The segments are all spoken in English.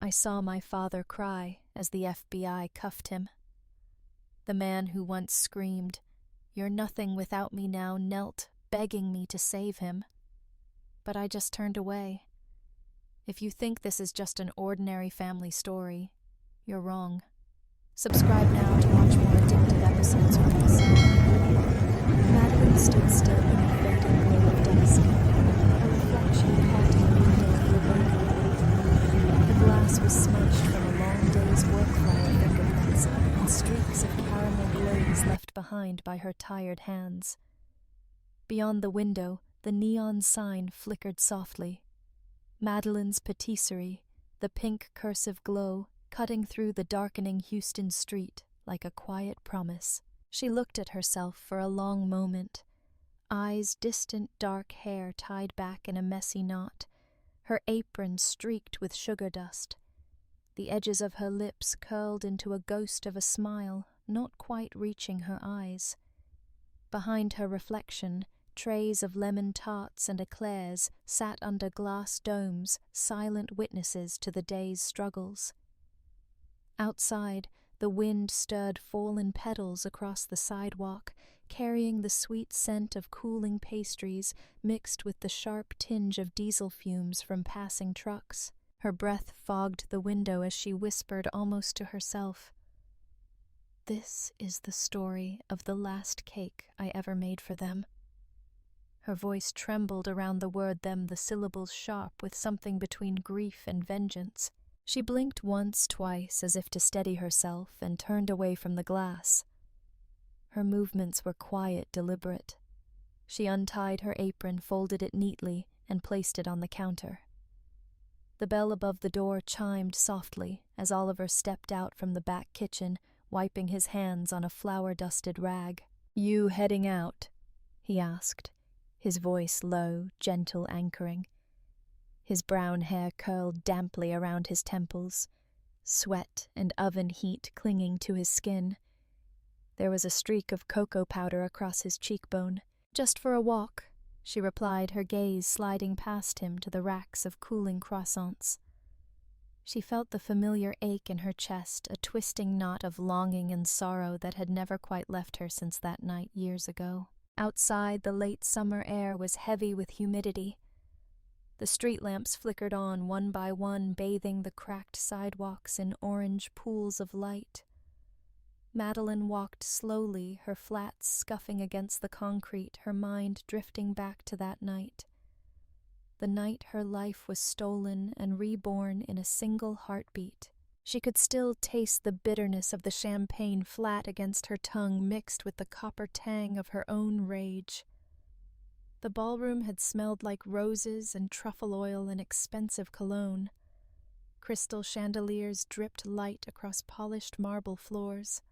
I saw my father cry as the FBI cuffed him. The man who once screamed, "You're nothing without me now," knelt, begging me to save him. But I just turned away. If you think this is just an ordinary family story, you're wrong. Subscribe now to watch more addictive episodes from this. Madeline stood still in the fading glow of dusk, her reflection caught in the window of her bathroom. The glass was smudged from a long day's work flower fingerprints and streaks of caramel glaze left behind by her tired hands. Beyond the window, the neon sign flickered softly. Madeline's Patisserie, the pink cursive glow, cutting through the darkening Houston street like a quiet promise. She looked at herself for a long moment, eyes distant dark hair tied back in a messy knot, her apron streaked with sugar dust. The edges of her lips curled into a ghost of a smile, not quite reaching her eyes. Behind her reflection, trays of lemon tarts and eclairs sat under glass domes, silent witnesses to the day's struggles. Outside, the wind stirred fallen petals across the sidewalk, carrying the sweet scent of cooling pastries mixed with the sharp tinge of diesel fumes from passing trucks. Her breath fogged the window as she whispered almost to herself, "This is the story of the last cake I ever made for them." Her voice trembled around the word them, the syllables sharp with something between grief and vengeance. She blinked once, twice, as if to steady herself, and turned away from the glass. Her movements were quiet, deliberate. She untied her apron, folded it neatly, and placed it on the counter. The bell above the door chimed softly as Oliver stepped out from the back kitchen, wiping his hands on a flour-dusted rag. "You heading out?" he asked, his voice low, gentle anchoring. His brown hair curled damply around his temples, sweat and oven heat clinging to his skin. There was a streak of cocoa powder across his cheekbone. "Just for a walk," she replied, her gaze sliding past him to the racks of cooling croissants. She felt the familiar ache in her chest, a twisting knot of longing and sorrow that had never quite left her since that night years ago. Outside, the late summer air was heavy with humidity. The street lamps flickered on one by one, bathing the cracked sidewalks in orange pools of light. Madeline walked slowly, her flats scuffing against the concrete, her mind drifting back to that night. The night her life was stolen and reborn in a single heartbeat. She could still taste the bitterness of the champagne flat against her tongue, mixed with the copper tang of her own rage. The ballroom had smelled like roses and truffle oil and expensive cologne. Crystal chandeliers dripped light across polished marble floors.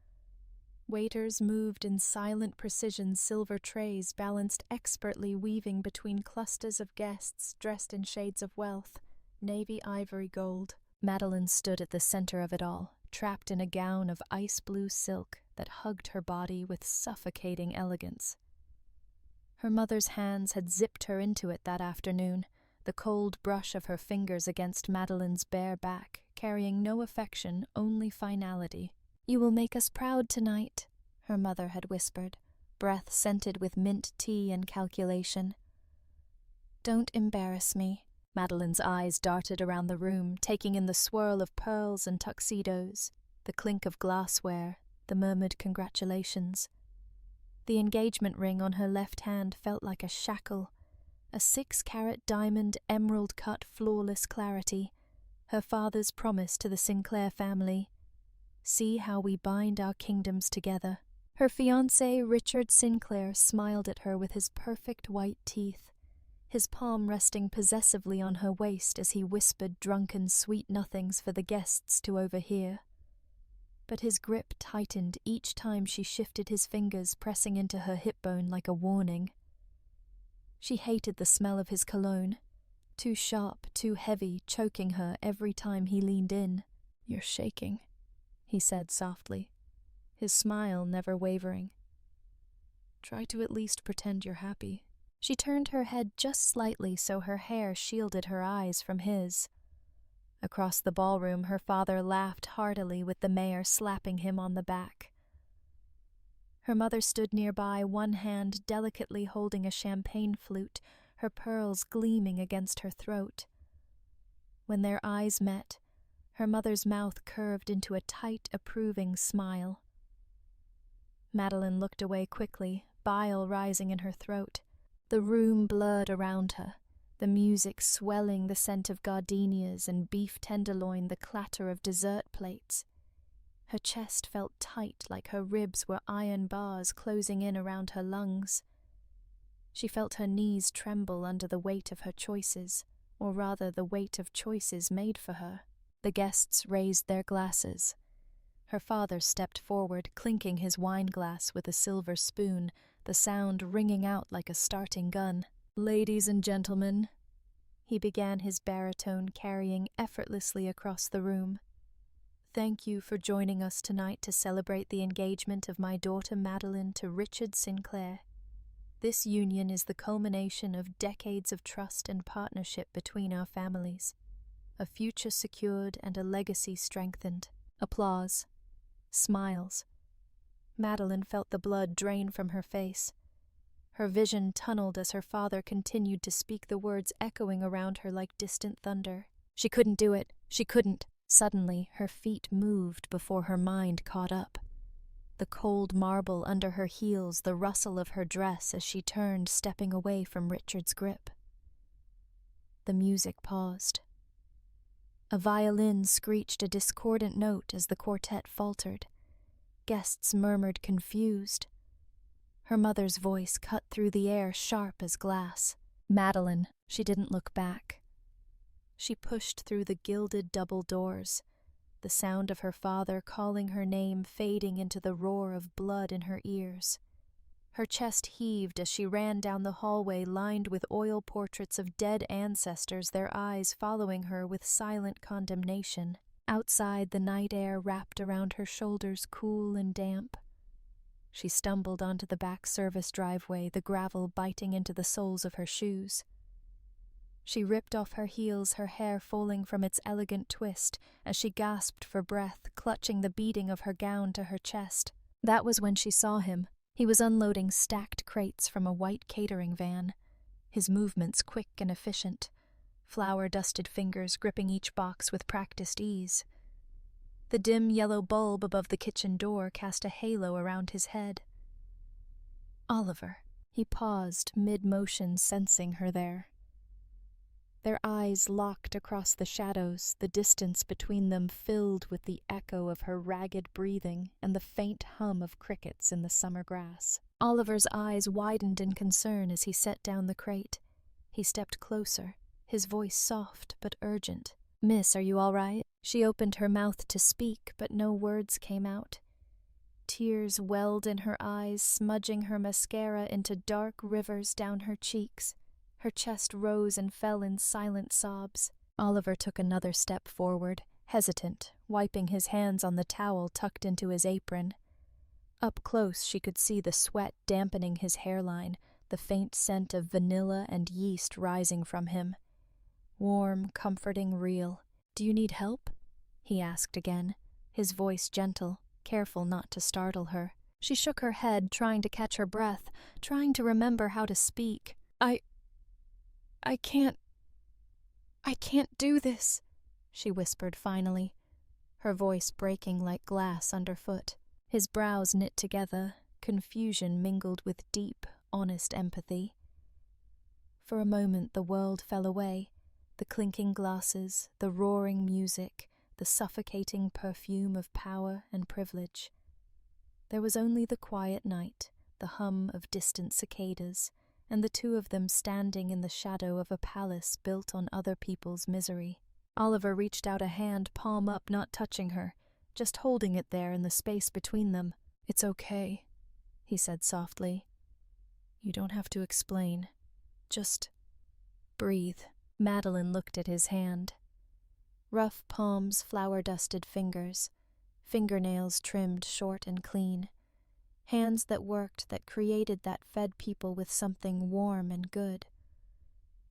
Waiters moved in silent precision, silver trays balanced expertly, weaving between clusters of guests dressed in shades of wealth, navy ivory gold. Madeline stood at the center of it all, trapped in a gown of ice-blue silk that hugged her body with suffocating elegance. Her mother's hands had zipped her into it that afternoon, the cold brush of her fingers against Madeline's bare back, carrying no affection, only finality. "You will make us proud tonight," her mother had whispered, breath scented with mint tea and calculation. "Don't embarrass me." Madeline's eyes darted around the room, taking in the swirl of pearls and tuxedos, the clink of glassware, the murmured congratulations. The engagement ring on her left hand felt like a shackle, a 6-carat diamond, emerald-cut, flawless clarity, her father's promise to the Sinclair family. "See how we bind our kingdoms together." Her fiancé, Richard Sinclair, smiled at her with his perfect white teeth, his palm resting possessively on her waist as he whispered drunken sweet nothings for the guests to overhear. But his grip tightened each time she shifted his fingers, pressing into her hip bone like a warning. She hated the smell of his cologne, too sharp, too heavy, choking her every time he leaned in. "You're shaking," he said softly, his smile never wavering. "Try to at least pretend you're happy." She turned her head just slightly so her hair shielded her eyes from his. Across the ballroom, her father laughed heartily with the mayor slapping him on the back. Her mother stood nearby, one hand delicately holding a champagne flute, her pearls gleaming against her throat. When their eyes met, her mother's mouth curved into a tight, approving smile. Madeline looked away quickly, bile rising in her throat. The room blurred around her, the music swelling, the scent of gardenias and beef tenderloin, the clatter of dessert plates. Her chest felt tight, like her ribs were iron bars closing in around her lungs. She felt her knees tremble under the weight of her choices, or rather the weight of choices made for her. The guests raised their glasses. Her father stepped forward, clinking his wine glass with a silver spoon, the sound ringing out like a starting gun. "Ladies and gentlemen," he began, his baritone carrying effortlessly across the room. "Thank you for joining us tonight to celebrate the engagement of my daughter Madeline to Richard Sinclair. This union is the culmination of decades of trust and partnership between our families, a future secured and a legacy strengthened." Applause. Smiles. Madeline felt the blood drain from her face. Her vision tunneled as her father continued to speak, the words echoing around her like distant thunder. She couldn't do it. She couldn't. Suddenly, her feet moved before her mind caught up. The cold marble under her heels, the rustle of her dress as she turned, stepping away from Richard's grip. The music paused. A violin screeched a discordant note as the quartet faltered. Guests murmured confused. Her mother's voice cut through the air, sharp as glass. "Madeline." She didn't look back. She pushed through the gilded double doors, the sound of her father calling her name fading into the roar of blood in her ears. Her chest heaved as she ran down the hallway lined with oil portraits of dead ancestors, their eyes following her with silent condemnation. Outside, the night air wrapped around her shoulders, cool and damp. She stumbled onto the back service driveway, the gravel biting into the soles of her shoes. She ripped off her heels, her hair falling from its elegant twist, as she gasped for breath, clutching the beading of her gown to her chest. That was when she saw him. He was unloading stacked crates from a white catering van, his movements quick and efficient, flour-dusted fingers gripping each box with practiced ease. The dim yellow bulb above the kitchen door cast a halo around his head. Oliver. He paused, mid-motion, sensing her there. Their eyes locked across the shadows, the distance between them filled with the echo of her ragged breathing and the faint hum of crickets in the summer grass. Oliver's eyes widened in concern as he set down the crate. He stepped closer, his voice soft but urgent. "Miss, are you all right?" She opened her mouth to speak, but no words came out. Tears welled in her eyes, smudging her mascara into dark rivers down her cheeks. Her chest rose and fell in silent sobs. Oliver took another step forward, hesitant, wiping his hands on the towel tucked into his apron. Up close she could see the sweat dampening his hairline, the faint scent of vanilla and yeast rising from him. Warm, comforting, real. "Do you need help?" he asked again, his voice gentle, careful not to startle her. She shook her head, trying to catch her breath, trying to remember how to speak. I can't do this," she whispered finally, her voice breaking like glass underfoot. His brows knit together, confusion mingled with deep, honest empathy. For a moment the world fell away, the clinking glasses, the roaring music, the suffocating perfume of power and privilege. There was only the quiet night, the hum of distant cicadas, and the two of them standing in the shadow of a palace built on other people's misery. Oliver reached out a hand, palm up, not touching her, just holding it there in the space between them. "It's okay," he said softly. "You don't have to explain. Just breathe." Madeline looked at his hand. Rough palms, flour-dusted fingers, fingernails trimmed short and clean. Hands that worked, that created, that fed people with something warm and good.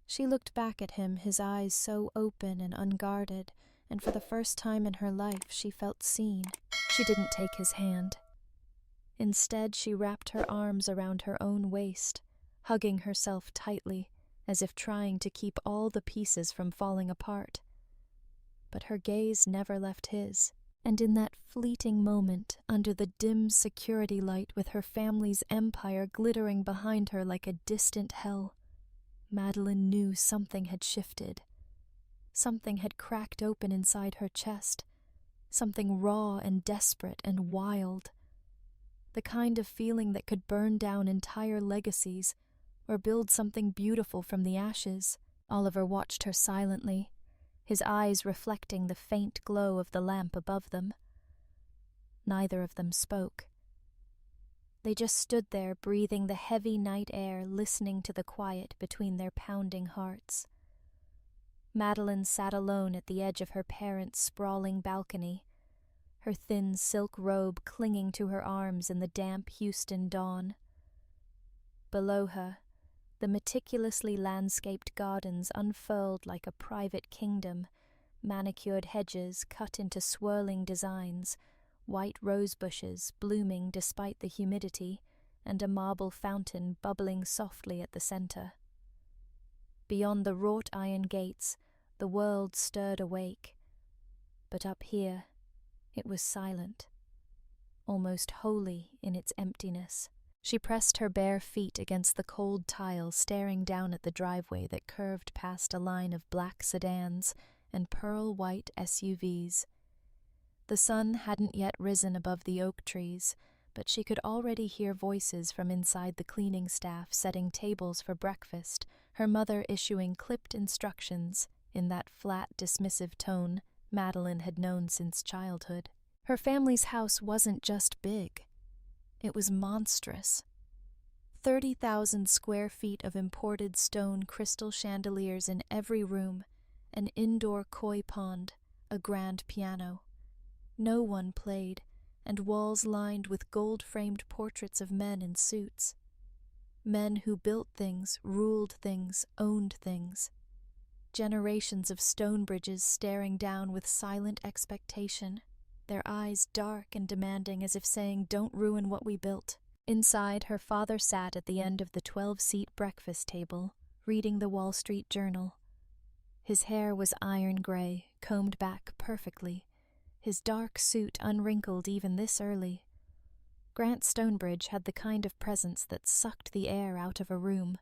She looked back at him, his eyes so open and unguarded, and for the first time in her life she felt seen. She didn't take his hand. Instead, she wrapped her arms around her own waist, hugging herself tightly, as if trying to keep all the pieces from falling apart. But her gaze never left his, and in that fleeting moment, under the dim security light with her family's empire glittering behind her like a distant hell, Madeline knew something had shifted. Something had cracked open inside her chest, something raw and desperate and wild. The kind of feeling that could burn down entire legacies or build something beautiful from the ashes. Oliver watched her silently, his eyes reflecting the faint glow of the lamp above them. Neither of them spoke. They just stood there, breathing the heavy night air, listening to the quiet between their pounding hearts. Madeline sat alone at the edge of her parents' sprawling balcony, her thin silk robe clinging to her arms in the damp Houston dawn. Below her, the meticulously landscaped gardens unfurled like a private kingdom, manicured hedges cut into swirling designs, white rose bushes blooming despite the humidity, and a marble fountain bubbling softly at the center. Beyond the wrought iron gates, the world stirred awake, but up here, it was silent, almost holy in its emptiness. She pressed her bare feet against the cold tile, staring down at the driveway that curved past a line of black sedans and pearl-white SUVs. The sun hadn't yet risen above the oak trees, but she could already hear voices from inside the cleaning staff setting tables for breakfast, her mother issuing clipped instructions in that flat, dismissive tone Madeline had known since childhood. Her family's house wasn't just big. It was monstrous. 30,000 square feet of imported stone crystal chandeliers in every room, an indoor koi pond, a grand piano. No one played, and walls lined with gold-framed portraits of men in suits. Men who built things, ruled things, owned things. Generations of stone bridges staring down with silent expectation, their eyes dark and demanding as if saying, "Don't ruin what we built." Inside, her father sat at the end of the 12-seat breakfast table, reading the Wall Street Journal. His hair was iron gray, combed back perfectly, his dark suit unwrinkled even this early. Grant Stonebridge had the kind of presence that sucked the air out of a room.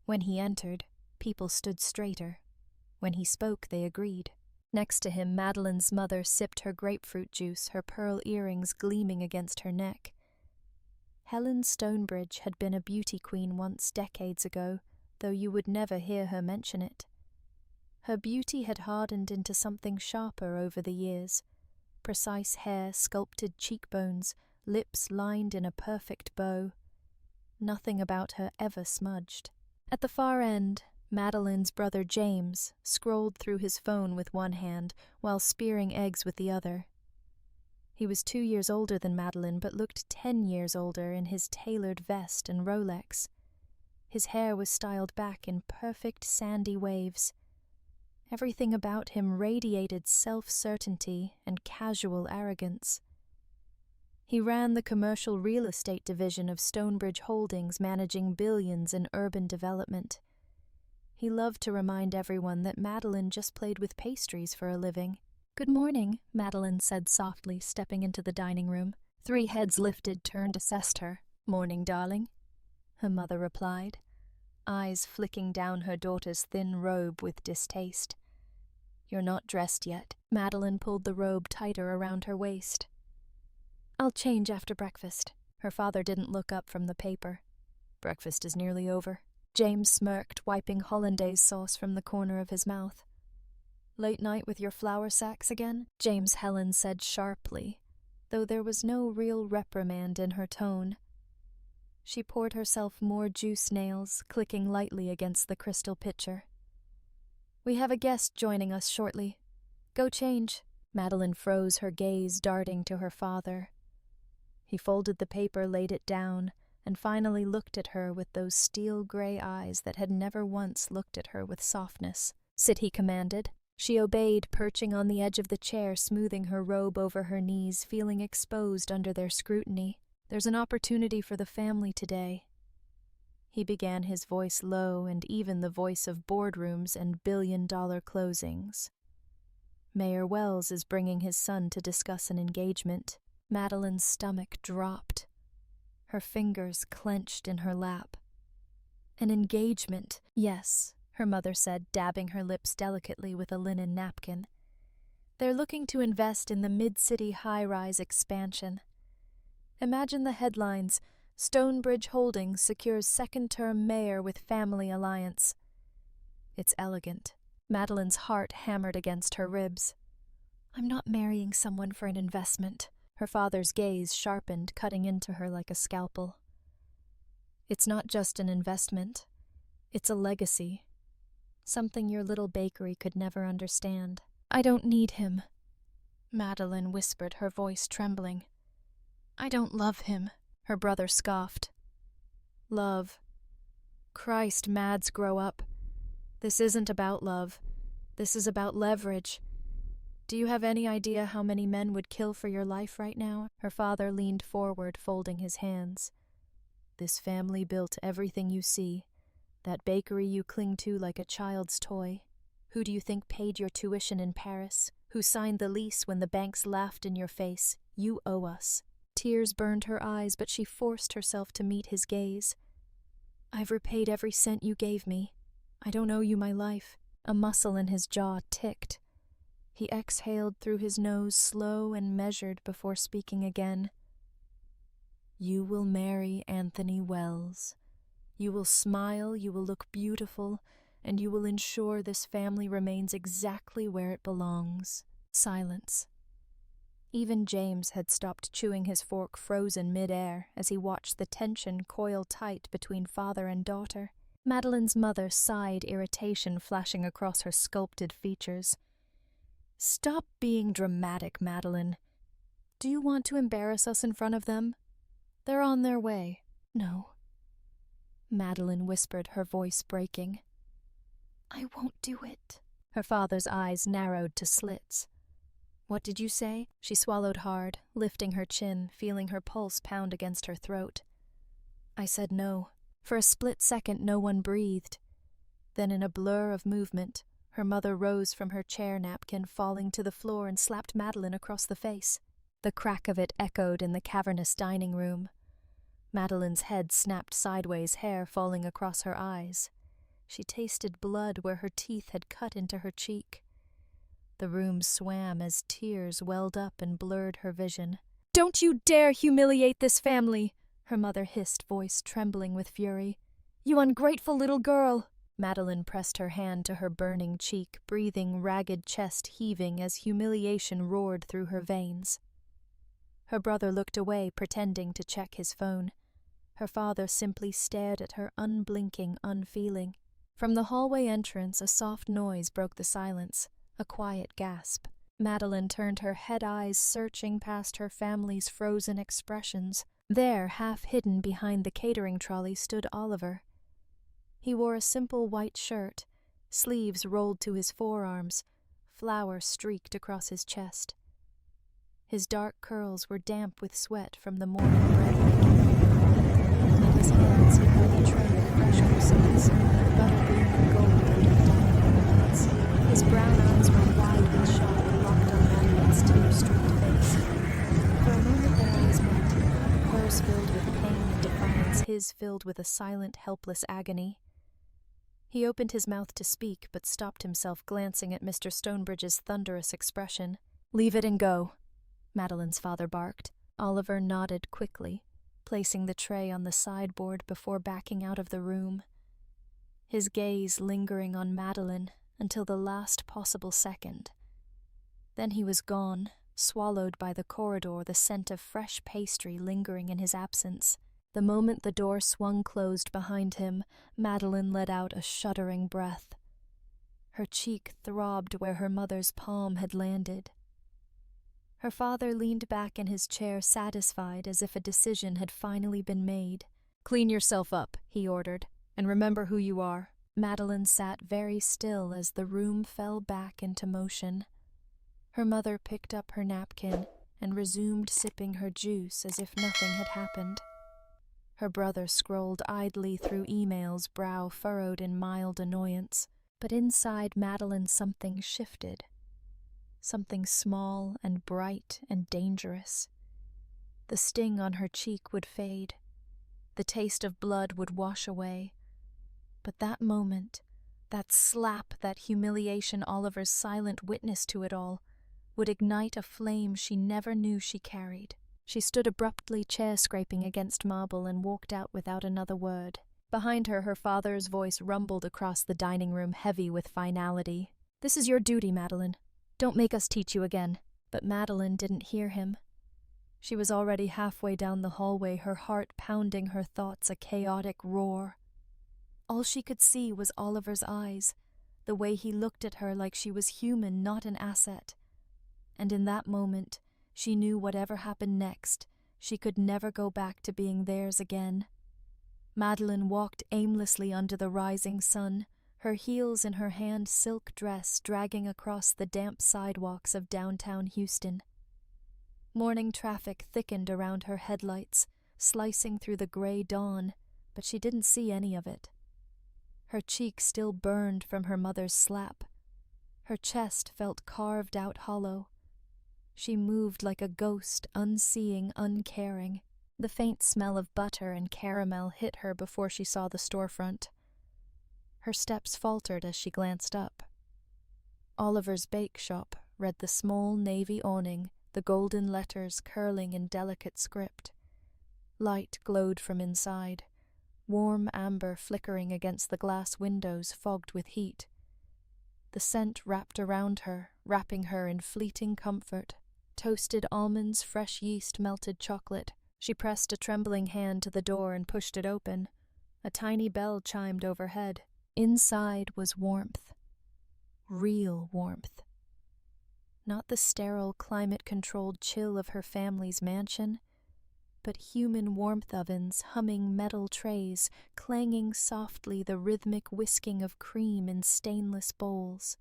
When he entered, people stood straighter. When he spoke, they agreed. Next to him, Madeline's mother sipped her grapefruit juice, her pearl earrings gleaming against her neck. Helen Stonebridge had been a beauty queen once, decades ago, though you would never hear her mention it. Her beauty had hardened into something sharper over the years. Precise hair, sculpted cheekbones, lips lined in a perfect bow. Nothing about her ever smudged. At the far end, Madeline's brother James scrolled through his phone with one hand while spearing eggs with the other. He was 2 years older than Madeline, but looked 10 years older in his tailored vest and Rolex. His hair was styled back in perfect sandy waves. Everything about him radiated self-certainty and casual arrogance. He ran the commercial real estate division of Stonebridge Holdings, managing billions in urban development. He loved to remind everyone that Madeline just played with pastries for a living. "Good morning," Madeline said softly, stepping into the dining room. 3 heads lifted, turned, assessed her. "Morning, darling," her mother replied, eyes flicking down her daughter's thin robe with distaste. "You're not dressed yet." Madeline pulled the robe tighter around her waist. "I'll change after breakfast." Her father didn't look up from the paper. "Breakfast is nearly over." James smirked, wiping hollandaise sauce from the corner of his mouth. "Late night with your flour sacks again?" James Helen said sharply, though there was no real reprimand in her tone. She poured herself more juice nails, clicking lightly against the crystal pitcher. "We have a guest joining us shortly. Go change." Madeline froze, her gaze darting to her father. He folded the paper, laid it down, and finally looked at her with those steel-gray eyes that had never once looked at her with softness. "Sit," he commanded. She obeyed, perching on the edge of the chair, smoothing her robe over her knees, feeling exposed under their scrutiny. "There's an opportunity for the family today." He began, his voice low and even the voice of boardrooms and billion-dollar closings. "Mayor Wells is bringing his son to discuss an engagement." Madeline's stomach dropped. Her fingers clenched in her lap. "An engagement?" "Yes," her mother said, dabbing her lips delicately with a linen napkin. "They're looking to invest in the mid-city high-rise expansion. Imagine the headlines: Stonebridge Holdings secures second-term mayor with family alliance." It's elegant. Madeline's heart hammered against her ribs. "I'm not marrying someone for an investment." Her father's gaze sharpened, cutting into her like a scalpel. "It's not just an investment. It's a legacy. Something your little bakery could never understand." "I don't need him," Madeline whispered, her voice trembling. "I don't love him." Her brother scoffed. "Love. Christ, Mads, grow up. This isn't about love. This is about leverage. Do you have any idea how many men would kill for your life right now?" Her father leaned forward, folding his hands. "This family built everything you see. That bakery you cling to like a child's toy. Who do you think paid your tuition in Paris? Who signed the lease when the banks laughed in your face? You owe us." Tears burned her eyes, but she forced herself to meet his gaze. "I've repaid every cent you gave me. I don't owe you my life." A muscle in his jaw ticked. He exhaled through his nose, slow and measured, before speaking again. "You will marry Anthony Wells. You will smile, you will look beautiful, and you will ensure this family remains exactly where it belongs." Silence. Even James had stopped chewing his fork, frozen mid-air, as he watched the tension coil tight between father and daughter. Madeline's mother sighed, irritation flashing across her sculpted features. "Stop being dramatic, Madeline. Do you want to embarrass us in front of them? They're on their way." "No," Madeline whispered, her voice breaking. "I won't do it." Her father's eyes narrowed to slits. "What did you say?" She swallowed hard, lifting her chin, feeling her pulse pound against her throat. "I said no." For a split second no one breathed. Then, in a blur of movement, her mother rose from her chair napkin, falling to the floor, and slapped Madeline across the face. The crack of it echoed in the cavernous dining room. Madeline's head snapped sideways, hair falling across her eyes. She tasted blood where her teeth had cut into her cheek. The room swam as tears welled up and blurred her vision. "Don't you dare humiliate this family!" her mother hissed, voice trembling with fury. "You ungrateful little girl!" Madeline pressed her hand to her burning cheek, breathing, ragged chest heaving as humiliation roared through her veins. Her brother looked away, pretending to check his phone. Her father simply stared at her, unblinking, unfeeling. From the hallway entrance, a soft noise broke the silence, a quiet gasp. Madeline turned her head eyes, searching past her family's frozen expressions. There, half hidden behind the catering trolley, stood Oliver. He wore a simple white shirt, sleeves rolled to his forearms, flour streaked across his chest. His dark curls were damp with sweat from the morning bread making. In his hands he held a tray of fresh croissants, butter gleaming gold under the dining room lights. His brown eyes were wide with shock, locked on Madeline's tear-streaked face. For a moment their eyes met, hers filled with pain and defiance, his filled with a silent, helpless agony. He opened his mouth to speak, but stopped himself, glancing at Mr. Stonebridge's thunderous expression. "Leave it and go," Madeline's father barked. Oliver nodded quickly, placing the tray on the sideboard before backing out of the room, his gaze lingering on Madeline until the last possible second. Then he was gone, swallowed by the corridor, the scent of fresh pastry lingering in his absence. The moment the door swung closed behind him, Madeline let out a shuddering breath. Her cheek throbbed where her mother's palm had landed. Her father leaned back in his chair, satisfied, as if a decision had finally been made. "Clean yourself up," he ordered, "and remember who you are." Madeline sat very still as the room fell back into motion. Her mother picked up her napkin and resumed sipping her juice as if nothing had happened. Her brother scrolled idly through emails, brow furrowed in mild annoyance. But inside Madeline something shifted. Something small and bright and dangerous. The sting on her cheek would fade. The taste of blood would wash away. But that moment, that slap, that humiliation, Oliver's silent witness to it all, would ignite a flame she never knew she carried. She stood abruptly, chair-scraping against marble, and walked out without another word. Behind her, her father's voice rumbled across the dining room, heavy with finality. "This is your duty, Madeline. Don't make us teach you again." But Madeline didn't hear him. She was already halfway down the hallway, her heart pounding, her thoughts a chaotic roar. All she could see was Oliver's eyes, the way he looked at her like she was human, not an asset. And in that moment, she knew whatever happened next, she could never go back to being theirs again. Madeline walked aimlessly under the rising sun, her heels in her hand silk dress dragging across the damp sidewalks of downtown Houston. Morning traffic thickened around her headlights, slicing through the gray dawn, but she didn't see any of it. Her cheek still burned from her mother's slap. Her chest felt carved out hollow. She moved like a ghost, unseeing, uncaring. The faint smell of butter and caramel hit her before she saw the storefront. Her steps faltered as she glanced up. Oliver's Bake Shop read the small navy awning, the golden letters curling in delicate script. Light glowed from inside, warm amber flickering against the glass windows fogged with heat. The scent wrapped around her, wrapping her in fleeting comfort. Toasted almonds, fresh yeast, melted chocolate. She pressed a trembling hand to the door and pushed it open. A tiny bell chimed overhead. Inside was warmth. Real warmth. Not the sterile, climate-controlled chill of her family's mansion, but human warmth ovens, humming metal trays, clanging softly the rhythmic whisking of cream in stainless bowls.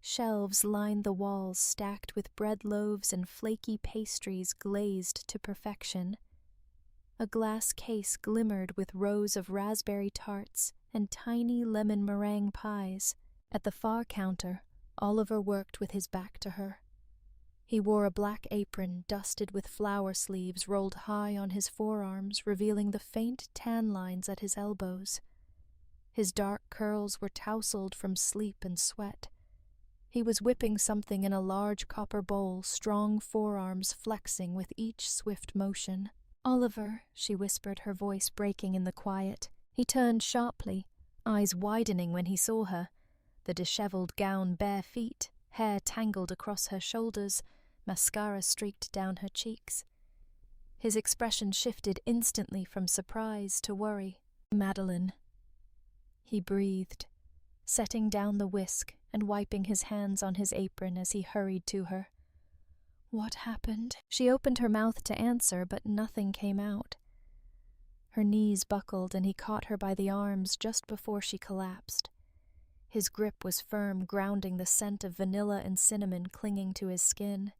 Shelves lined the walls, stacked with bread loaves and flaky pastries glazed to perfection. A glass case glimmered with rows of raspberry tarts and tiny lemon meringue pies. At the far counter, Oliver worked with his back to her. He wore a black apron dusted with flower sleeves rolled high on his forearms, revealing the faint tan lines at his elbows. His dark curls were tousled from sleep and sweat. He was whipping something in a large copper bowl, strong forearms flexing with each swift motion. "Oliver," she whispered, her voice breaking in the quiet. He turned sharply, eyes widening when he saw her. The disheveled gown, bare feet, hair tangled across her shoulders, mascara streaked down her cheeks. His expression shifted instantly from surprise to worry. "Madeline," he breathed, setting down the whisk and wiping his hands on his apron as he hurried to her. "What happened?" She opened her mouth to answer, but nothing came out. Her knees buckled and he caught her by the arms just before she collapsed. His grip was firm, grounding the scent of vanilla and cinnamon clinging to his skin.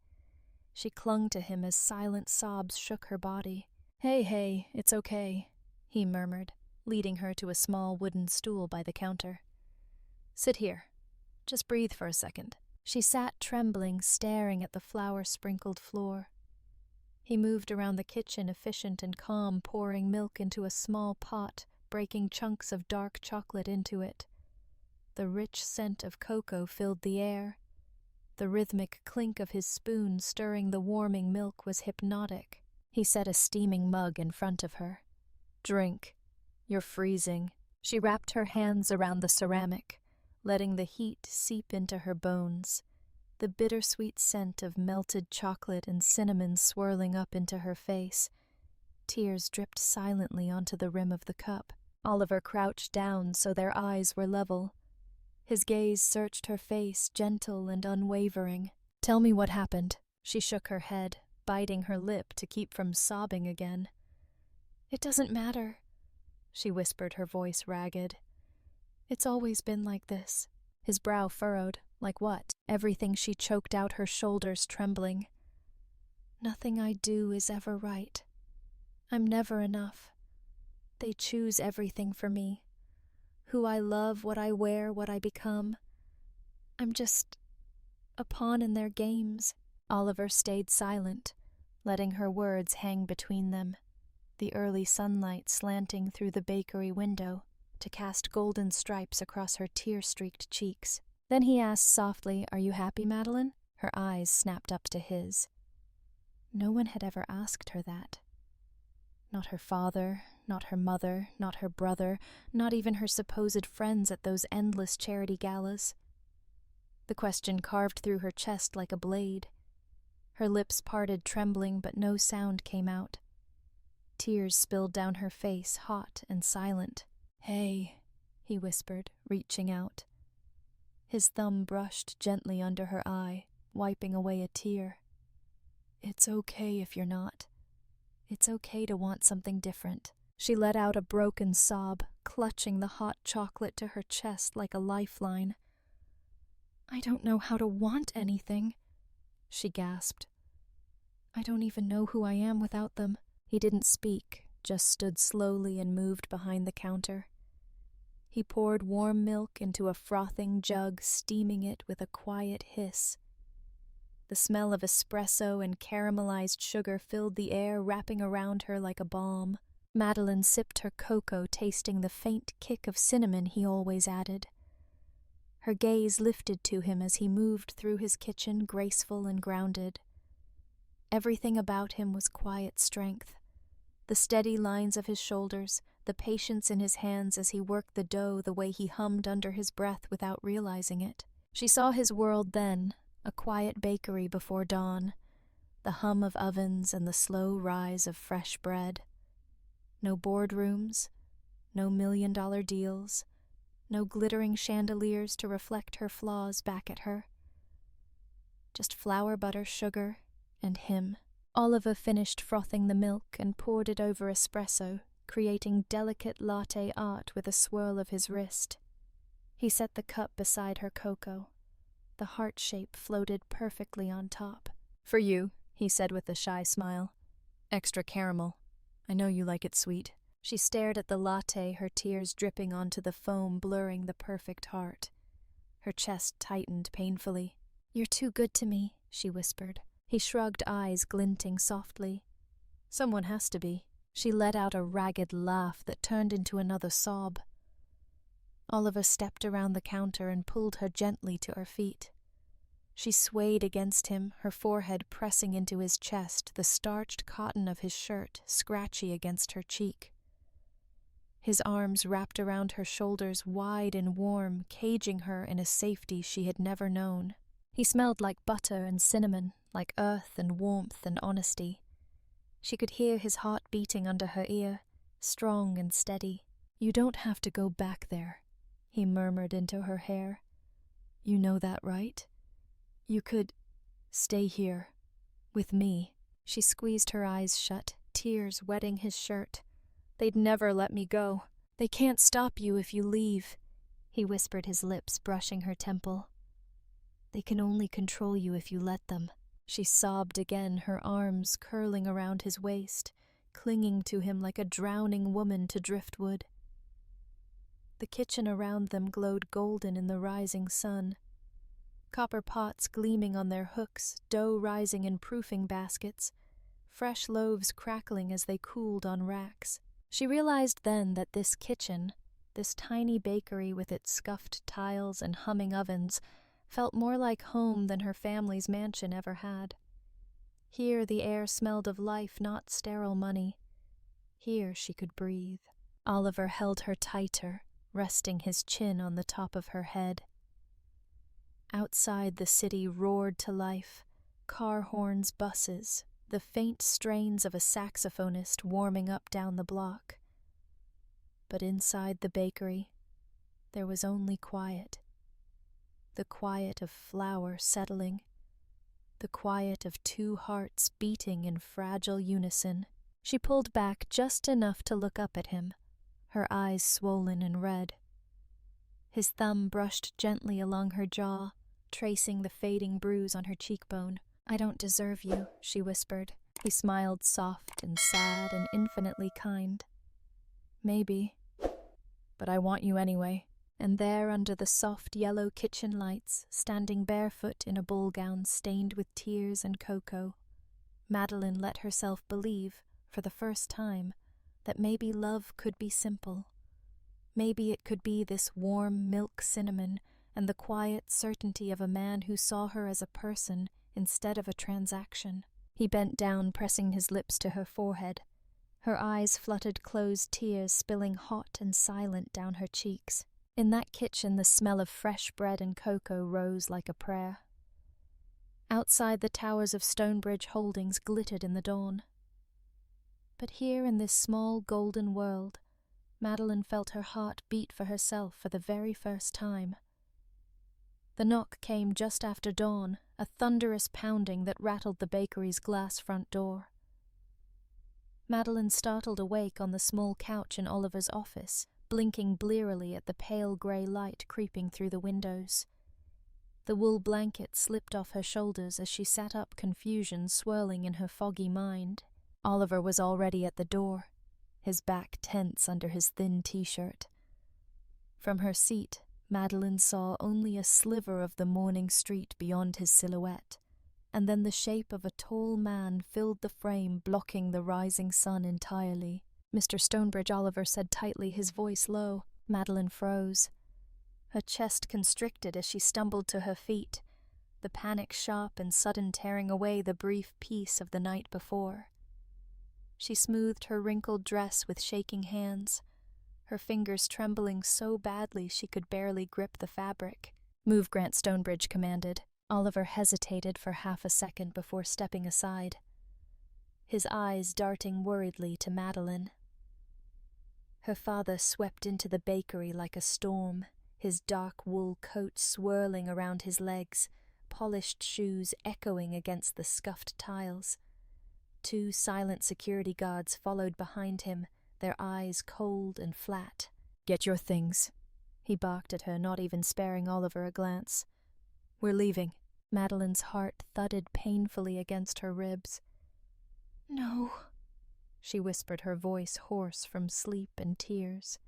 She clung to him as silent sobs shook her body. Hey, it's okay," he murmured, leading her to a small wooden stool by the counter. "Sit here. Just breathe for a second." She sat trembling, staring at the flour-sprinkled floor. He moved around the kitchen, efficient and calm, pouring milk into a small pot, breaking chunks of dark chocolate into it. The rich scent of cocoa filled the air. The rhythmic clink of his spoon stirring the warming milk was hypnotic. He set a steaming mug in front of her. "Drink. You're freezing." She wrapped her hands around the ceramic, letting the heat seep into her bones, the bittersweet scent of melted chocolate and cinnamon swirling up into her face. Tears dripped silently onto the rim of the cup. Oliver crouched down so their eyes were level. His gaze searched her face, gentle and unwavering. "Tell me what happened." She shook her head, biting her lip to keep from sobbing again. "It doesn't matter," she whispered, her voice ragged. It's always been like this. His brow furrowed. Like what? Everything she choked out, her shoulders trembling. Nothing I do is ever right. I'm never enough. They choose everything for me. Who I love, what I wear, what I become. I'm just a pawn in their games. Oliver stayed silent, letting her words hang between them, the early sunlight slanting through the bakery window to cast golden stripes across her tear-streaked cheeks. Then he asked softly, "Are you happy, Madeline?" Her eyes snapped up to his. No one had ever asked her that. Not her father, not her mother, not her brother, not even her supposed friends at those endless charity galas. The question carved through her chest like a blade. Her lips parted, trembling, but no sound came out. Tears spilled down her face, hot and silent. "Hey," he whispered, reaching out. His thumb brushed gently under her eye, wiping away a tear. "It's okay if you're not. It's okay to want something different." She let out a broken sob, clutching the hot chocolate to her chest like a lifeline. "I don't know how to want anything," she gasped. "I don't even know who I am without them." He didn't speak, just stood slowly and moved behind the counter. He poured warm milk into a frothing jug, steaming it with a quiet hiss. The smell of espresso and caramelized sugar filled the air, wrapping around her like a balm. Madeline sipped her cocoa, tasting the faint kick of cinnamon he always added. Her gaze lifted to him as he moved through his kitchen, graceful and grounded. Everything about him was quiet strength. The steady lines of his shoulders, the patience in his hands as he worked the dough, the way he hummed under his breath without realizing it. She saw his world then, a quiet bakery before dawn, the hum of ovens and the slow rise of fresh bread. No boardrooms, no million-dollar deals, no glittering chandeliers to reflect her flaws back at her. Just flour, butter, sugar, and him. Oliver finished frothing the milk and poured it over espresso, creating delicate latte art with a swirl of his wrist. He set the cup beside her cocoa. The heart shape floated perfectly on top. "For you," he said with a shy smile. "Extra caramel. I know you like it sweet." She stared at the latte, her tears dripping onto the foam, blurring the perfect heart. Her chest tightened painfully. "You're too good to me," she whispered. He shrugged, eyes glinting softly. "Someone has to be." She let out a ragged laugh that turned into another sob. Oliver stepped around the counter and pulled her gently to her feet. She swayed against him, her forehead pressing into his chest, the starched cotton of his shirt scratchy against her cheek. His arms wrapped around her shoulders, wide and warm, caging her in a safety she had never known. He smelled like butter and cinnamon, like earth and warmth and honesty. She could hear his heart beating under her ear, strong and steady. "You don't have to go back there," he murmured into her hair. "You know that, right? You could stay here, with me." She squeezed her eyes shut, tears wetting his shirt. "They'd never let me go. They can't stop you if you leave," he whispered, his lips brushing her temple. "They can only control you if you let them." She sobbed again, her arms curling around his waist, clinging to him like a drowning woman to driftwood. The kitchen around them glowed golden in the rising sun. Copper pots gleaming on their hooks, dough rising in proofing baskets, fresh loaves crackling as they cooled on racks. She realized then that this kitchen, this tiny bakery with its scuffed tiles and humming ovens, felt more like home than her family's mansion ever had. Here the air smelled of life, not sterile money. Here she could breathe. Oliver held her tighter, resting his chin on the top of her head. Outside the city roared to life, car horns, buses, the faint strains of a saxophonist warming up down the block. But inside the bakery, there was only quiet. The quiet of flour settling, the quiet of two hearts beating in fragile unison. She pulled back just enough to look up at him, her eyes swollen and red. His thumb brushed gently along her jaw, tracing the fading bruise on her cheekbone. "I don't deserve you," she whispered. He smiled soft and sad and infinitely kind. "Maybe, but I want you anyway." And there, under the soft yellow kitchen lights, standing barefoot in a ball gown stained with tears and cocoa, Madeline let herself believe, for the first time, that maybe love could be simple. Maybe it could be this warm milk cinnamon and the quiet certainty of a man who saw her as a person instead of a transaction. He bent down, pressing his lips to her forehead. Her eyes fluttered closed tears spilling hot and silent down her cheeks. In that kitchen, the smell of fresh bread and cocoa rose like a prayer. Outside, the towers of Stonebridge Holdings glittered in the dawn. But here in this small golden world, Madeline felt her heart beat for herself for the very first time. The knock came just after dawn, a thunderous pounding that rattled the bakery's glass front door. Madeline startled awake on the small couch in Oliver's office, blinking blearily at the pale grey light creeping through the windows. The wool blanket slipped off her shoulders as she sat up, confusion swirling in her foggy mind. Oliver was already at the door, his back tense under his thin t-shirt. From her seat, Madeline saw only a sliver of the morning street beyond his silhouette, and then the shape of a tall man filled the frame, blocking the rising sun entirely. "Mr. Stonebridge," Oliver said tightly, his voice low. Madeline froze. Her chest constricted as she stumbled to her feet, the panic sharp and sudden tearing away the brief peace of the night before. She smoothed her wrinkled dress with shaking hands, her fingers trembling so badly she could barely grip the fabric. "Move," Grant Stonebridge commanded. Oliver hesitated for half a second before stepping aside, his eyes darting worriedly to Madeline. Her father swept into the bakery like a storm, his dark wool coat swirling around his legs, polished shoes echoing against the scuffed tiles. 2 silent security guards followed behind him, their eyes cold and flat. "Get your things," he barked at her, not even sparing Oliver a glance. "We're leaving." Madeline's heart thudded painfully against her ribs. "No," she whispered, her voice hoarse from sleep and tears.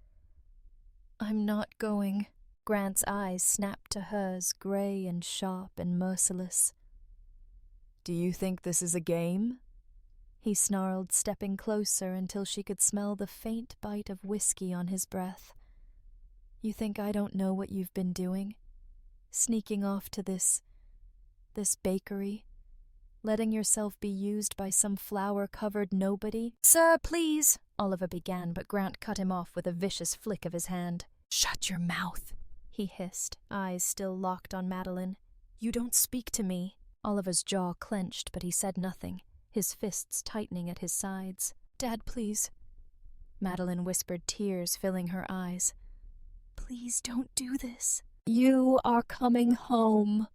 "I'm not going." Grant's eyes snapped to hers, grey and sharp and merciless. "Do you think this is a game?" he snarled, stepping closer until she could smell the faint bite of whiskey on his breath. "You think I don't know what you've been doing? Sneaking off to this bakery? Letting yourself be used by some flower-covered nobody?" "Sir, please," Oliver began, but Grant cut him off with a vicious flick of his hand. "Shut your mouth," he hissed, eyes still locked on Madeline. "You don't speak to me." Oliver's jaw clenched, but he said nothing, his fists tightening at his sides. "Dad, please." Madeline whispered, tears filling her eyes. "Please don't do this." "You are coming home,"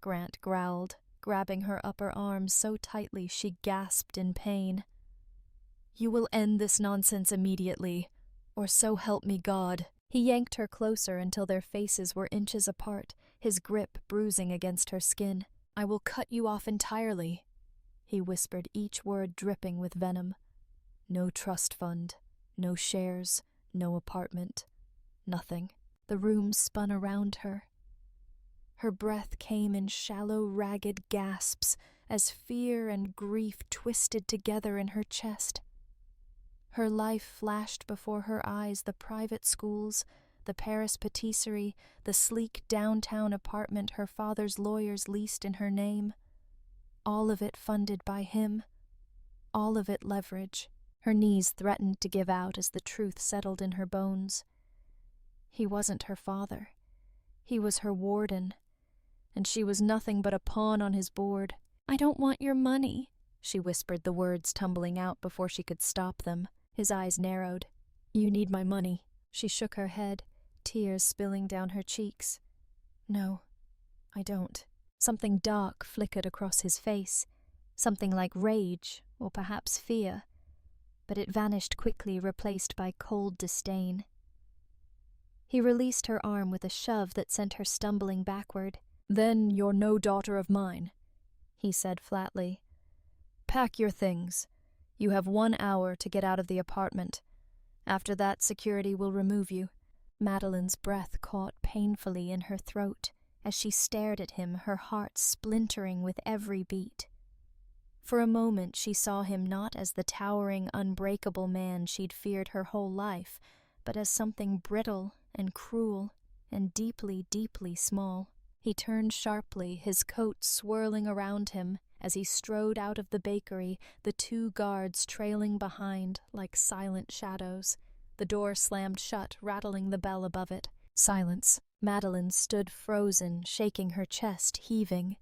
Grant growled, grabbing her upper arm so tightly she gasped in pain. "You will end this nonsense immediately, or so help me God." He yanked her closer until their faces were inches apart, his grip bruising against her skin. "I will cut you off entirely," he whispered, each word dripping with venom. "No trust fund, no shares, no apartment, nothing." The room spun around her. Her breath came in shallow, ragged gasps as fear and grief twisted together in her chest. Her life flashed before her eyes, the private schools, the Paris patisserie, the sleek downtown apartment her father's lawyers leased in her name. All of it funded by him. All of it leverage. Her knees threatened to give out as the truth settled in her bones. He wasn't her father. He was her warden, and she was nothing but a pawn on his board. "I don't want your money," she whispered, the words tumbling out before she could stop them. His eyes narrowed. "You need my money." She shook her head, tears spilling down her cheeks. "No, I don't." Something dark flickered across his face, something like rage, or perhaps fear, but it vanished quickly, replaced by cold disdain. He released her arm with a shove that sent her stumbling backward. "Then you're no daughter of mine," he said flatly. "Pack your things. You have 1 hour to get out of the apartment. After that, security will remove you." Madeline's breath caught painfully in her throat as she stared at him, her heart splintering with every beat. For a moment she saw him not as the towering, unbreakable man she'd feared her whole life, but as something brittle and cruel and deeply, deeply small. He turned sharply, his coat swirling around him as he strode out of the bakery, the 2 guards trailing behind like silent shadows. The door slammed shut, rattling the bell above it. Silence. Madeline stood frozen, shaking her chest, heaving.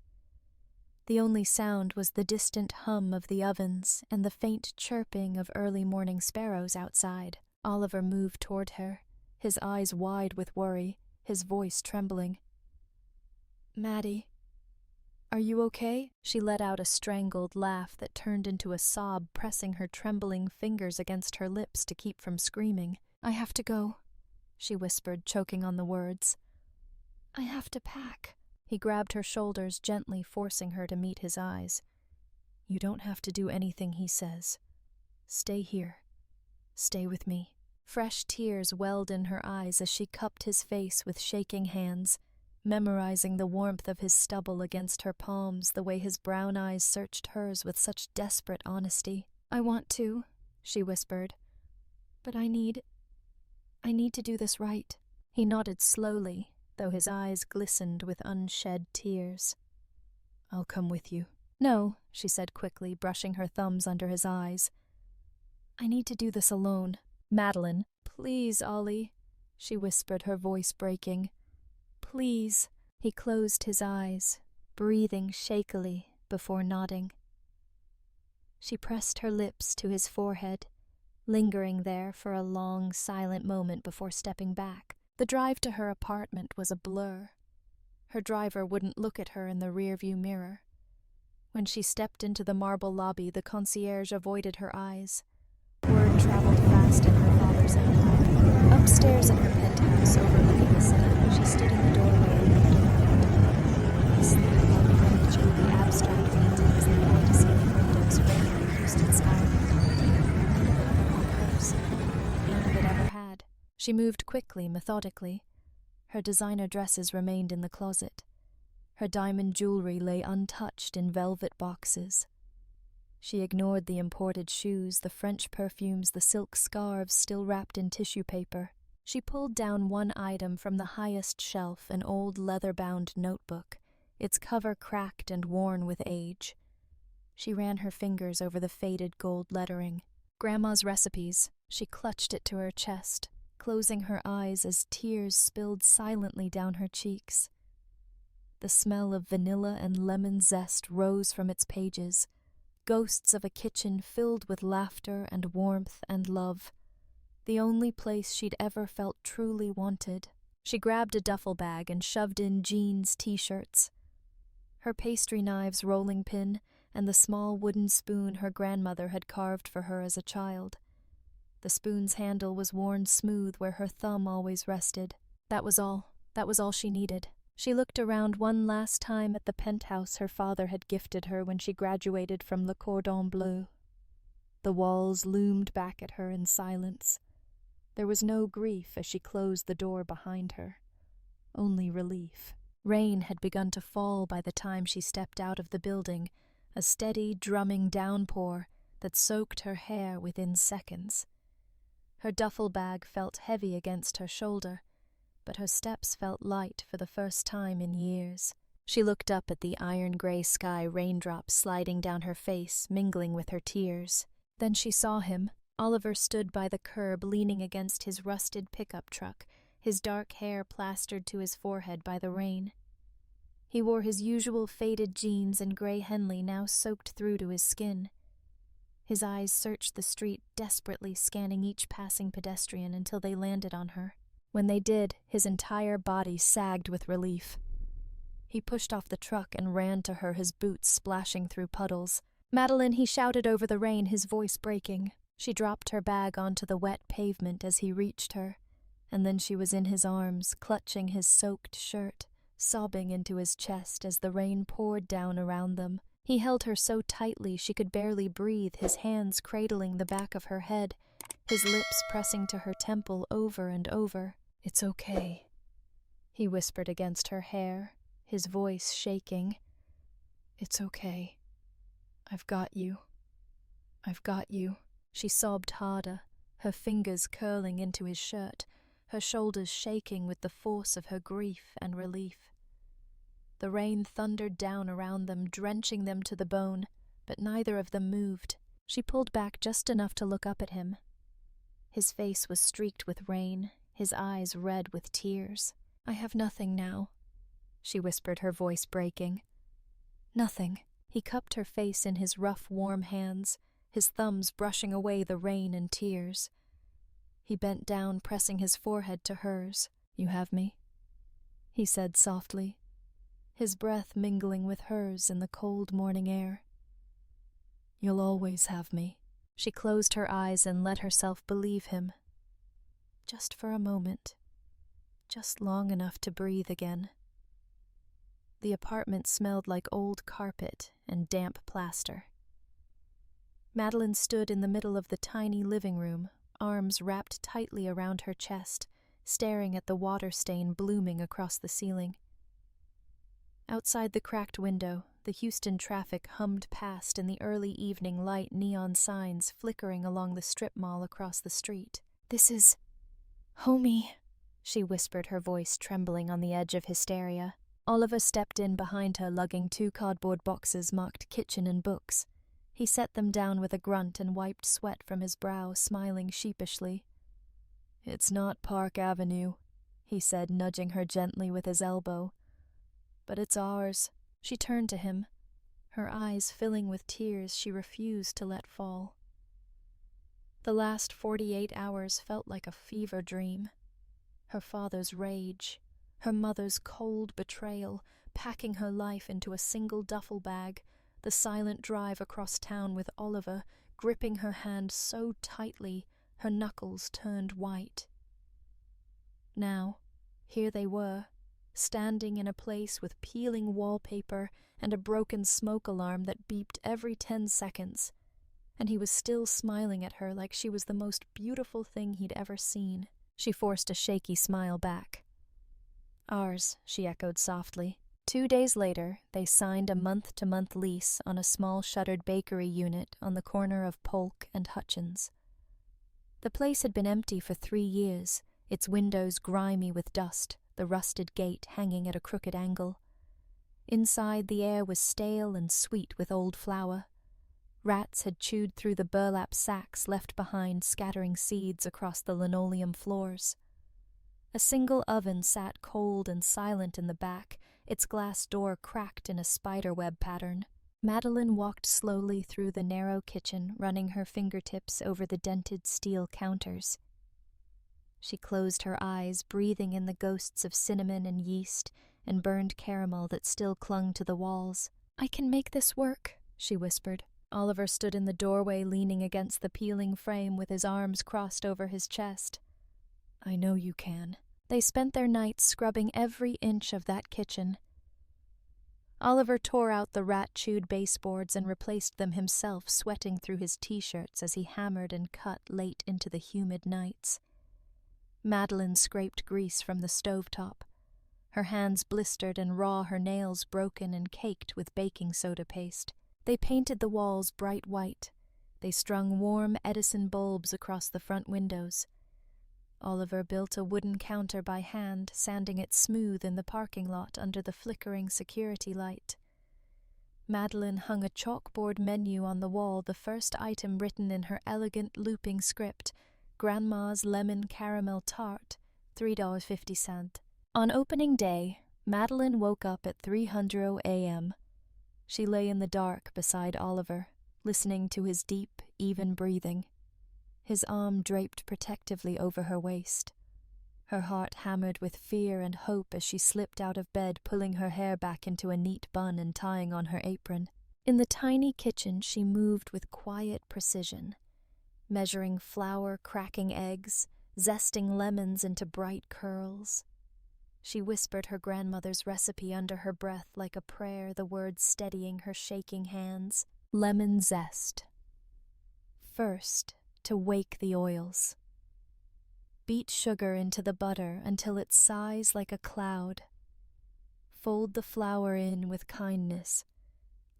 The only sound was the distant hum of the ovens and the faint chirping of early morning sparrows outside. Oliver moved toward her, his eyes wide with worry, his voice trembling. "Maddie, are you okay?" She let out a strangled laugh that turned into a sob, pressing her trembling fingers against her lips to keep from screaming. "I have to go," she whispered, choking on the words. "I have to pack." He grabbed her shoulders, gently forcing her to meet his eyes. "You don't have to do anything he says. Stay here. Stay with me." Fresh tears welled in her eyes as she cupped his face with shaking hands, memorizing the warmth of his stubble against her palms, the way his brown eyes searched hers with such desperate honesty. "I want to," she whispered, "but I need to do this right." He nodded slowly, though his eyes glistened with unshed tears. "I'll come with you." "No," she said quickly, brushing her thumbs under his eyes. "I need to do this alone." "Madeline." "Please, Ollie," she whispered, her voice breaking. "Please." He closed his eyes, breathing shakily before nodding. She pressed her lips to his forehead, lingering there for a long, silent moment before stepping back. The drive to her apartment was a blur. Her driver wouldn't look at her in the rearview mirror. When she stepped into the marble lobby, the concierge avoided her eyes. Word traveled fast in her father's empire. Upstairs in her penthouse overlooking the city, she stood in the doorway and looked around. The sleek furniture, the abstract paintings, the high-to-ceiling windows framed the Houston skyline. None of it ever had hers. None of it ever had. She moved quickly, methodically. Her designer dresses remained in the closet. Her diamond jewelry lay untouched in velvet boxes. She ignored the imported shoes, the French perfumes, the silk scarves still wrapped in tissue paper. She pulled down one item from the highest shelf, an old leather-bound notebook, its cover cracked and worn with age. She ran her fingers over the faded gold lettering. Grandma's recipes. She clutched it to her chest, closing her eyes as tears spilled silently down her cheeks. The smell of vanilla and lemon zest rose from its pages, ghosts of a kitchen filled with laughter and warmth and love, the only place she'd ever felt truly wanted. She grabbed a duffel bag and shoved in jeans, t-shirts. Her pastry knives, rolling pin, and the small wooden spoon her grandmother had carved for her as a child. The spoon's handle was worn smooth where her thumb always rested. That was all. That was all she needed. She looked around one last time at the penthouse her father had gifted her when she graduated from Le Cordon Bleu. The walls loomed back at her in silence. There was no grief as she closed the door behind her. Only relief. Rain had begun to fall by the time she stepped out of the building, a steady, drumming downpour that soaked her hair within seconds. Her duffel bag felt heavy against her shoulder, but her steps felt light for the first time in years. She looked up at the iron-gray sky, raindrops sliding down her face, mingling with her tears. Then she saw him. Oliver stood by the curb, leaning against his rusted pickup truck, his dark hair plastered to his forehead by the rain. He wore his usual faded jeans and gray Henley now soaked through to his skin. His eyes searched the street, desperately scanning each passing pedestrian until they landed on her. When they did, his entire body sagged with relief. He pushed off the truck and ran to her, his boots splashing through puddles. "Madeline," he shouted over the rain, his voice breaking. She dropped her bag onto the wet pavement as he reached her, and then she was in his arms, clutching his soaked shirt, sobbing into his chest as the rain poured down around them. He held her so tightly she could barely breathe, his hands cradling the back of her head, his lips pressing to her temple over and over. "It's okay," he whispered against her hair, his voice shaking. "It's okay. I've got you. I've got you." She sobbed harder, her fingers curling into his shirt, her shoulders shaking with the force of her grief and relief. The rain thundered down around them, drenching them to the bone, but neither of them moved. She pulled back just enough to look up at him. His face was streaked with rain, his eyes red with tears. "I have nothing now," she whispered, her voice breaking. "Nothing." He cupped her face in his rough, warm hands, his thumbs brushing away the rain and tears. He bent down, pressing his forehead to hers. "You have me?" he said softly, his breath mingling with hers in the cold morning air. "You'll always have me." She closed her eyes and let herself believe him. Just for a moment. Just long enough to breathe again. The apartment smelled like old carpet and damp plaster. Madeline stood in the middle of the tiny living room, arms wrapped tightly around her chest, staring at the water stain blooming across the ceiling. Outside the cracked window, the Houston traffic hummed past in the early evening light, neon signs flickering along the strip mall across the street. "This is... Homie," she whispered, her voice trembling on the edge of hysteria. Oliver stepped in behind her, lugging 2 cardboard boxes marked kitchen and books. He set them down with a grunt and wiped sweat from his brow, smiling sheepishly. "It's not Park Avenue," he said, nudging her gently with his elbow. "But it's ours." She turned to him, her eyes filling with tears she refused to let fall. The last 48 hours felt like a fever dream. Her father's rage, her mother's cold betrayal, packing her life into a single duffel bag, the silent drive across town with Oliver, gripping her hand so tightly her knuckles turned white. Now, here they were, standing in a place with peeling wallpaper and a broken smoke alarm that beeped every 10 seconds, and he was still smiling at her like she was the most beautiful thing he'd ever seen. She forced a shaky smile back. "Ours," she echoed softly. 2 days later, they signed a month-to-month lease on a small shuttered bakery unit on the corner of Polk and Hutchins. The place had been empty for 3 years, its windows grimy with dust, the rusted gate hanging at a crooked angle. Inside, the air was stale and sweet with old flour. Rats had chewed through the burlap sacks left behind, scattering seeds across the linoleum floors. A single oven sat cold and silent in the back, its glass door cracked in a spiderweb pattern. Madeline walked slowly through the narrow kitchen, running her fingertips over the dented steel counters. She closed her eyes, breathing in the ghosts of cinnamon and yeast and burned caramel that still clung to the walls. "I can make this work," she whispered. Oliver stood in the doorway, leaning against the peeling frame with his arms crossed over his chest. "I know you can." They spent their nights scrubbing every inch of that kitchen. Oliver tore out the rat-chewed baseboards and replaced them himself, sweating through his t-shirts as he hammered and cut late into the humid nights. Madeline scraped grease from the stovetop, her hands blistered and raw, her nails broken and caked with baking soda paste. They painted the walls bright white. They strung warm Edison bulbs across the front windows. Oliver built a wooden counter by hand, sanding it smooth in the parking lot under the flickering security light. Madeline hung a chalkboard menu on the wall, the first item written in her elegant looping script, Grandma's Lemon Caramel Tart, $3.50. On opening day, Madeline woke up at 3:00 a.m. She lay in the dark beside Oliver, listening to his deep, even breathing. His arm draped protectively over her waist. Her heart hammered with fear and hope as she slipped out of bed, pulling her hair back into a neat bun and tying on her apron. In the tiny kitchen, she moved with quiet precision, measuring flour, cracking eggs, zesting lemons into bright curls. She whispered her grandmother's recipe under her breath like a prayer, the words steadying her shaking hands. Lemon zest. First, to wake the oils. Beat sugar into the butter until it sighs like a cloud. Fold the flour in with kindness.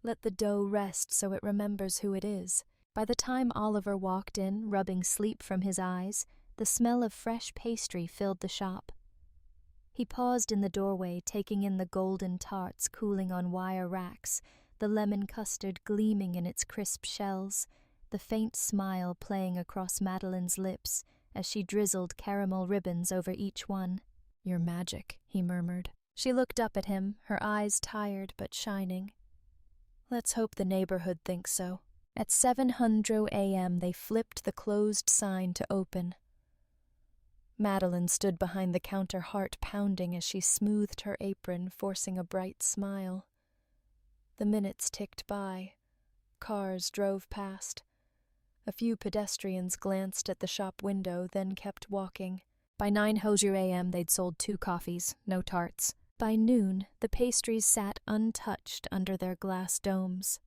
Let the dough rest so it remembers who it is. By the time Oliver walked in, rubbing sleep from his eyes, the smell of fresh pastry filled the shop. He paused in the doorway, taking in the golden tarts cooling on wire racks, the lemon custard gleaming in its crisp shells, the faint smile playing across Madeline's lips as she drizzled caramel ribbons over each one. "You're magic," he murmured. She looked up at him, her eyes tired but shining. "Let's hope the neighborhood thinks so." At 7:00 a.m. they flipped the closed sign to open. Madeline stood behind the counter, heart pounding as she smoothed her apron, forcing a bright smile. The minutes ticked by. Cars drove past. A few pedestrians glanced at the shop window, then kept walking. By 9:00 a.m. they'd sold 2 coffees, no tarts. By noon, the pastries sat untouched under their glass domes.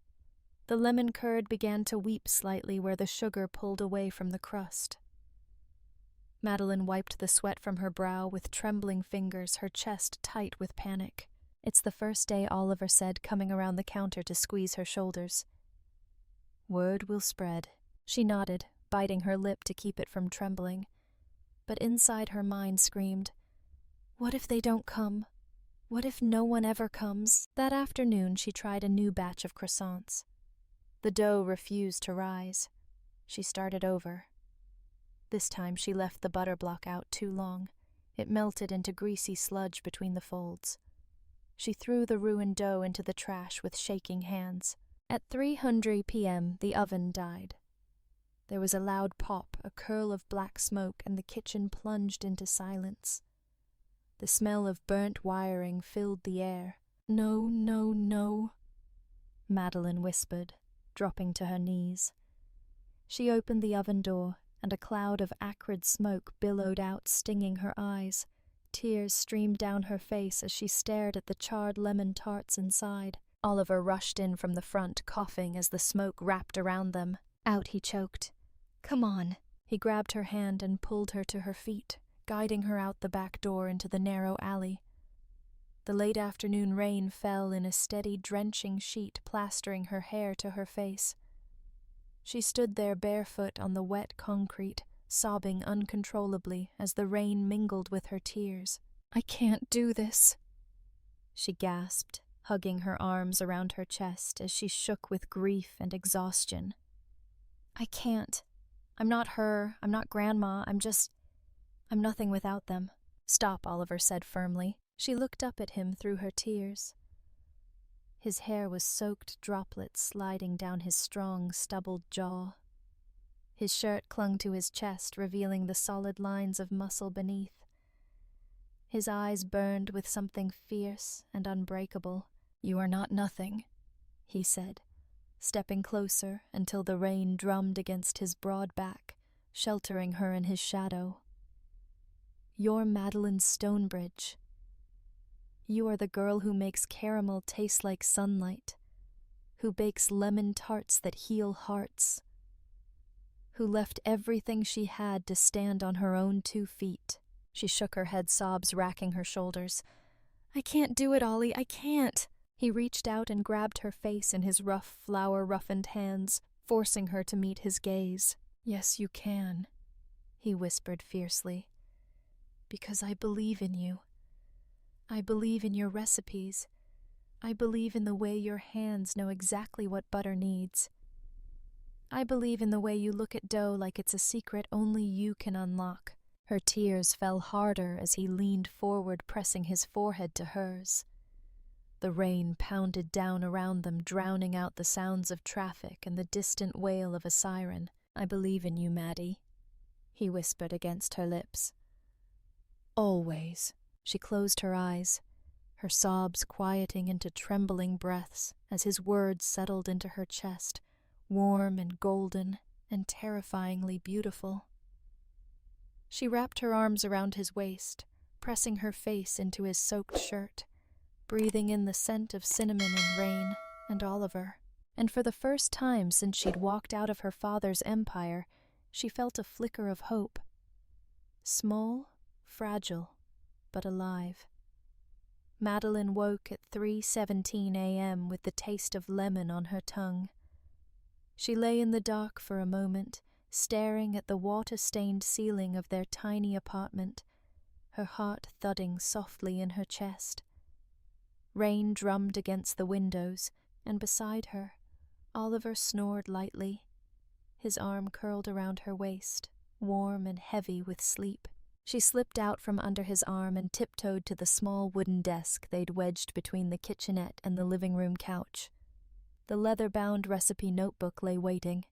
The lemon curd began to weep slightly where the sugar pulled away from the crust. Madeline wiped the sweat from her brow with trembling fingers, her chest tight with panic. "It's the first day," Oliver said, coming around the counter to squeeze her shoulders. "Word will spread." She nodded, biting her lip to keep it from trembling. But inside her mind screamed, "What if they don't come? What if no one ever comes?" That afternoon she tried a new batch of croissants. The dough refused to rise. She started over. This time she left the butter block out too long. It melted into greasy sludge between the folds. She threw the ruined dough into the trash with shaking hands. At 3:00 p.m. the oven died. There was a loud pop, a curl of black smoke, and the kitchen plunged into silence. The smell of burnt wiring filled the air. "No, no, no," Madeline whispered, dropping to her knees. She opened the oven door, and a cloud of acrid smoke billowed out, stinging her eyes. Tears streamed down her face as she stared at the charred lemon tarts inside. Oliver rushed in from the front, coughing as the smoke wrapped around them. "Out," he choked. "Come on." He grabbed her hand and pulled her to her feet, guiding her out the back door into the narrow alley. The late afternoon rain fell in a steady, drenching sheet, plastering her hair to her face. She stood there barefoot on the wet concrete, sobbing uncontrollably as the rain mingled with her tears. "I can't do this," she gasped, hugging her arms around her chest as she shook with grief and exhaustion. "I can't. I'm not her. I'm not Grandma. I'm nothing without them." "Stop," Oliver said firmly. She looked up at him through her tears. His hair was soaked droplets sliding down his strong, stubbled jaw. His shirt clung to his chest, revealing the solid lines of muscle beneath. His eyes burned with something fierce and unbreakable. "You are not nothing," he said, stepping closer until the rain drummed against his broad back, sheltering her in his shadow. "You're Madeline Stonebridge. You are the girl who makes caramel taste like sunlight, who bakes lemon tarts that heal hearts, who left everything she had to stand on her own 2 feet. She shook her head, sobs racking her shoulders. "I can't do it, Ollie, I can't." He reached out and grabbed her face in his rough, flour-roughened hands, forcing her to meet his gaze. "Yes, you can," he whispered fiercely. "Because I believe in you. I believe in your recipes. I believe in the way your hands know exactly what butter needs. I believe in the way you look at dough like it's a secret only you can unlock." Her tears fell harder as he leaned forward, pressing his forehead to hers. The rain pounded down around them, drowning out the sounds of traffic and the distant wail of a siren. "I believe in you, Maddie," he whispered against her lips. "Always." She closed her eyes, her sobs quieting into trembling breaths as his words settled into her chest, warm and golden and terrifyingly beautiful. She wrapped her arms around his waist, pressing her face into his soaked shirt, breathing in the scent of cinnamon and rain and Oliver. And for the first time since she'd walked out of her father's empire, she felt a flicker of hope. Small, fragile, but alive. Madeline woke at 3:17 a.m. with the taste of lemon on her tongue. She lay in the dark for a moment, staring at the water-stained ceiling of their tiny apartment, her heart thudding softly in her chest. Rain drummed against the windows, and beside her, Oliver snored lightly, his arm curled around her waist, warm and heavy with sleep. She slipped out from under his arm and tiptoed to the small wooden desk they'd wedged between the kitchenette and the living room couch. The leather-bound recipe notebook lay waiting.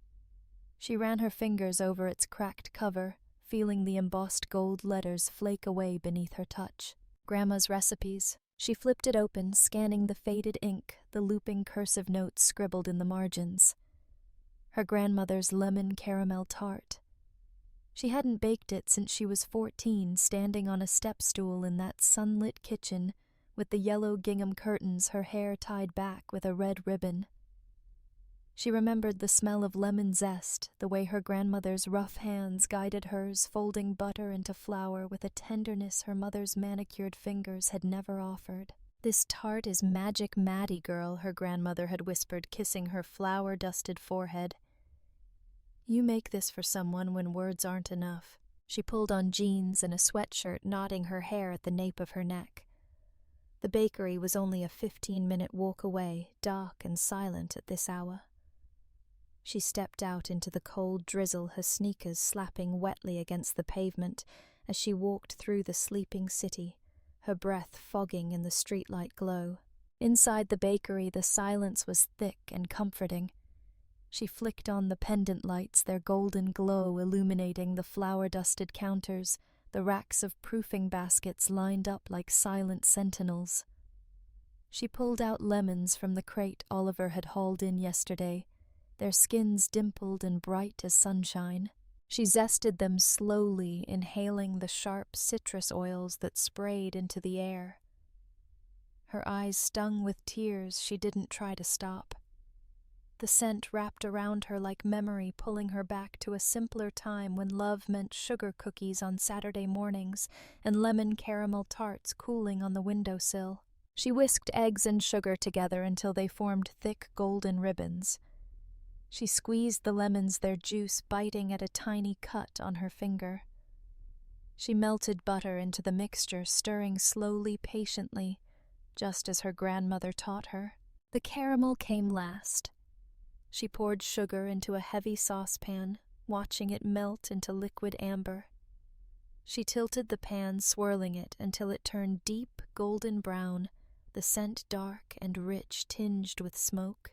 She ran her fingers over its cracked cover, feeling the embossed gold letters flake away beneath her touch. Grandma's recipes. She flipped it open, scanning the faded ink, the looping cursive notes scribbled in the margins. Her grandmother's lemon caramel tart. She hadn't baked it since she was 14, standing on a step stool in that sunlit kitchen with the yellow gingham curtains, her hair tied back with a red ribbon. She remembered the smell of lemon zest, the way her grandmother's rough hands guided hers, folding butter into flour with a tenderness her mother's manicured fingers had never offered. "This tart is magic, Maddie girl," her grandmother had whispered, kissing her flour-dusted forehead. "You make this for someone when words aren't enough." She pulled on jeans and a sweatshirt, knotting her hair at the nape of her neck. The bakery was only a 15-minute walk away, dark and silent at this hour. She stepped out into the cold drizzle, her sneakers slapping wetly against the pavement as she walked through the sleeping city, her breath fogging in the streetlight glow. Inside the bakery, the silence was thick and comforting. She flicked on the pendant lights, their golden glow illuminating the flour-dusted counters, the racks of proofing baskets lined up like silent sentinels. She pulled out lemons from the crate Oliver had hauled in yesterday, their skins dimpled and bright as sunshine. She zested them slowly, inhaling the sharp citrus oils that sprayed into the air. Her eyes stung with tears, she didn't try to stop. The scent wrapped around her like memory, pulling her back to a simpler time when love meant sugar cookies on Saturday mornings and lemon caramel tarts cooling on the windowsill. She whisked eggs and sugar together until they formed thick golden ribbons. She squeezed the lemons, their juice biting at a tiny cut on her finger. She melted butter into the mixture, stirring slowly, patiently, just as her grandmother taught her. The caramel came last. She poured sugar into a heavy saucepan, watching it melt into liquid amber. She tilted the pan, swirling it until it turned deep golden brown, the scent dark and rich, tinged with smoke.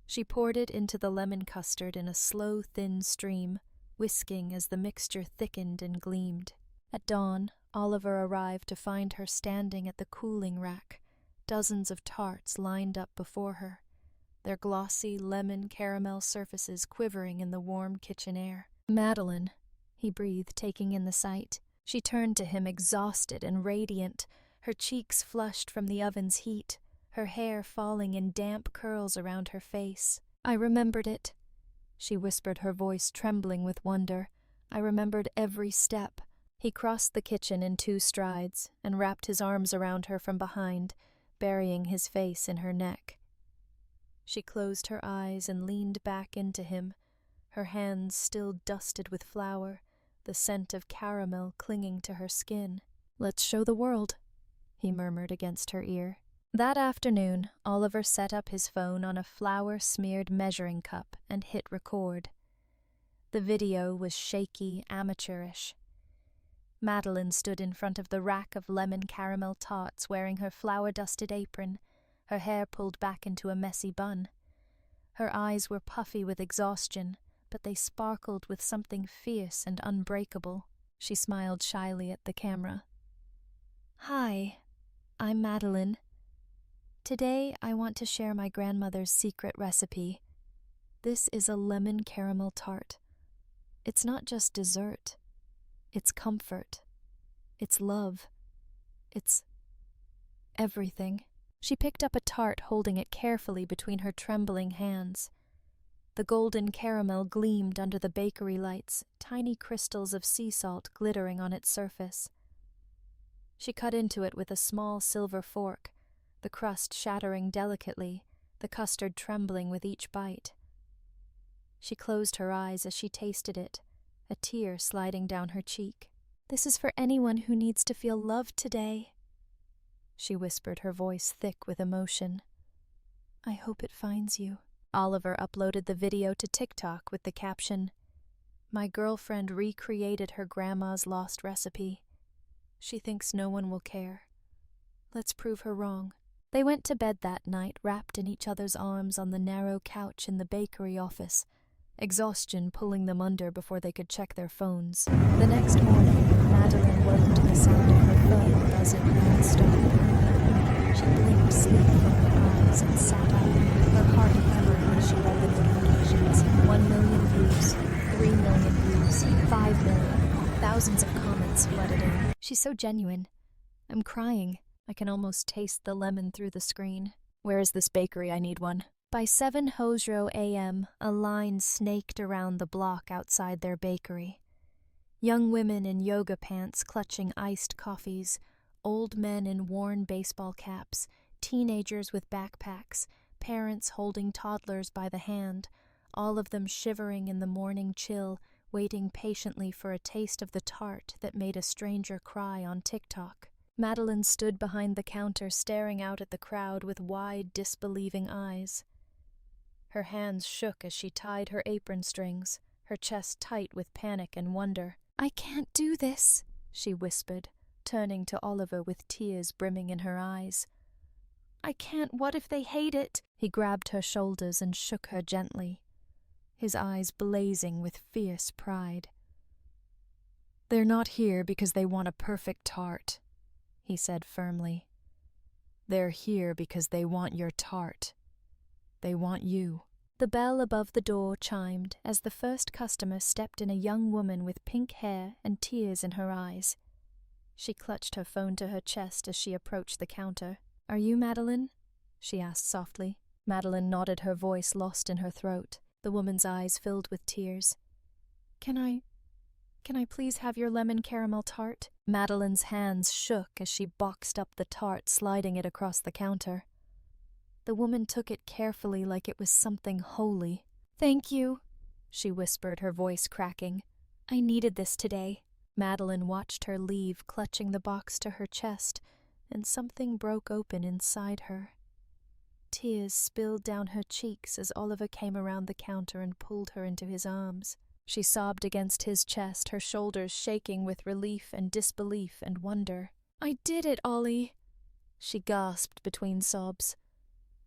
She poured it into the lemon custard in a slow, thin stream, whisking as the mixture thickened and gleamed. At dawn, Oliver arrived to find her standing at the cooling rack, dozens of tarts lined up before her, their glossy lemon caramel surfaces quivering in the warm kitchen air. "Madeline," he breathed, taking in the sight. She turned to him, exhausted and radiant, her cheeks flushed from the oven's heat, her hair falling in damp curls around her face. "I remembered it," she whispered, her voice trembling with wonder. "I remembered every step." He crossed the kitchen in 2 strides and wrapped his arms around her from behind, burying his face in her neck. She closed her eyes and leaned back into him, her hands still dusted with flour, the scent of caramel clinging to her skin. "Let's show the world," he murmured against her ear. That afternoon, Oliver set up his phone on a flour-smeared measuring cup and hit record. The video was shaky, amateurish. Madeline stood in front of the rack of lemon caramel tarts, wearing her flour-dusted apron, her hair pulled back into a messy bun. Her eyes were puffy with exhaustion, but they sparkled with something fierce and unbreakable. She smiled shyly at the camera. "Hi, I'm Madeline. Today, I want to share my grandmother's secret recipe. This is a lemon caramel tart. It's not just dessert. It's comfort. It's love. It's everything. She picked up a tart, holding it carefully between her trembling hands. The golden caramel gleamed under the bakery lights, tiny crystals of sea salt glittering on its surface. She cut into it with a small silver fork, the crust shattering delicately, the custard trembling with each bite. She closed her eyes as she tasted it, a tear sliding down her cheek. "This is for anyone who needs to feel loved today," she whispered, her voice thick with emotion. "I hope it finds you." Oliver uploaded the video to TikTok with the caption, "My girlfriend recreated her grandma's lost recipe. She thinks no one will care. Let's prove her wrong." They went to bed that night, wrapped in each other's arms on the narrow couch in the bakery office, exhaustion pulling them under before they could check their phones. The next morning, Madeline woke to the sound of her phone buzzing non-stop. She blinked sleep from her eyes and sat up, her heart hammering as she read the notifications. 1 million views, 3 million views, 5 million. Thousands of comments flooded in. "She's so genuine. I'm crying. I can almost taste the lemon through the screen. Where is this bakery? I need one." By 7:00 a.m., a line snaked around the block outside their bakery. Young women in yoga pants clutching iced coffees, old men in worn baseball caps, teenagers with backpacks, parents holding toddlers by the hand, all of them shivering in the morning chill, waiting patiently for a taste of the tart that made a stranger cry on TikTok. Madeline stood behind the counter, staring out at the crowd with wide, disbelieving eyes. Her hands shook as she tied her apron strings, her chest tight with panic and wonder. "I can't do this," she whispered, turning to Oliver with tears brimming in her eyes. "I can't. What if they hate it?" He grabbed her shoulders and shook her gently, his eyes blazing with fierce pride. "They're not here because they want a perfect tart," he said firmly. "They're here because they want your tart. They want you." The bell above the door chimed as the first customer stepped in, a young woman with pink hair and tears in her eyes. She clutched her phone to her chest as she approached the counter. "Are you Madeline?" she asked softly. Madeline nodded, her voice lost in her throat. The woman's eyes filled with tears. Can I please have your lemon caramel tart?" Madeline's hands shook as she boxed up the tart, sliding it across the counter. The woman took it carefully like it was something holy. "Thank you," she whispered, her voice cracking. "I needed this today." Madeline watched her leave, clutching the box to her chest, and something broke open inside her. Tears spilled down her cheeks as Oliver came around the counter and pulled her into his arms. She sobbed against his chest, her shoulders shaking with relief and disbelief and wonder. "I did it, Ollie," she gasped between sobs.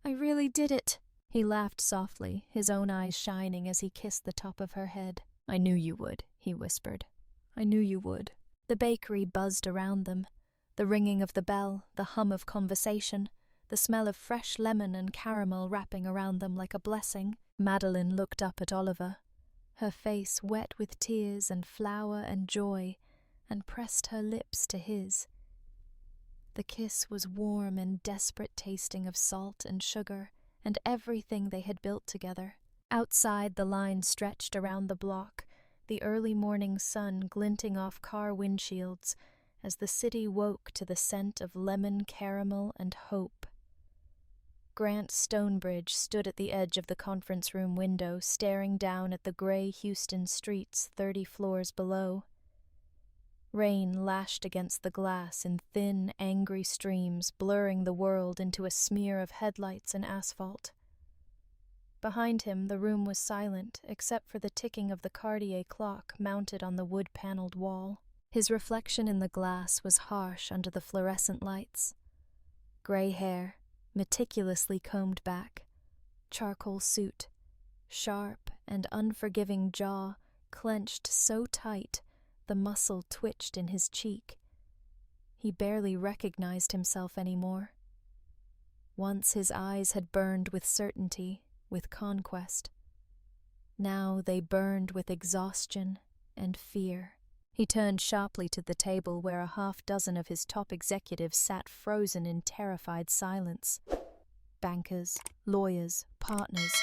"I really did it." He laughed softly, his own eyes shining as he kissed the top of her head. "I knew you would," he whispered. "I knew you would." The bakery buzzed around them, the ringing of the bell, the hum of conversation, the smell of fresh lemon and caramel wrapping around them like a blessing. Madeline looked up at Oliver, her face wet with tears and flour and joy, and pressed her lips to his. The kiss was warm and desperate, tasting of salt and sugar and everything they had built together. Outside, the line stretched around the block, the early morning sun glinting off car windshields as the city woke to the scent of lemon caramel and hope. Grant Stonebridge stood at the edge of the conference room window, staring down at the gray Houston streets 30 floors below. Rain lashed against the glass in thin, angry streams, blurring the world into a smear of headlights and asphalt. Behind him, the room was silent, except for the ticking of the Cartier clock mounted on the wood-paneled wall. His reflection in the glass was harsh under the fluorescent lights. Gray hair, meticulously combed back, charcoal suit, sharp and unforgiving jaw clenched so tight the muscle twitched in his cheek. He barely recognized himself anymore. Once his eyes had burned with certainty, with conquest. Now they burned with exhaustion and fear. He turned sharply to the table where a half-dozen of his top executives sat frozen in terrified silence. Bankers, lawyers, partners,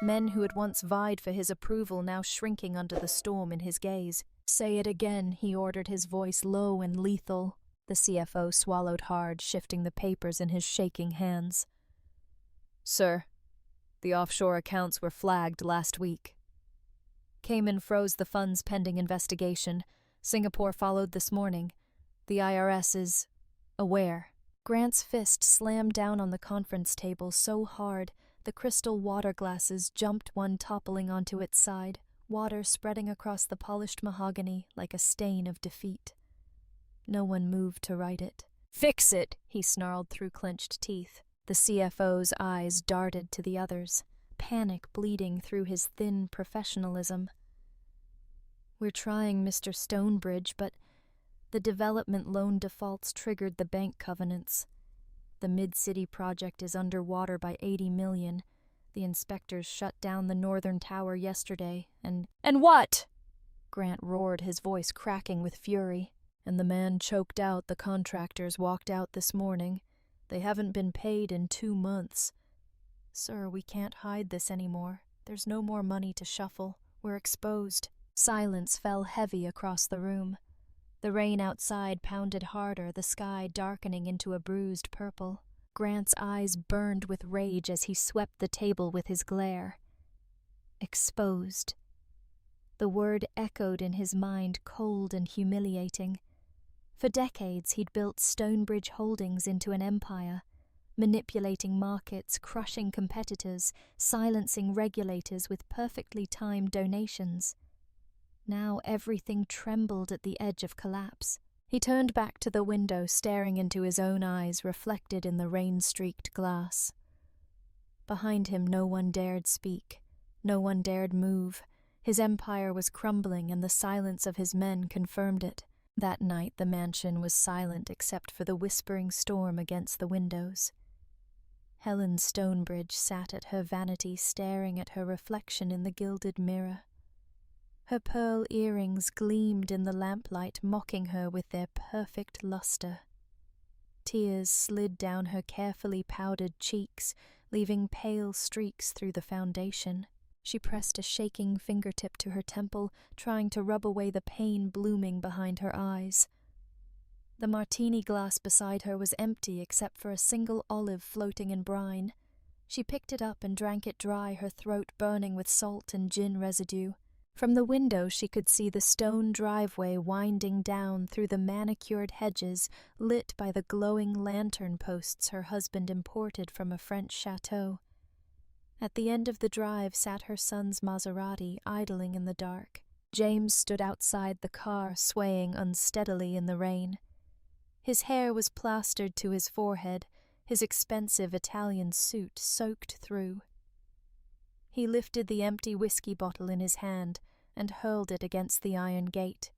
men who had once vied for his approval now shrinking under the storm in his gaze. "Say it again," he ordered, his voice low and lethal. The CFO swallowed hard, shifting the papers in his shaking hands. "Sir, the offshore accounts were flagged last week. Cayman froze the funds pending investigation. Singapore followed this morning. The IRS is aware." Grant's fist slammed down on the conference table so hard the crystal water glasses jumped, one toppling onto its side, water spreading across the polished mahogany like a stain of defeat. No one moved to right it. "Fix it," he snarled through clenched teeth. The CFO's eyes darted to the others, panic bleeding through his thin professionalism. "We're trying, Mr. Stonebridge, but the development loan defaults triggered the bank covenants. The Mid-City project is underwater by $80 million. The inspectors shut down the northern tower yesterday, and—" "And what?" Grant roared, his voice cracking with fury. "And the man choked out. The contractors walked out this morning. They haven't been paid in 2 months. Sir, we can't hide this anymore. There's no more money to shuffle. We're exposed." Silence fell heavy across the room. The rain outside pounded harder, the sky darkening into a bruised purple. Grant's eyes burned with rage as he swept the table with his glare. Exposed. The word echoed in his mind, cold and humiliating. For decades he'd built Stonebridge Holdings into an empire, manipulating markets, crushing competitors, silencing regulators with perfectly timed donations. Now everything trembled at the edge of collapse. He turned back to the window, staring into his own eyes reflected in the rain-streaked glass. Behind him no one dared speak, no one dared move. His empire was crumbling, and the silence of his men confirmed it. That night the mansion was silent except for the whispering storm against the windows. Helen Stonebridge sat at her vanity, staring at her reflection in the gilded mirror. Her pearl earrings gleamed in the lamplight, mocking her with their perfect luster. Tears slid down her carefully powdered cheeks, leaving pale streaks through the foundation. She pressed a shaking fingertip to her temple, trying to rub away the pain blooming behind her eyes. The martini glass beside her was empty except for a single olive floating in brine. She picked it up and drank it dry, her throat burning with salt and gin residue. From the window she could see the stone driveway winding down through the manicured hedges lit by the glowing lantern posts her husband imported from a French chateau. At the end of the drive sat her son's Maserati, idling in the dark. James stood outside the car, swaying unsteadily in the rain. His hair was plastered to his forehead, his expensive Italian suit soaked through. He lifted the empty whiskey bottle in his hand and hurled it against the iron gate.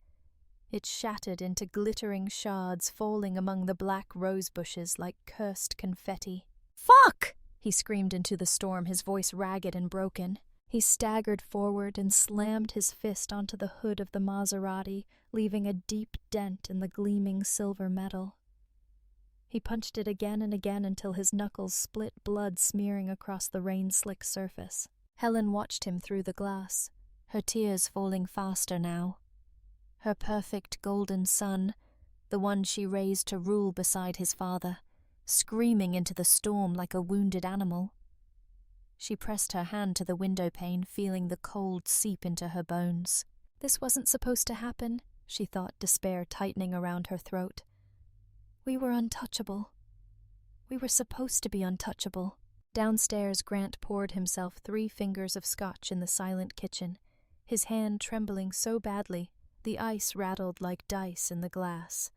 It shattered into glittering shards, falling among the black rose bushes like cursed confetti. "Fuck!" he screamed into the storm, his voice ragged and broken. He staggered forward and slammed his fist onto the hood of the Maserati, leaving a deep dent in the gleaming silver metal. He punched it again and again until his knuckles split, blood smearing across the rain-slick surface. Helen watched him through the glass, her tears falling faster now. Her perfect golden son, the one she raised to rule beside his father, screaming into the storm like a wounded animal. She pressed her hand to the window pane, feeling the cold seep into her bones. This wasn't supposed to happen, she thought, despair tightening around her throat. We were untouchable. We were supposed to be untouchable. Downstairs, Grant poured himself 3 fingers of scotch in the silent kitchen, his hand trembling so badly the ice rattled like dice in the glass.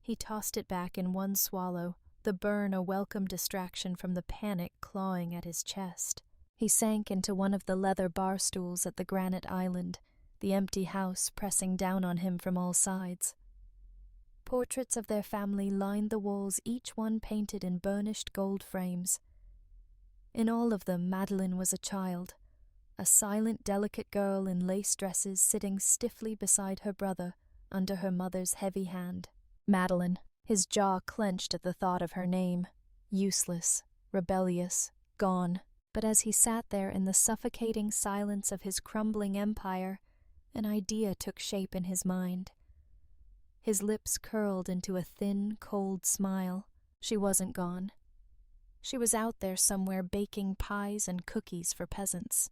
He tossed it back in one swallow, the burn a welcome distraction from the panic clawing at his chest. He sank into one of the leather bar stools at the granite island, the empty house pressing down on him from all sides. Portraits of their family lined the walls, each one painted in burnished gold frames. In all of them, Madeline was a child, a silent, delicate girl in lace dresses sitting stiffly beside her brother, under her mother's heavy hand. Madeline. His jaw clenched at the thought of her name. Useless, rebellious, gone. But as he sat there in the suffocating silence of his crumbling empire, an idea took shape in his mind. His lips curled into a thin, cold smile. She wasn't gone. She was out there somewhere baking pies and cookies for peasants.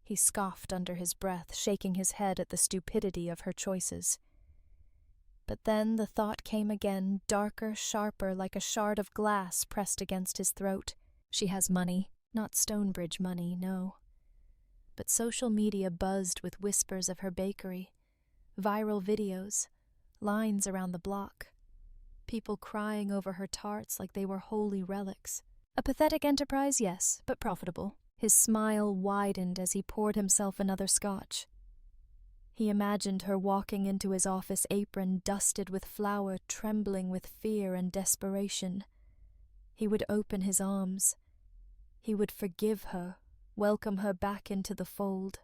He scoffed under his breath, shaking his head at the stupidity of her choices. But then the thought came again, darker, sharper, like a shard of glass pressed against his throat. She has money, not Stonebridge money, no. But social media buzzed with whispers of her bakery, viral videos, lines around the block, people crying over her tarts like they were holy relics. A pathetic enterprise, yes, but profitable. His smile widened as he poured himself another scotch. He imagined her walking into his office apron dusted with flour, trembling with fear and desperation. He would open his arms. He would forgive her, welcome her back into the fold.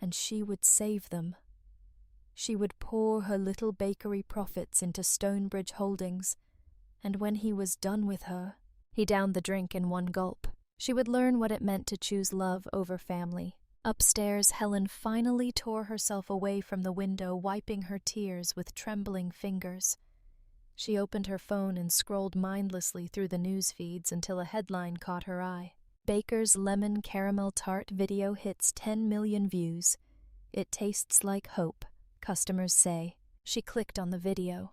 And she would save them. She would pour her little bakery profits into Stonebridge Holdings, and when he was done with her, he downed the drink in one gulp. She would learn what it meant to choose love over family. Upstairs, Helen finally tore herself away from the window, wiping her tears with trembling fingers. She opened her phone and scrolled mindlessly through the news feeds until a headline caught her eye. Baker's lemon caramel tart video hits 10 million views. It tastes like hope, customers say. She clicked on the video.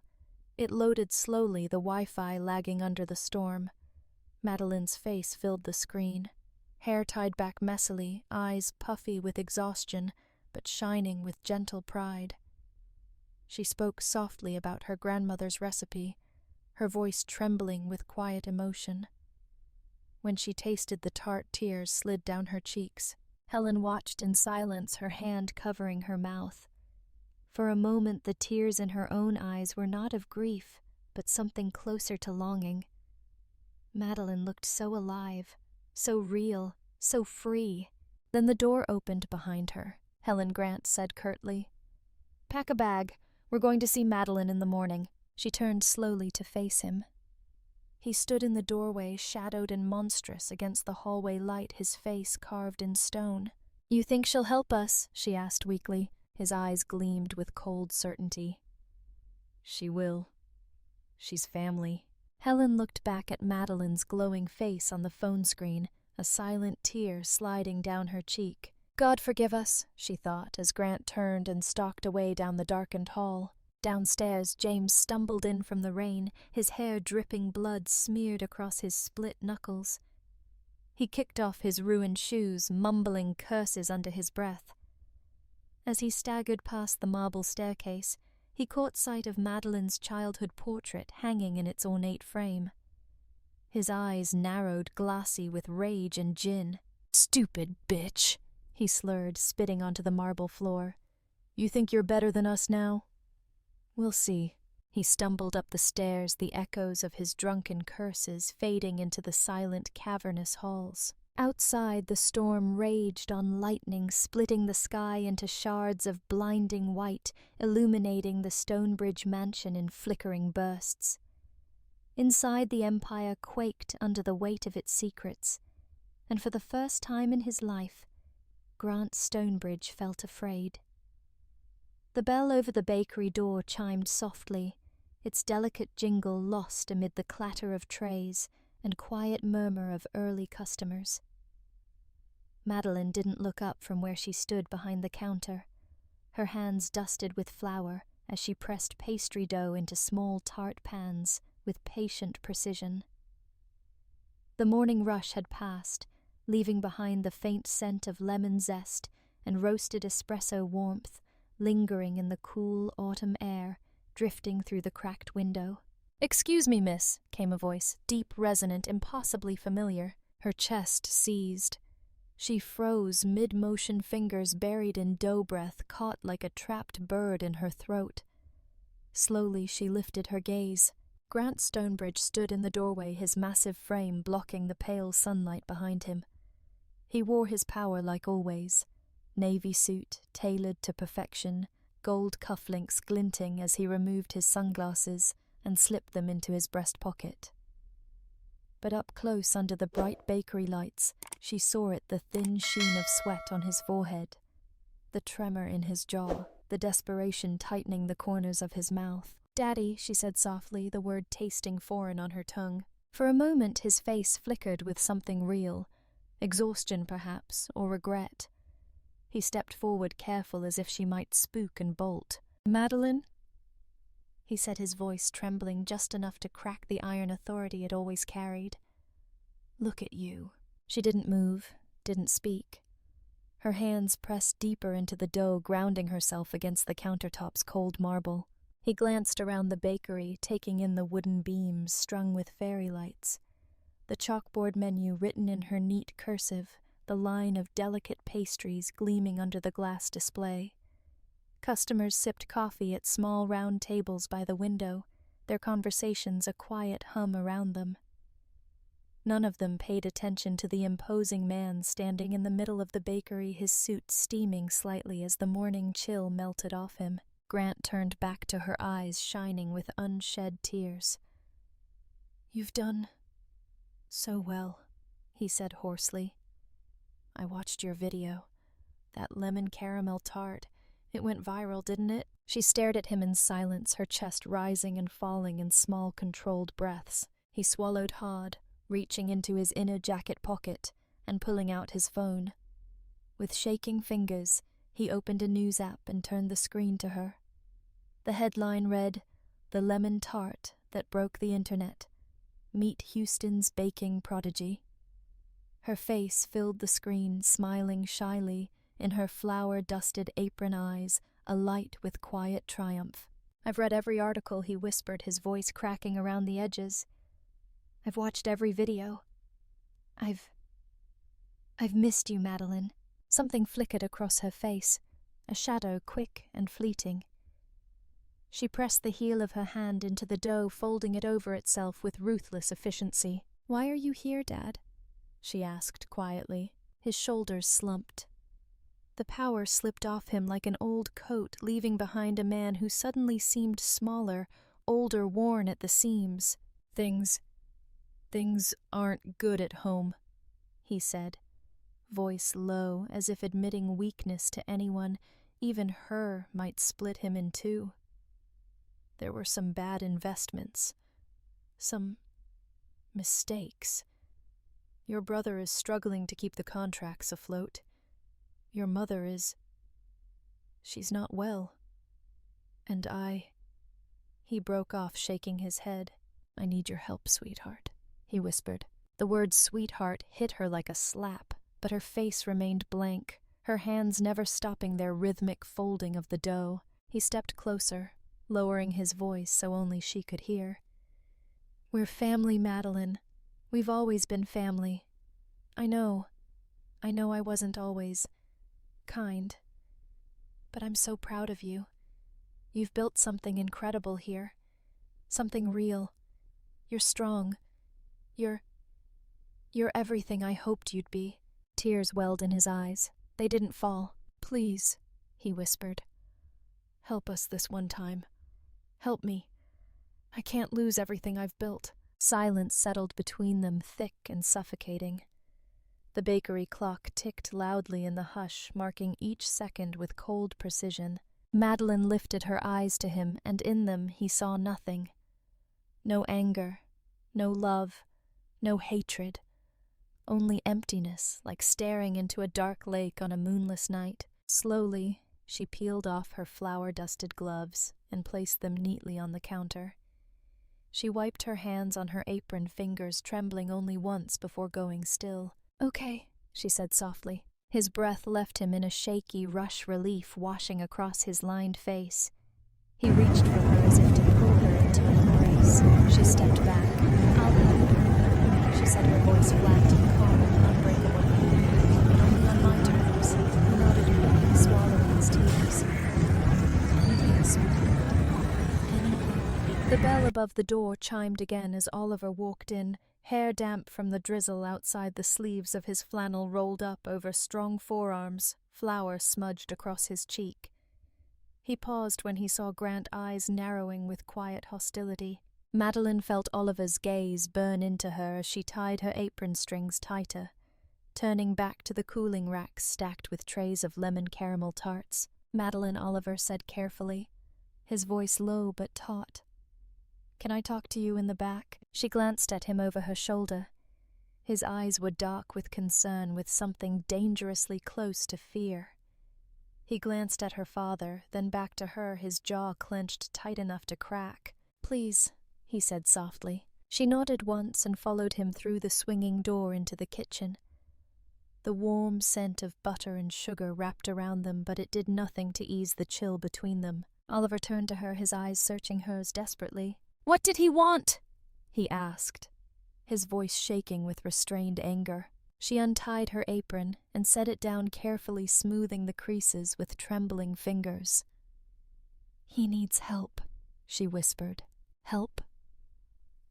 It loaded slowly, the Wi-Fi lagging under the storm. Madeline's face filled the screen. Hair tied back messily, eyes puffy with exhaustion, but shining with gentle pride. She spoke softly about her grandmother's recipe, her voice trembling with quiet emotion. When she tasted the tart, tears slid down her cheeks. Helen watched in silence, her hand covering her mouth. For a moment the tears in her own eyes were not of grief, but something closer to longing. Madeline looked so alive, so real, so free. Then the door opened behind her. Helen Grant said curtly, "Pack a bag. We're going to see Madeline in the morning." She turned slowly to face him. He stood in the doorway, shadowed and monstrous against the hallway light, his face carved in stone. "You think she'll help us?" she asked weakly. His eyes gleamed with cold certainty. "She will. She's family." Helen looked back at Madeline's glowing face on the phone screen, a silent tear sliding down her cheek. God forgive us, she thought, as Grant turned and stalked away down the darkened hall. Downstairs, James stumbled in from the rain, his hair dripping blood smeared across his split knuckles. He kicked off his ruined shoes, mumbling curses under his breath. As he staggered past the marble staircase, he caught sight of Madeline's childhood portrait hanging in its ornate frame. His eyes narrowed, glassy with rage and gin. "Stupid bitch," he slurred, spitting onto the marble floor. "You think you're better than us now? We'll see." He stumbled up the stairs, the echoes of his drunken curses fading into the silent, cavernous halls. Outside, the storm raged on lightning, splitting the sky into shards of blinding white, illuminating the Stonebridge mansion in flickering bursts. Inside, the Empire quaked under the weight of its secrets, and for the first time in his life, Grant Stonebridge felt afraid. The bell over the bakery door chimed softly, its delicate jingle lost amid the clatter of trays and quiet murmur of early customers. Madeline didn't look up from where she stood behind the counter, her hands dusted with flour as she pressed pastry dough into small tart pans with patient precision. The morning rush had passed, leaving behind the faint scent of lemon zest and roasted espresso warmth lingering in the cool autumn air, drifting through the cracked window. "Excuse me, miss," came a voice, deep, resonant, impossibly familiar. Her chest seized. She froze, mid-motion, fingers buried in dough breath caught like a trapped bird in her throat. Slowly she lifted her gaze. Grant Stonebridge stood in the doorway, his massive frame blocking the pale sunlight behind him. He wore his power like always. Navy suit, tailored to perfection, gold cufflinks glinting as he removed his sunglasses and slipped them into his breast pocket. But up close under the bright bakery lights, she saw it, the thin sheen of sweat on his forehead, the tremor in his jaw, the desperation tightening the corners of his mouth. "Daddy," she said softly, the word tasting foreign on her tongue. For a moment his face flickered with something real, exhaustion perhaps, or regret. He stepped forward, careful as if she might spook and bolt. "Madeline?" He said, his voice trembling just enough to crack the iron authority it always carried. "Look at you." She didn't move, didn't speak. Her hands pressed deeper into the dough, grounding herself against the countertop's cold marble. He glanced around the bakery, taking in the wooden beams strung with fairy lights, the chalkboard menu written in her neat cursive, the line of delicate pastries gleaming under the glass display. Customers sipped coffee at small round tables by the window, their conversations a quiet hum around them. None of them paid attention to the imposing man standing in the middle of the bakery, his suit steaming slightly as the morning chill melted off him. Grant turned back to her, eyes shining with unshed tears. "You've done so well," he said hoarsely. "I watched your video. That lemon caramel tart. It went viral, didn't it?" She stared at him in silence, her chest rising and falling in small, controlled breaths. He swallowed hard, reaching into his inner jacket pocket and pulling out his phone. With shaking fingers, he opened a news app and turned the screen to her. The headline read, "The lemon tart that broke the internet. Meet Houston's baking prodigy." Her face filled the screen, smiling shyly, in her flour-dusted apron eyes, alight with quiet triumph. "I've read every article," he whispered, his voice cracking around the edges. "I've watched every video. I've missed you, Madeline." Something flickered across her face, a shadow quick and fleeting. She pressed the heel of her hand into the dough, folding it over itself with ruthless efficiency. "Why are you here, Dad?" she asked quietly. His shoulders slumped. The power slipped off him like an old coat, leaving behind a man who suddenly seemed smaller, older, worn at the seams. Things aren't good at home," he said, voice low, as if admitting weakness to anyone, even her, might split him in two. "There were some bad investments. Some mistakes. Your brother is struggling to keep the contracts afloat. Your mother is... she's not well. And He broke off, shaking his head. "I need your help, sweetheart," he whispered. The word sweetheart hit her like a slap, but her face remained blank, her hands never stopping their rhythmic folding of the dough. He stepped closer, lowering his voice so only she could hear. "We're family, Madeline. We've always been family. I know I wasn't always kind. But I'm so proud of you. You've built something incredible here. Something real. You're strong. You're everything I hoped you'd be." Tears welled in his eyes. They didn't fall. "Please," he whispered. "Help us this one time. Help me. I can't lose everything I've built." Silence settled between them, thick and suffocating. The bakery clock ticked loudly in the hush, marking each second with cold precision. Madeline lifted her eyes to him, and in them he saw nothing. No anger, no love, no hatred. Only emptiness, like staring into a dark lake on a moonless night. Slowly, she peeled off her flour-dusted gloves and placed them neatly on the counter. She wiped her hands on her apron, fingers trembling only once before going still. "Okay," she said softly. His breath left him in a shaky rush relief washing across his lined face. He reached for her as if to pull her into an embrace. She stepped back. "I'll help," she said, her voice flat and calm and unbreakable. "But only on my terms." He nodded away, swallowing his tears. "Anything, sweetheart. Anything." The bell above the door chimed again as Oliver walked in, hair damp from the drizzle outside the sleeves of his flannel rolled up over strong forearms, flour smudged across his cheek. He paused when he saw Grant's eyes narrowing with quiet hostility. Madeline felt Oliver's gaze burn into her as she tied her apron strings tighter, turning back to the cooling racks stacked with trays of lemon caramel tarts. "Madeline," Oliver said carefully, his voice low but taut. "Can I talk to you in the back?" She glanced at him over her shoulder. His eyes were dark with concern, with something dangerously close to fear. He glanced at her father, then back to her, his jaw clenched tight enough to crack. "Please," he said softly. She nodded once and followed him through the swinging door into the kitchen. The warm scent of butter and sugar wrapped around them, but it did nothing to ease the chill between them. Oliver turned to her, his eyes searching hers desperately. "What did he want?" he asked, his voice shaking with restrained anger. She untied her apron and set it down carefully, smoothing the creases with trembling fingers. "He needs help," she whispered. "Help?"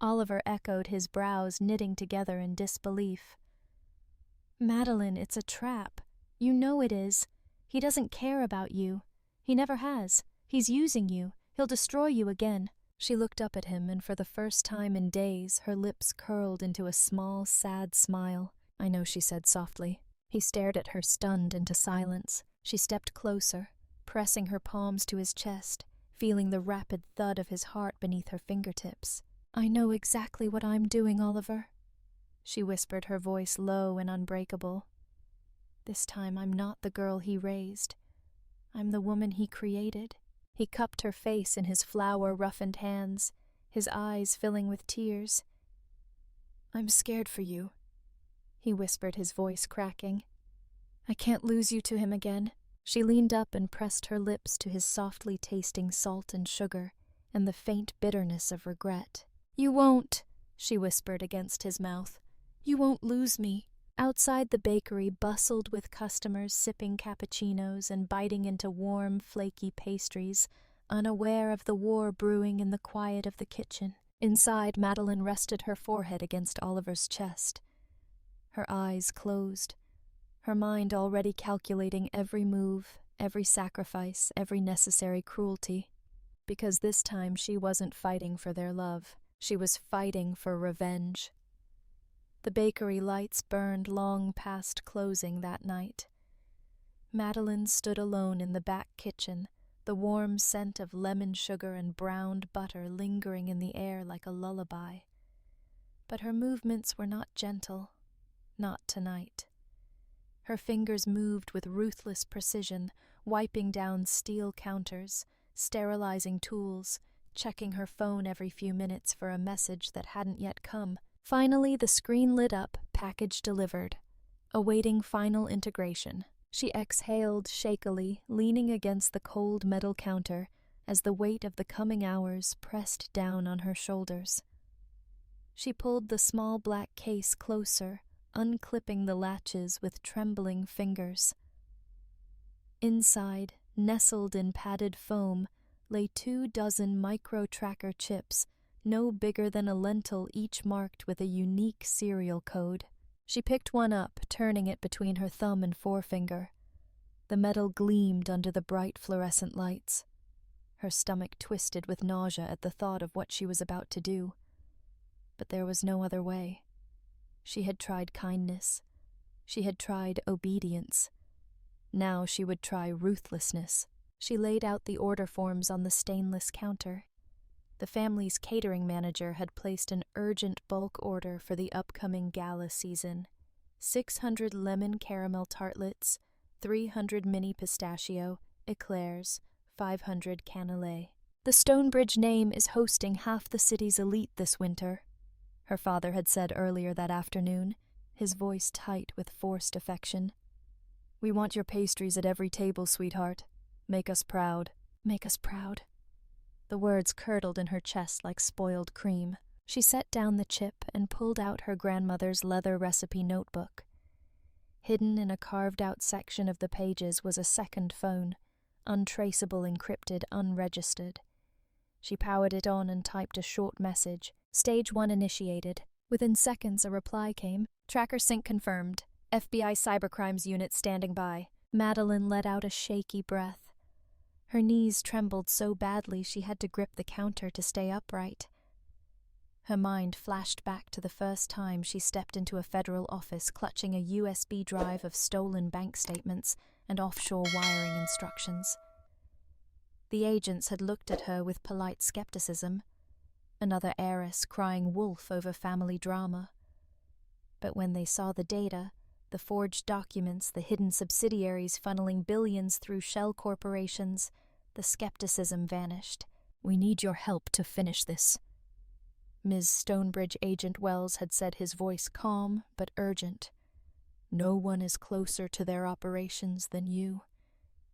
Oliver echoed, his brows knitting together in disbelief. "Madeline, it's a trap. You know it is. He doesn't care about you. He never has. He's using you. He'll destroy you again." She looked up at him, and for the first time in days, her lips curled into a small, sad smile. "I know," she said softly. He stared at her, stunned into silence. She stepped closer, pressing her palms to his chest, feeling the rapid thud of his heart beneath her fingertips. "I know exactly what I'm doing, Oliver," she whispered, her voice low and unbreakable. "This time I'm not the girl he raised. I'm the woman he created." He cupped her face in his flour-roughened hands, his eyes filling with tears. "I'm scared for you," he whispered, his voice cracking. "I can't lose you to him again." She leaned up and pressed her lips to his softly tasting salt and sugar and the faint bitterness of regret. "You won't," she whispered against his mouth. "You won't lose me." Outside, the bakery bustled with customers sipping cappuccinos and biting into warm, flaky pastries, unaware of the war brewing in the quiet of the kitchen. Inside, Madeline rested her forehead against Oliver's chest. Her eyes closed, her mind already calculating every move, every sacrifice, every necessary cruelty. Because this time she wasn't fighting for their love. She was fighting for revenge. The bakery lights burned long past closing that night. Madeline stood alone in the back kitchen, the warm scent of lemon sugar and browned butter lingering in the air like a lullaby. But her movements were not gentle, not tonight. Her fingers moved with ruthless precision, wiping down steel counters, sterilizing tools, checking her phone every few minutes for a message that hadn't yet come. Finally, the screen lit up, package delivered, awaiting final integration. She exhaled shakily, leaning against the cold metal counter as the weight of the coming hours pressed down on her shoulders. She pulled the small black case closer, unclipping the latches with trembling fingers. Inside, nestled in padded foam, lay 24 micro-tracker chips, no bigger than a lentil, each marked with a unique serial code. She picked one up, turning it between her thumb and forefinger. The metal gleamed under the bright fluorescent lights. Her stomach twisted with nausea at the thought of what she was about to do. But there was no other way. She had tried kindness. She had tried obedience. Now she would try ruthlessness. She laid out the order forms on the stainless counter. The family's catering manager had placed an urgent bulk order for the upcoming gala season. 600 lemon caramel tartlets, 300 mini pistachio, eclairs, 500 cannelé. "The Stonebridge name is hosting half the city's elite this winter," her father had said earlier that afternoon, his voice tight with forced affection. "We want your pastries at every table, sweetheart. Make us proud." "Make us proud." The words curdled in her chest like spoiled cream. She set down the chip and pulled out her grandmother's leather recipe notebook. Hidden in a carved-out section of the pages was a second phone, untraceable, encrypted, unregistered. She powered it on and typed a short message. Stage 1 initiated. Within seconds, a reply came. "Tracker sync confirmed. FBI cybercrimes unit standing by." Madeline let out a shaky breath. Her knees trembled so badly she had to grip the counter to stay upright. Her mind flashed back to the first time she stepped into a federal office clutching a USB drive of stolen bank statements and offshore wiring instructions. The agents had looked at her with polite skepticism, another heiress crying wolf over family drama. But when they saw the data, the forged documents, the hidden subsidiaries funneling billions through shell corporations, the skepticism vanished. "We need your help to finish this," Ms. Stonebridge Agent Wells had said, his voice calm but urgent. "No one is closer to their operations than you.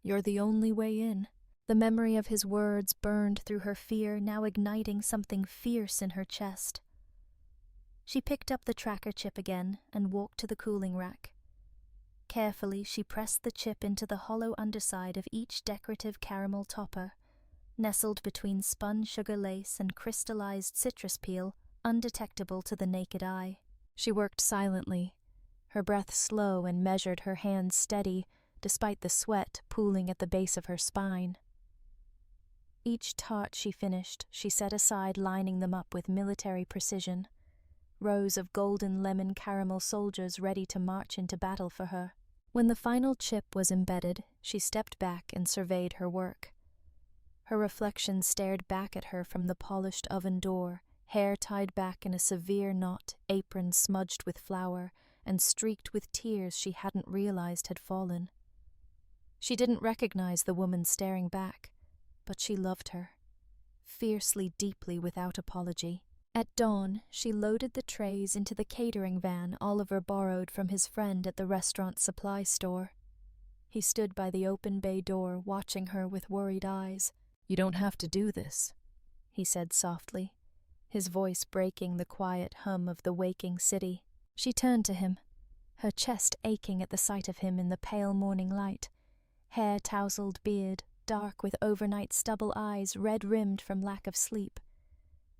You're the only way in." The memory of his words burned through her fear, now igniting something fierce in her chest. She picked up the tracker chip again and walked to the cooling rack. Carefully, she pressed the chip into the hollow underside of each decorative caramel topper, nestled between spun sugar lace and crystallized citrus peel, undetectable to the naked eye. She worked silently, her breath slow and measured, her hands steady, despite the sweat pooling at the base of her spine. Each tart she finished, she set aside, lining them up with military precision. Rows of golden lemon caramel soldiers ready to march into battle for her. When the final chip was embedded, she stepped back and surveyed her work. Her reflection stared back at her from the polished oven door, hair tied back in a severe knot, apron smudged with flour, and streaked with tears she hadn't realized had fallen. She didn't recognize the woman staring back, but she loved her, fiercely, deeply, without apology. At dawn, she loaded the trays into the catering van Oliver borrowed from his friend at the restaurant supply store. He stood by the open bay door, watching her with worried eyes. "You don't have to do this," he said softly, his voice breaking the quiet hum of the waking city. She turned to him, her chest aching at the sight of him in the pale morning light, hair-tousled beard, dark with overnight stubble, eyes red-rimmed from lack of sleep.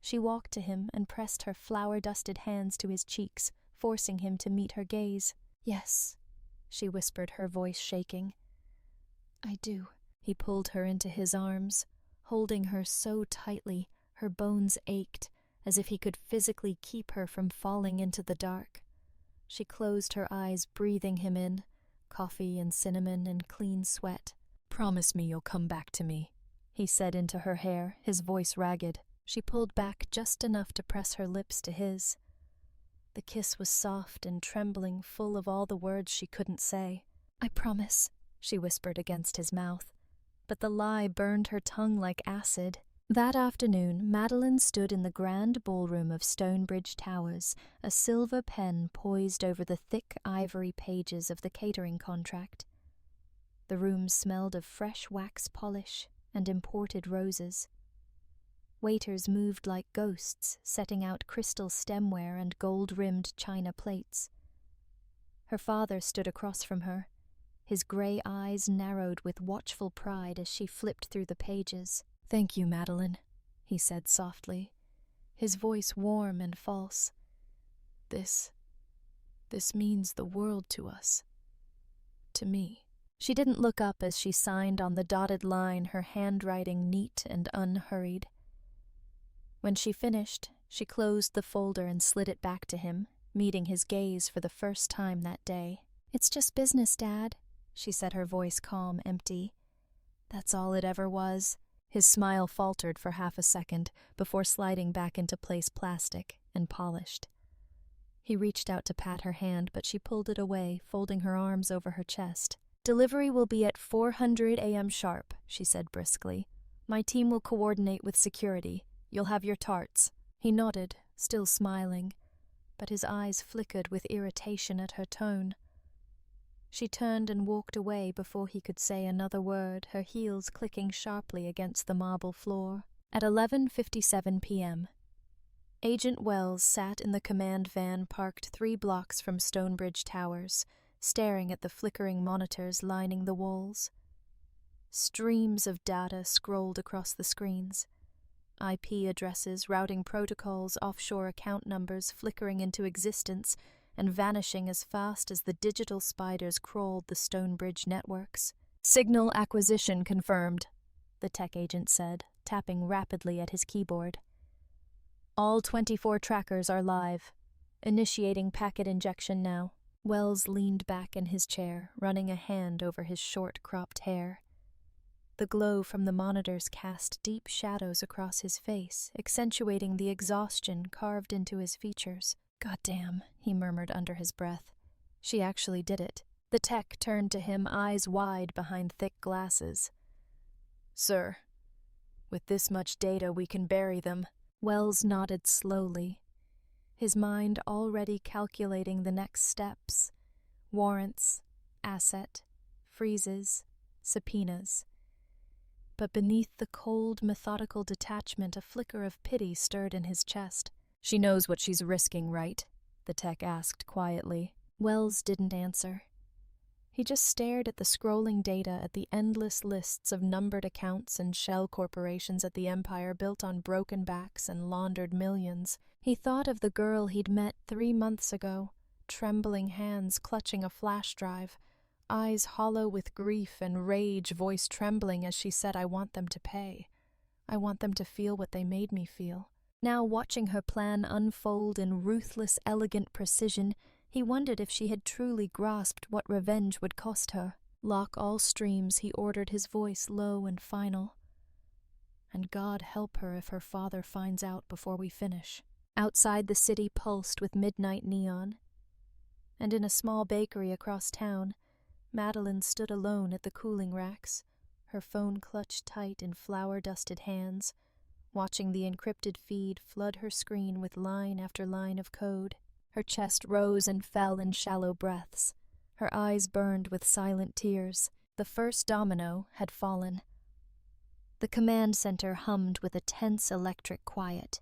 She walked to him and pressed her flour-dusted hands to his cheeks, forcing him to meet her gaze. "Yes," she whispered, her voice shaking. "I do." He pulled her into his arms, holding her so tightly her bones ached, as if he could physically keep her from falling into the dark. She closed her eyes, breathing him in, coffee and cinnamon and clean sweat. "Promise me you'll come back to me," he said into her hair, his voice ragged. She pulled back just enough to press her lips to his. The kiss was soft and trembling, full of all the words she couldn't say. "I promise," she whispered against his mouth, but the lie burned her tongue like acid. That afternoon, Madeline stood in the grand ballroom of Stonebridge Towers, a silver pen poised over the thick ivory pages of the catering contract. The room smelled of fresh wax polish and imported roses. Waiters moved like ghosts, setting out crystal stemware and gold-rimmed china plates. Her father stood across from her, his gray eyes narrowed with watchful pride as she flipped through the pages. "Thank you, Madeline," he said softly, his voice warm and false. This means the world to us. To me." She didn't look up as she signed on the dotted line, her handwriting neat and unhurried. When she finished, she closed the folder and slid it back to him, meeting his gaze for the first time that day. "It's just business, Dad," she said, her voice calm, empty. "That's all it ever was." His smile faltered for half a second before sliding back into place, plastic and polished. He reached out to pat her hand, but she pulled it away, folding her arms over her chest. "Delivery will be at 400 a.m. sharp," she said briskly. "My team will coordinate with security. You'll have your tarts." He nodded, still smiling, but his eyes flickered with irritation at her tone. She turned and walked away before he could say another word, her heels clicking sharply against the marble floor. At 11:57 p.m., Agent Wells sat in the command van parked 3 blocks from Stonebridge Towers, staring at the flickering monitors lining the walls. Streams of data scrolled across the screens. IP addresses, routing protocols, offshore account numbers flickering into existence and vanishing as fast as the digital spiders crawled the Stonebridge networks. "Signal acquisition confirmed," the tech agent said, tapping rapidly at his keyboard. All 24 trackers are live. Initiating packet injection now. Wells leaned back in his chair, running a hand over his short, cropped hair. The glow from the monitors cast deep shadows across his face, accentuating the exhaustion carved into his features. "Goddamn," he murmured under his breath. She actually did it. The tech turned to him, eyes wide behind thick glasses. "Sir, with this much data we can bury them." Wells nodded slowly, his mind already calculating the next steps. Warrants, asset, freezes, subpoenas. But beneath the cold, methodical detachment, a flicker of pity stirred in his chest. "She knows what she's risking, right?" the tech asked quietly. Wells didn't answer. He just stared at the scrolling data, at the endless lists of numbered accounts and shell corporations at the empire built on broken backs and laundered millions. He thought of the girl he'd met 3 months ago, trembling hands clutching a flash drive, eyes hollow with grief and rage, voice trembling as she said, "I want them to pay. I want them to feel what they made me feel." Now, watching her plan unfold in ruthless, elegant precision, he wondered if she had truly grasped what revenge would cost her. "Lock all streams," he ordered, his voice low and final. "And God help her if her father finds out before we finish." Outside, the city pulsed with midnight neon. And in a small bakery across town, Madeline stood alone at the cooling racks, her phone clutched tight in flour-dusted hands, watching the encrypted feed flood her screen with line after line of code. Her chest rose and fell in shallow breaths. Her eyes burned with silent tears. The first domino had fallen. The command center hummed with a tense electric quiet.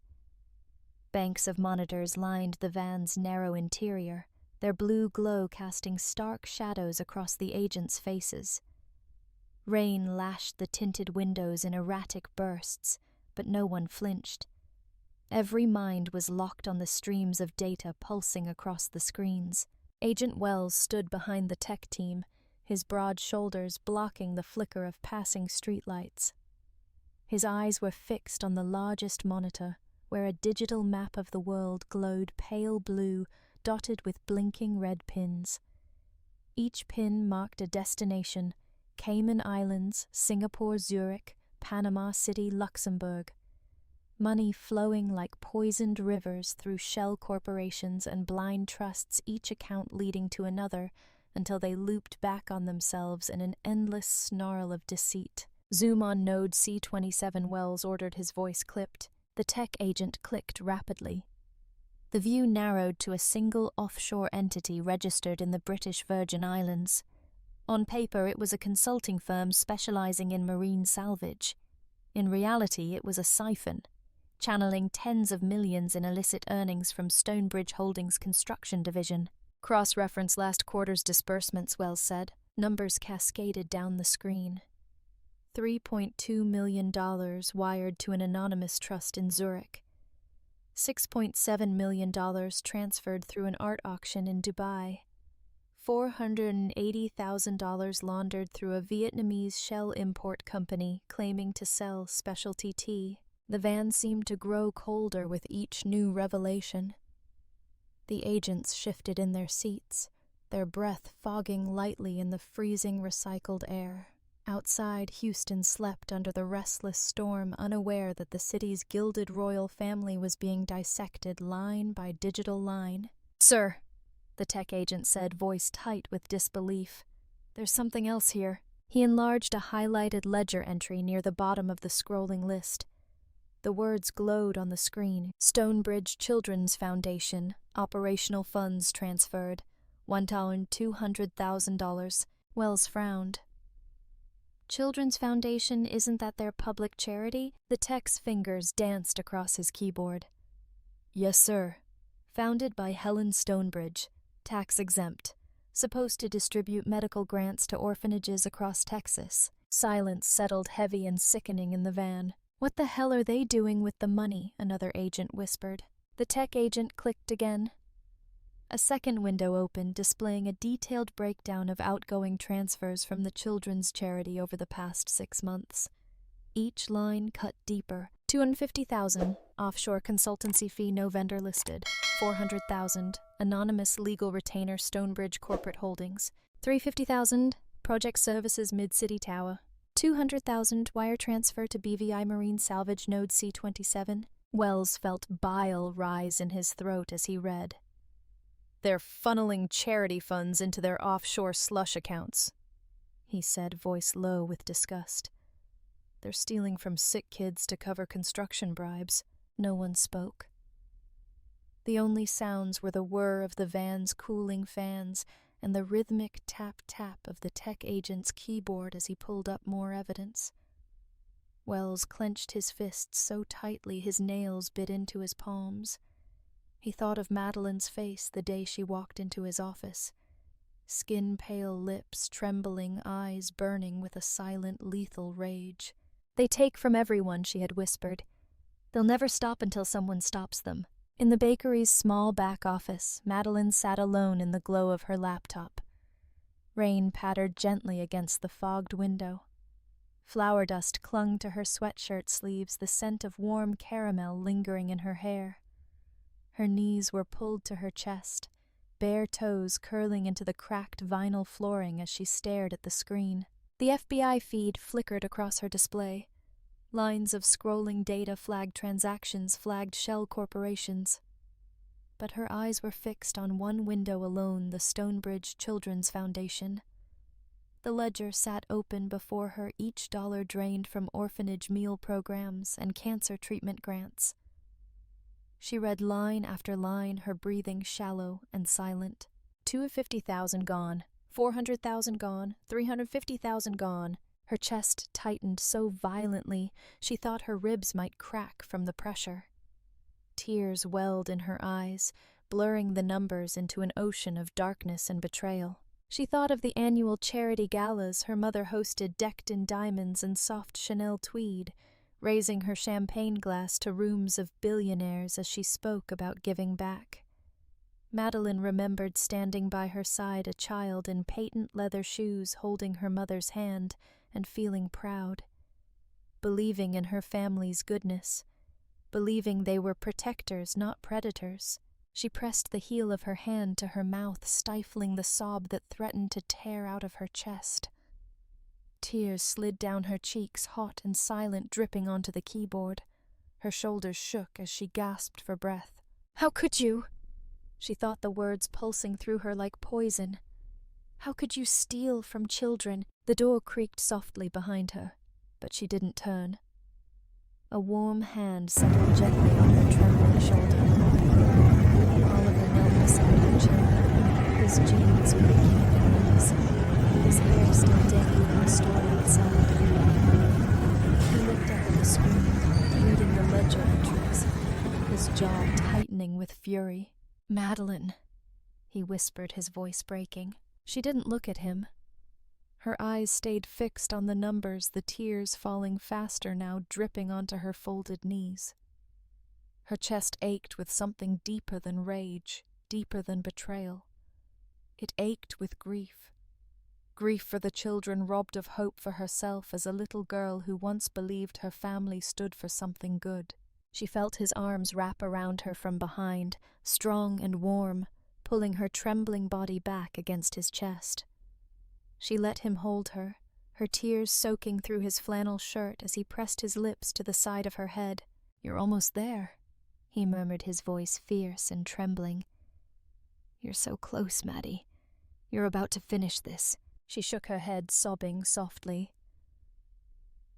Banks of monitors lined the van's narrow interior, their blue glow casting stark shadows across the agents' faces. Rain lashed the tinted windows in erratic bursts, but no one flinched. Every mind was locked on the streams of data pulsing across the screens. Agent Wells stood behind the tech team, his broad shoulders blocking the flicker of passing streetlights. His eyes were fixed on the largest monitor, where a digital map of the world glowed pale blue, dotted with blinking red pins. Each pin marked a destination: Cayman Islands, Singapore, Zurich, Panama City, Luxembourg. Money flowing like poisoned rivers through shell corporations and blind trusts, each account leading to another, until they looped back on themselves in an endless snarl of deceit. "Zoom on node C27, Wells ordered, his voice clipped. The tech agent clicked rapidly. The view narrowed to a single offshore entity registered in the British Virgin Islands. On paper, it was a consulting firm specializing in marine salvage. In reality, it was a siphon, channeling tens of millions in illicit earnings from Stonebridge Holdings' construction division. "Cross-reference last quarter's disbursements," Wells said. Numbers cascaded down the screen. $3.2 million wired to an anonymous trust in Zurich. $6.7 million transferred through an art auction in Dubai. $480,000 laundered through a Vietnamese shell import company claiming to sell specialty tea. The van seemed to grow colder with each new revelation. The agents shifted in their seats, their breath fogging lightly in the freezing recycled air. Outside, Houston slept under the restless storm, unaware that the city's gilded royal family was being dissected line by digital line. "Sir," the tech agent said, voice tight with disbelief. "There's something else here." He enlarged a highlighted ledger entry near the bottom of the scrolling list. The words glowed on the screen. "Stonebridge Children's Foundation, operational funds transferred, $1,200,000. Wells frowned. "Children's Foundation, isn't that their public charity?" The tech's fingers danced across his keyboard. "Yes, sir. Founded by Helen Stonebridge, tax-exempt, supposed to distribute medical grants to orphanages across Texas." Silence settled heavy and sickening in the van. "What the hell are they doing with the money?" another agent whispered. The tech agent clicked again. A second window opened, displaying a detailed breakdown of outgoing transfers from the children's charity over the past 6 months. each line cut deeper. 250,000, offshore consultancy fee no vendor listed. 400,000, anonymous legal retainer Stonebridge Corporate Holdings. 350,000, project services Mid-City Tower. 200,000, wire transfer to BVI Marine Salvage Node C27. Wells felt bile rise in his throat as he read. "They're funneling charity funds into their offshore slush accounts," he said, voice low with disgust. "They're stealing from sick kids to cover construction bribes." No one spoke. The only sounds were the whir of the van's cooling fans and the rhythmic tap-tap of the tech agent's keyboard as he pulled up more evidence. Wells clenched his fists so tightly his nails bit into his palms. He thought of Madeline's face the day she walked into his office. Skin-pale lips trembling, eyes burning with a silent, lethal rage. "They take from everyone," she had whispered. "They'll never stop until someone stops them." In the bakery's small back office, Madeline sat alone in the glow of her laptop. Rain pattered gently against the fogged window. Flour dust clung to her sweatshirt sleeves, the scent of warm caramel lingering in her hair. Her knees were pulled to her chest, bare toes curling into the cracked vinyl flooring as she stared at the screen. The FBI feed flickered across her display. Lines of scrolling data flagged transactions, flagged shell corporations. But her eyes were fixed on one window alone, the Stonebridge Children's Foundation. The ledger sat open before her, each dollar drained from orphanage meal programs and cancer treatment grants. She read line after line, her breathing shallow and silent. 250,000 gone, 400,000 gone, 350,000 gone. Her chest tightened so violently she thought her ribs might crack from the pressure. Tears welled in her eyes, blurring the numbers into an ocean of darkness and betrayal. She thought of the annual charity galas her mother hosted, decked in diamonds and soft Chanel tweed, raising her champagne glass to rooms of billionaires as she spoke about giving back. Madeline remembered standing by her side, a child in patent leather shoes holding her mother's hand and feeling proud, believing in her family's goodness, believing they were protectors, not predators. She pressed the heel of her hand to her mouth, stifling the sob that threatened to tear out of her chest. Tears slid down her cheeks, hot and silent, dripping onto the keyboard. Her shoulders shook as she gasped for breath. "How could you?" She thought the words pulsing through her like poison. "How could you steal from children?" The door creaked softly behind her, but she didn't turn. A warm hand settled gently on her trembling shoulder. Oliver knelt beside her chair, his jeans creaking at the knees, his hair still dangling in Stori outside. He looked up at the screen, reading the ledger entries, his jaw tightening with fury. "Madeline," he whispered, his voice breaking. She didn't look at him. Her eyes stayed fixed on the numbers, the tears falling faster now, dripping onto her folded knees. Her chest ached with something deeper than rage, deeper than betrayal. It ached with grief. Grief for the children robbed of hope for herself as a little girl who once believed her family stood for something good. She felt his arms wrap around her from behind, strong and warm, pulling her trembling body back against his chest. She let him hold her, her tears soaking through his flannel shirt as he pressed his lips to the side of her head. "You're almost there," he murmured, his voice fierce and trembling. "You're so close, Maddie. You're about to finish this." She shook her head, sobbing softly.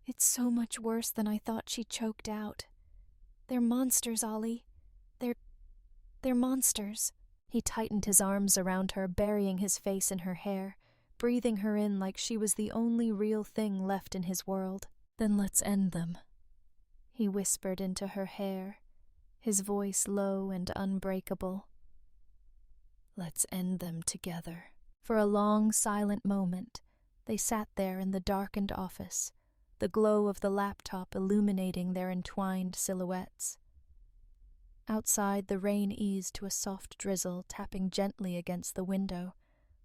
"It's so much worse than I thought," she choked out. "They're monsters, Ollie. They're monsters." He tightened his arms around her, burying his face in her hair, breathing her in like she was the only real thing left in his world. "Then let's end them," he whispered into her hair, his voice low and unbreakable. "Let's end them together." For a long, silent moment, they sat there in the darkened office, the glow of the laptop illuminating their entwined silhouettes. Outside, the rain eased to a soft drizzle, tapping gently against the window,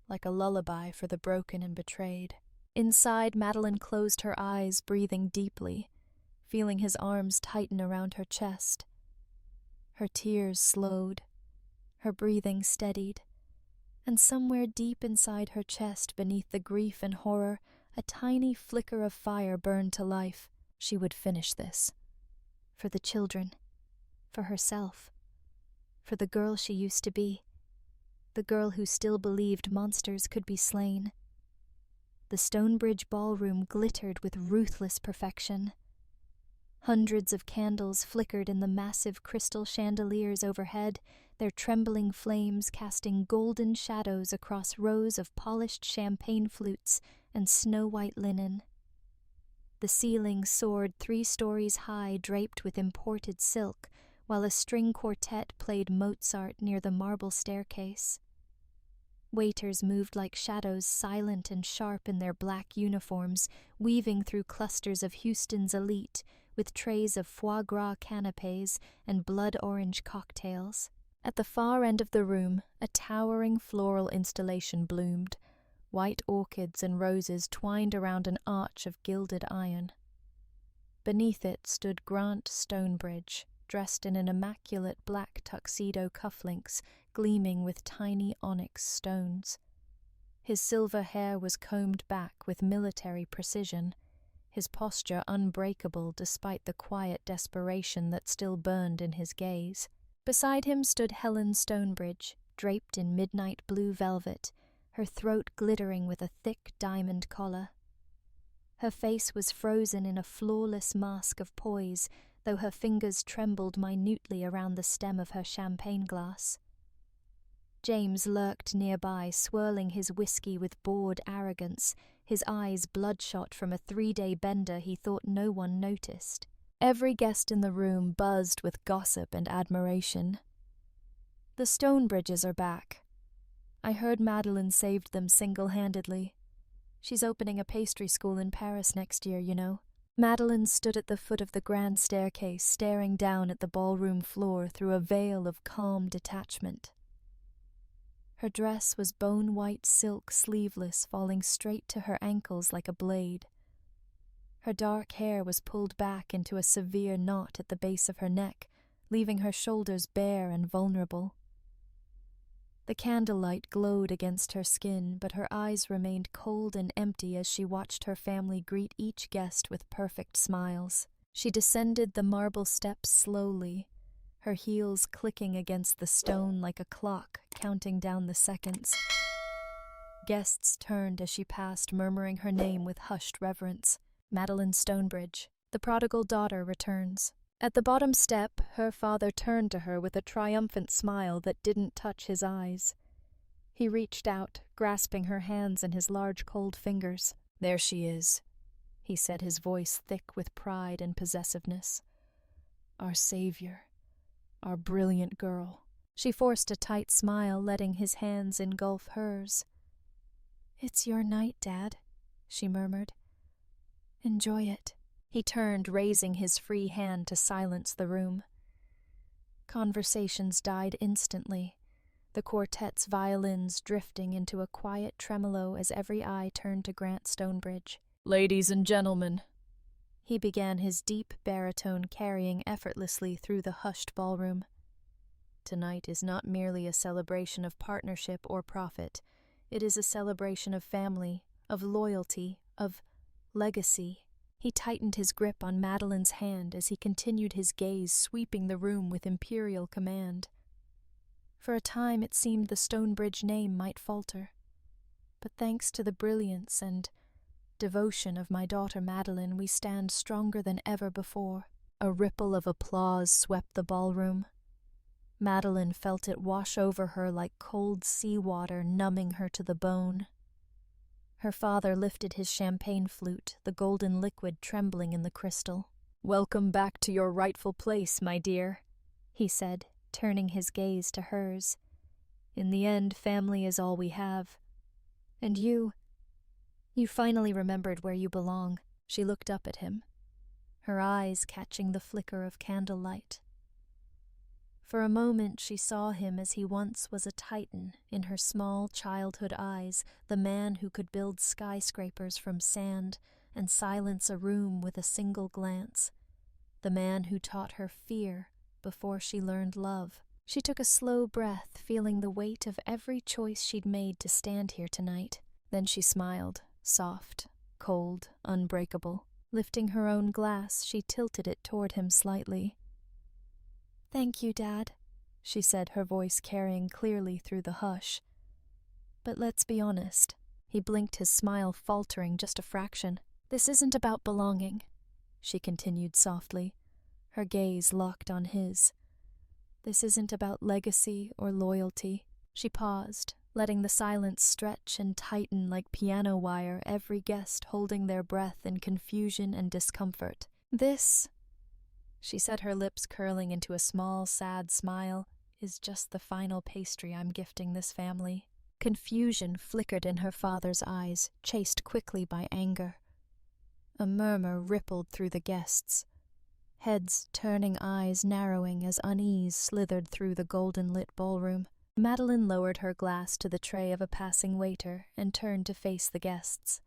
like a lullaby for the broken and betrayed. Inside, Madeline closed her eyes, breathing deeply, feeling his arms tighten around her chest. Her tears slowed, her breathing steadied, and somewhere deep inside her chest, beneath the grief and horror, a tiny flicker of fire burned to life. She would finish this. For the children. For herself. For the girl she used to be. The girl who still believed monsters could be slain. The Stonebridge ballroom glittered with ruthless perfection. Hundreds of candles flickered in the massive crystal chandeliers overhead, their trembling flames casting golden shadows across rows of polished champagne flutes and snow-white linen. The ceiling soared 3 stories high, draped with imported silk, while a string quartet played Mozart near the marble staircase. Waiters moved like shadows, silent and sharp in their black uniforms, weaving through clusters of Houston's elite, with trays of foie gras canapés and blood orange cocktails. At the far end of the room, a towering floral installation bloomed, white orchids and roses twined around an arch of gilded iron. Beneath it stood Grant Stonebridge, dressed in an immaculate black tuxedo cufflinks gleaming with tiny onyx stones. His silver hair was combed back with military precision, his posture unbreakable despite the quiet desperation that still burned in his gaze. Beside him stood Helen Stonebridge, draped in midnight blue velvet, her throat glittering with a thick diamond collar. Her face was frozen in a flawless mask of poise, though her fingers trembled minutely around the stem of her champagne glass. James lurked nearby, swirling his whiskey with bored arrogance, his eyes bloodshot from a 3-day bender he thought no one noticed. Every guest in the room buzzed with gossip and admiration. "The Stonebridges are back. I heard Madeline saved them single-handedly. She's opening a pastry school in Paris next year, you know." Madeline stood at the foot of the grand staircase, staring down at the ballroom floor through a veil of calm detachment. Her dress was bone-white silk, sleeveless, falling straight to her ankles like a blade. Her dark hair was pulled back into a severe knot at the base of her neck, leaving her shoulders bare and vulnerable. The candlelight glowed against her skin, but her eyes remained cold and empty as she watched her family greet each guest with perfect smiles. She descended the marble steps slowly, her heels clicking against the stone like a clock, counting down the seconds. Guests turned as she passed, murmuring her name with hushed reverence. Madeline Stonebridge. The prodigal daughter returns. At the bottom step, her father turned to her with a triumphant smile that didn't touch his eyes. He reached out, grasping her hands in his large cold fingers. "There she is," he said, his voice thick with pride and possessiveness. "Our savior. Our brilliant girl." She forced a tight smile, letting his hands engulf hers. "It's your night, Dad," she murmured. "Enjoy it." He turned, raising his free hand to silence the room. Conversations died instantly, the quartet's violins drifting into a quiet tremolo as every eye turned to Grant Stonebridge. "Ladies and gentlemen," he began, his deep baritone carrying effortlessly through the hushed ballroom. "Tonight is not merely a celebration of partnership or profit. It is a celebration of family, of loyalty, of legacy." He tightened his grip on Madeline's hand as he continued, his gaze sweeping the room with imperial command. For a time it seemed the Stonebridge name might falter, but thanks to the brilliance and devotion of my daughter Madeline, we stand stronger than ever before. A ripple of applause swept the ballroom. Madeline felt it wash over her like cold seawater, numbing her to the bone. Her father lifted his champagne flute, the golden liquid trembling in the crystal. "Welcome back to your rightful place, my dear," he said, turning his gaze to hers. "In the end, family is all we have. And you finally remembered where you belong." She looked up at him, her eyes catching the flicker of candlelight. For a moment she saw him as he once was a titan in her small childhood eyes, the man who could build skyscrapers from sand and silence a room with a single glance. the man who taught her fear before she learned love. She took a slow breath, feeling the weight of every choice she'd made to stand here tonight. Then she smiled, soft, cold, unbreakable. Lifting her own glass, she tilted it toward him slightly. "Thank you, Dad," she said, her voice carrying clearly through the hush. "But let's be honest." He blinked, his smile faltering just a fraction. "This isn't about belonging," she continued softly, her gaze locked on his. "This isn't about legacy or loyalty." She paused, letting the silence stretch and tighten like piano wire, every guest holding their breath in confusion and discomfort. "This," she said, her lips curling into a small, sad smile, "is just the final pastry I'm gifting this family." Confusion flickered in her father's eyes, chased quickly by anger. A murmur rippled through the guests, heads turning, eyes narrowing as unease slithered through the golden-lit ballroom. Madeline lowered her glass to the tray of a passing waiter and turned to face the guests.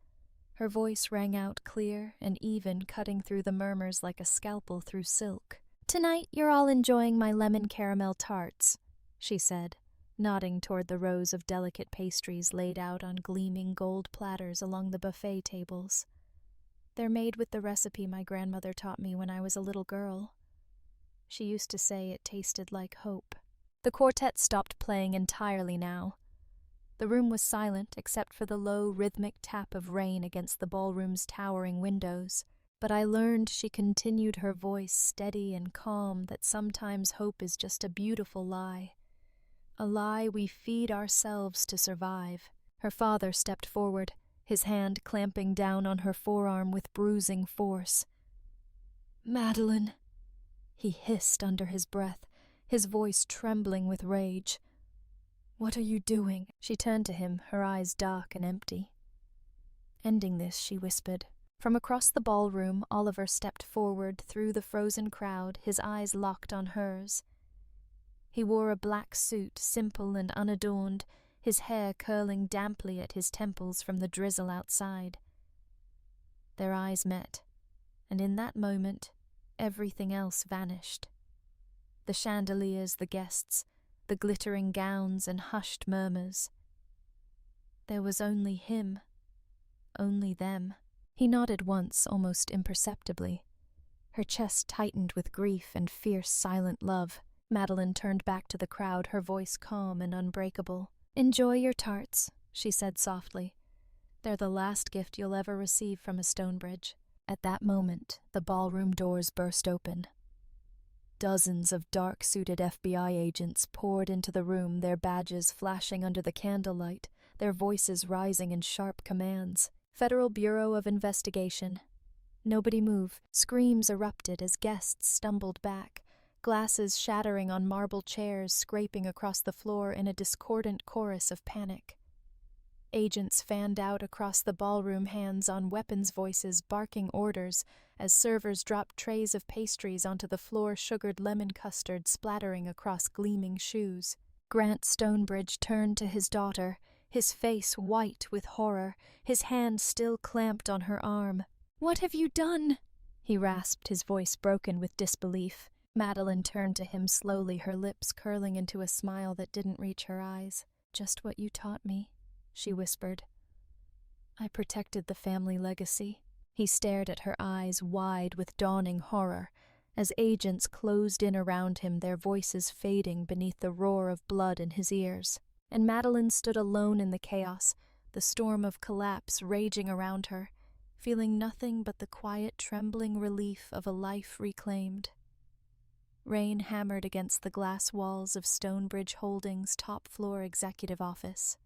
Her voice rang out clear and even, cutting through the murmurs like a scalpel through silk. "Tonight you're all enjoying my lemon caramel tarts," she said, nodding toward the rows of delicate pastries laid out on gleaming gold platters along the buffet tables. "They're made with the recipe my grandmother taught me when I was a little girl. She used to say it tasted like hope." The quartet stopped playing entirely now. The room was silent except for the low, rhythmic tap of rain against the ballroom's towering windows. But I learned, she continued, her voice steady and calm, that sometimes hope is just a beautiful lie. A lie we feed ourselves to survive. Her father stepped forward, his hand clamping down on her forearm with bruising force. "Madeline," he hissed under his breath, his voice trembling with rage. "What are you doing?" She turned to him, her eyes dark and empty. "Ending this," she whispered. From across the ballroom, Oliver stepped forward through the frozen crowd, his eyes locked on hers. He wore a black suit, simple and unadorned, his hair curling damply at his temples from the drizzle outside. Their eyes met, and in that moment, everything else vanished. The chandeliers, the guests, the glittering gowns and hushed murmurs. There was only him, only them. He nodded once, almost imperceptibly. Her chest tightened with grief and fierce, silent love. Madeline turned back to the crowd, her voice calm and unbreakable. "Enjoy your tarts," she said softly. "They're the last gift you'll ever receive from a Stonebridge." At that moment, the ballroom doors burst open. Dozens of dark-suited FBI agents poured into the room, their badges flashing under the candlelight, their voices rising in sharp commands. "Federal Bureau of Investigation." "Nobody move." Screams erupted as guests stumbled back, glasses shattering on marble chairs, scraping across the floor in a discordant chorus of panic. Agents fanned out across the ballroom, hands on weapons, voices barking orders as servers dropped trays of pastries onto the floor, sugared lemon custard splattering across gleaming shoes. Grant Stonebridge turned to his daughter, his face white with horror, his hand still clamped on her arm. "What have you done?" he rasped, his voice broken with disbelief. Madeline turned to him slowly, her lips curling into a smile that didn't reach her eyes. "Just what you taught me," she whispered. "I protected the family legacy." He stared at her, eyes wide with dawning horror, as agents closed in around him, their voices fading beneath the roar of blood in his ears. And Madeline stood alone in the chaos, the storm of collapse raging around her, feeling nothing but the quiet, trembling relief of a life reclaimed. Rain hammered against the glass walls of Stonebridge Holdings' top-floor executive office.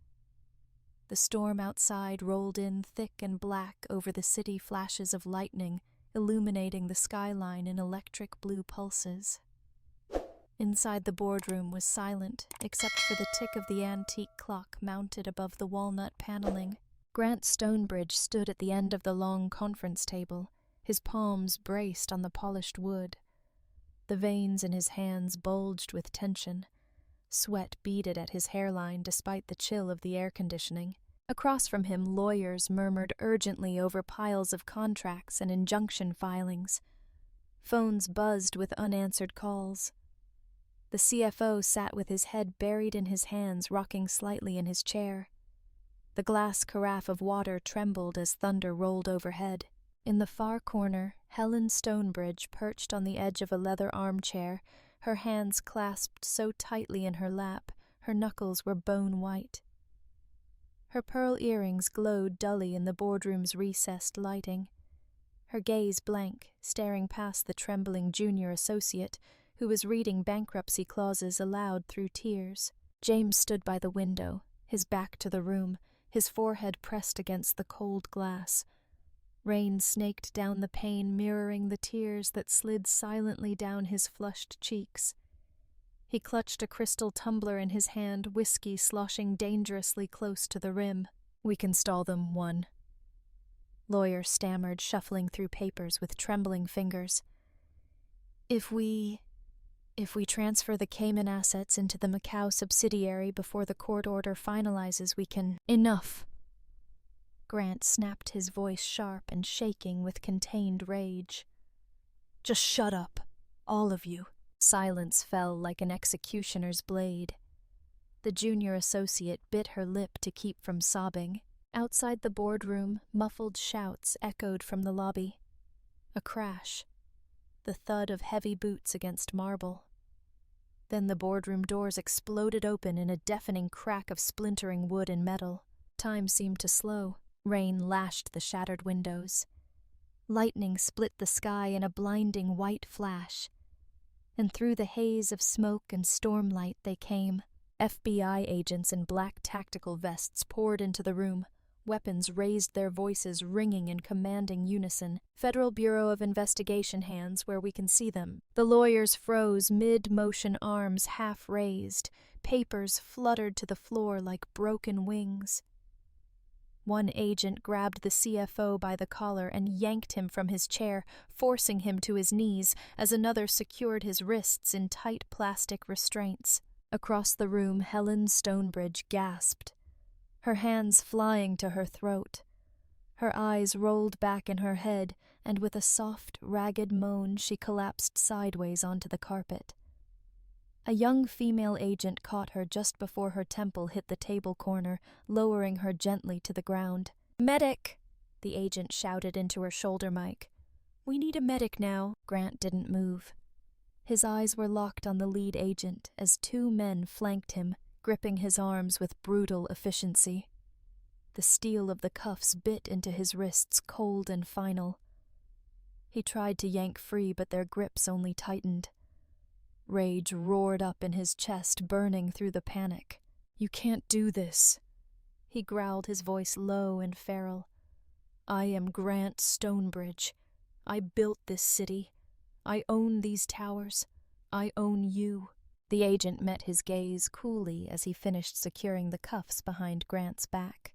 The storm outside rolled in thick and black over the city, flashes of lightning illuminating the skyline in electric blue pulses. Inside the boardroom was silent, except for the tick of the antique clock mounted above the walnut paneling. Grant Stonebridge stood at the end of the long conference table, his palms braced on the polished wood. The veins in his hands bulged with tension. Sweat beaded at his hairline despite the chill of the air conditioning. Across from him, lawyers murmured urgently over piles of contracts and injunction filings. Phones buzzed with unanswered calls. The CFO sat with his head buried in his hands, rocking slightly in his chair. The glass carafe of water trembled as thunder rolled overhead. In the far corner, Helen Stonebridge perched on the edge of a leather armchair, her hands clasped so tightly in her lap, her knuckles were bone white. Her pearl earrings glowed dully in the boardroom's recessed lighting. Her gaze blank, staring past the trembling junior associate, who was reading bankruptcy clauses aloud through tears. James stood by the window, his back to the room, his forehead pressed against the cold glass. Rain snaked down the pane, mirroring the tears that slid silently down his flushed cheeks. He clutched a crystal tumbler in his hand, whiskey sloshing dangerously close to the rim. "We can stall them, one." Lawyer stammered, shuffling through papers with trembling fingers. If we transfer the Cayman assets into the Macau subsidiary before the court order finalizes, we can—" "Enough!" Grant snapped, his voice sharp and shaking with contained rage. "Just shut up, all of you." Silence fell like an executioner's blade. The junior associate bit her lip to keep from sobbing. Outside the boardroom, muffled shouts echoed from the lobby. A crash. The thud of heavy boots against marble. Then the boardroom doors exploded open in a deafening crack of splintering wood and metal. Time seemed to slow. Rain lashed the shattered windows. Lightning split the sky in a blinding white flash. And through the haze of smoke and stormlight they came. FBI agents in black tactical vests poured into the room. Weapons raised their voices, ringing in commanding unison. Federal Bureau of Investigation hands where we can see them. The lawyers froze, mid-motion, arms half raised. Papers fluttered to the floor like broken wings. One agent grabbed the CFO by the collar and yanked him from his chair, forcing him to his knees, as another secured his wrists in tight plastic restraints. Across the room, Helen Stonebridge gasped, her hands flying to her throat. Her eyes rolled back in her head, and with a soft, ragged moan, she collapsed sideways onto the carpet. A young female agent caught her just before her temple hit the table corner, lowering her gently to the ground. "Medic!" the agent shouted into her shoulder mic. "We need a medic now." Grant didn't move. His eyes were locked on the lead agent as two men flanked him, gripping his arms with brutal efficiency. The steel of the cuffs bit into his wrists, cold and final. He tried to yank free, but their grips only tightened. Rage roared up in his chest, burning through the panic. "You can't do this," he growled, his voice low and feral. "I am Grant Stonebridge. I built this city. I own these towers. I own you." The agent met his gaze coolly as he finished securing the cuffs behind Grant's back.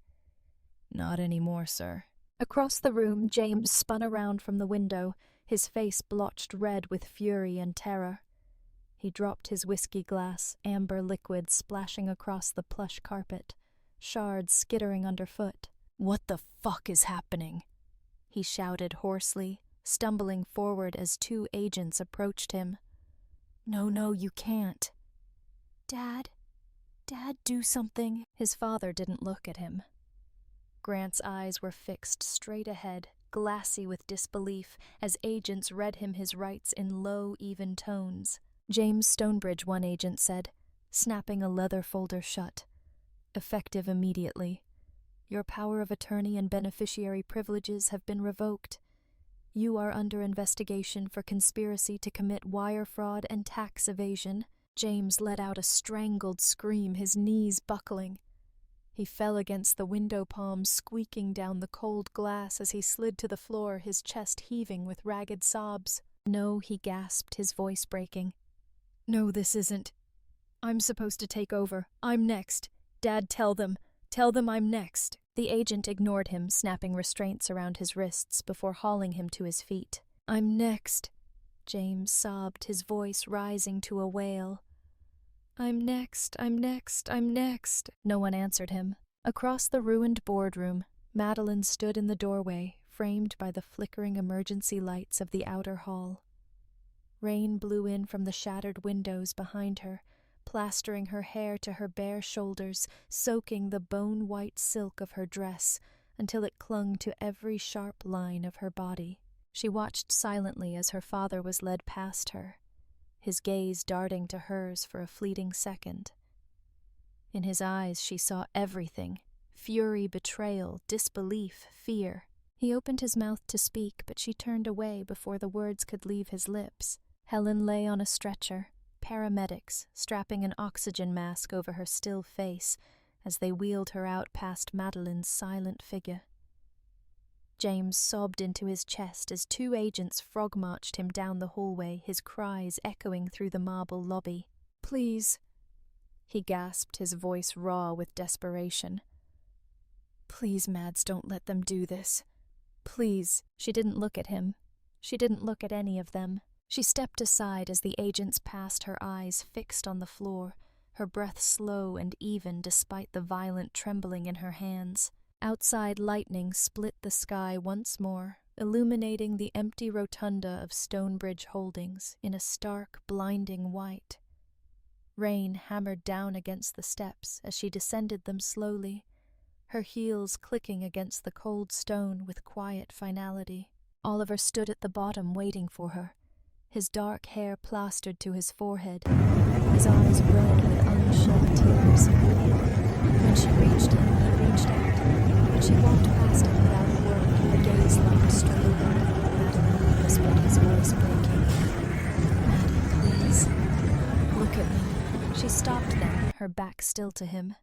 "Not anymore, sir." Across the room, James spun around from the window, his face blotched red with fury and terror. He dropped his whiskey glass, amber liquid splashing across the plush carpet, shards skittering underfoot. "What the fuck is happening?" he shouted hoarsely, stumbling forward as two agents approached him. No, you can't." Dad, do something." His father didn't look at him. Grant's eyes were fixed straight ahead, glassy with disbelief, as agents read him his rights in low, even tones. "James Stonebridge," one agent said, snapping a leather folder shut. "Effective immediately. Your power of attorney and beneficiary privileges have been revoked. You are under investigation for conspiracy to commit wire fraud and tax evasion." James let out a strangled scream, his knees buckling. He fell against the window palm, squeaking down the cold glass as he slid to the floor, his chest heaving with ragged sobs. "No," he gasped, his voice breaking. "No, this isn't. I'm supposed to take over. I'm next. Dad, tell them I'm next." The agent ignored him, snapping restraints around his wrists before hauling him to his feet. "I'm next," James sobbed, his voice rising to a wail. I'm next. No one answered him. Across the ruined boardroom, Madeline stood in the doorway, framed by the flickering emergency lights of the outer hall. Rain blew in from the shattered windows behind her, plastering her hair to her bare shoulders, soaking the bone-white silk of her dress until it clung to every sharp line of her body. She watched silently as her father was led past her, his gaze darting to hers for a fleeting second. In his eyes she saw everything: fury, betrayal, disbelief, fear. He opened his mouth to speak, but she turned away before the words could leave his lips. Helen lay on a stretcher, paramedics strapping an oxygen mask over her still face as they wheeled her out past Madeline's silent figure. James sobbed into his chest as 2 agents frog-marched him down the hallway, his cries echoing through the marble lobby. "Please," he gasped, his voice raw with desperation. "Please, Mads, don't let them do this. Please." She didn't look at him. She didn't look at any of them. She stepped aside as the agents passed, her eyes fixed on the floor, her breath slow and even despite the violent trembling in her hands. Outside, lightning split the sky once more, illuminating the empty rotunda of Stonebridge Holdings in a stark, blinding white. Rain hammered down against the steps as she descended them slowly, her heels clicking against the cold stone with quiet finality. Oliver stood at the bottom waiting for her, his dark hair plastered to his forehead, his eyes red with unshed tears. When she reached him, he reached out, but she walked past him without a word, her gaze locked straight ahead. Madeline whispered, his voice breaking. "Maddie, please, look at me." She stopped then, her back still to him.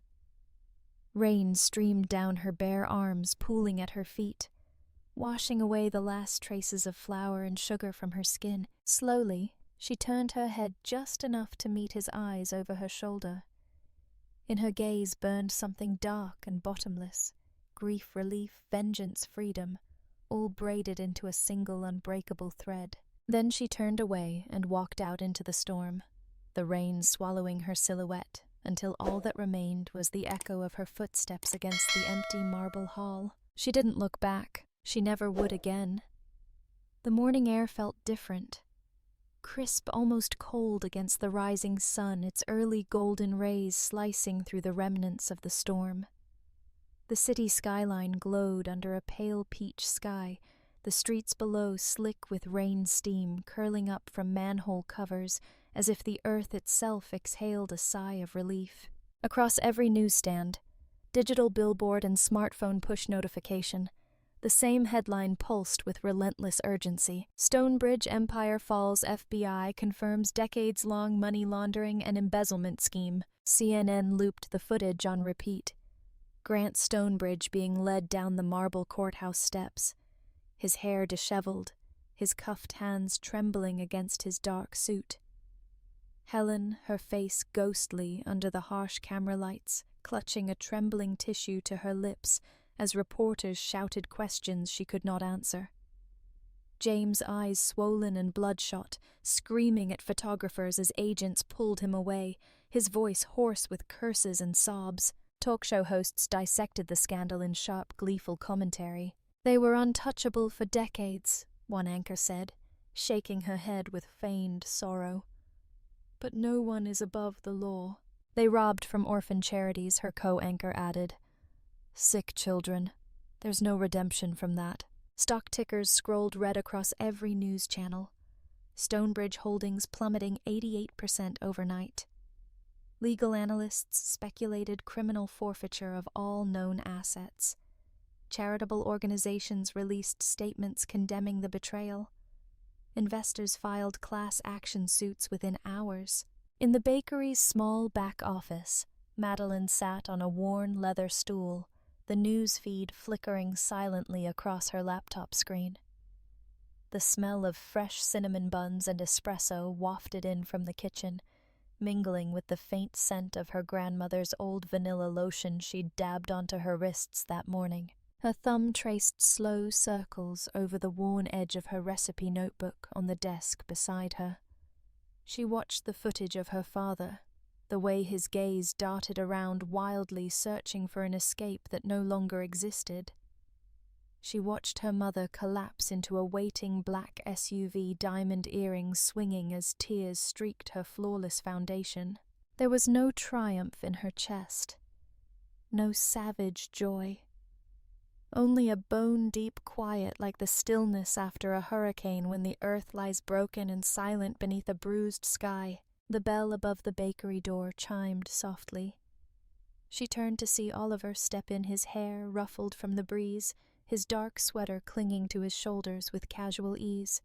Rain streamed down her bare arms, pooling at her feet, washing away the last traces of flour and sugar from her skin. Slowly, she turned her head just enough to meet his eyes over her shoulder. In her gaze burned something dark and bottomless: grief, relief, vengeance, freedom, all braided into a single unbreakable thread. Then she turned away and walked out into the storm, the rain swallowing her silhouette, until all that remained was the echo of her footsteps against the empty marble hall. She didn't look back. She never would again. The morning air felt different, crisp, almost cold against the rising sun, its early golden rays slicing through the remnants of the storm. The city skyline glowed under a pale peach sky, the streets below slick with rain steam curling up from manhole covers as if the earth itself exhaled a sigh of relief. Across every newsstand, digital billboard and smartphone push notification, the same headline pulsed with relentless urgency. Stonebridge Empire Falls FBI confirms decades-long money laundering and embezzlement scheme. CNN looped the footage on repeat. Grant Stonebridge being led down the marble courthouse steps, his hair disheveled, his cuffed hands trembling against his dark suit. Helen, her face ghostly under the harsh camera lights, clutching a trembling tissue to her lips as reporters shouted questions she could not answer. James' eyes swollen and bloodshot, screaming at photographers as agents pulled him away, his voice hoarse with curses and sobs. Talk show hosts dissected the scandal in sharp, gleeful commentary. "They were untouchable for decades," one anchor said, shaking her head with feigned sorrow. "But no one is above the law." "They robbed from orphan charities," her co-anchor added. "Sick children. There's no redemption from that." Stock tickers scrolled red across every news channel. Stonebridge Holdings plummeting 88% overnight. Legal analysts speculated criminal forfeiture of all known assets. Charitable organizations released statements condemning the betrayal. Investors filed class action suits within hours. In the bakery's small back office, Madeline sat on a worn leather stool, the news feed flickering silently across her laptop screen. The smell of fresh cinnamon buns and espresso wafted in from the kitchen, mingling with the faint scent of her grandmother's old vanilla lotion she'd dabbed onto her wrists that morning. Her thumb traced slow circles over the worn edge of her recipe notebook on the desk beside her. She watched the footage of her father, the way his gaze darted around wildly searching for an escape that no longer existed. She watched her mother collapse into a waiting black SUV, diamond earrings swinging as tears streaked her flawless foundation. There was no triumph in her chest, no savage joy. Only a bone-deep quiet like the stillness after a hurricane when the earth lies broken and silent beneath a bruised sky. The bell above the bakery door chimed softly. She turned to see Oliver step in, his hair ruffled from the breeze, his dark sweater clinging to his shoulders with casual ease.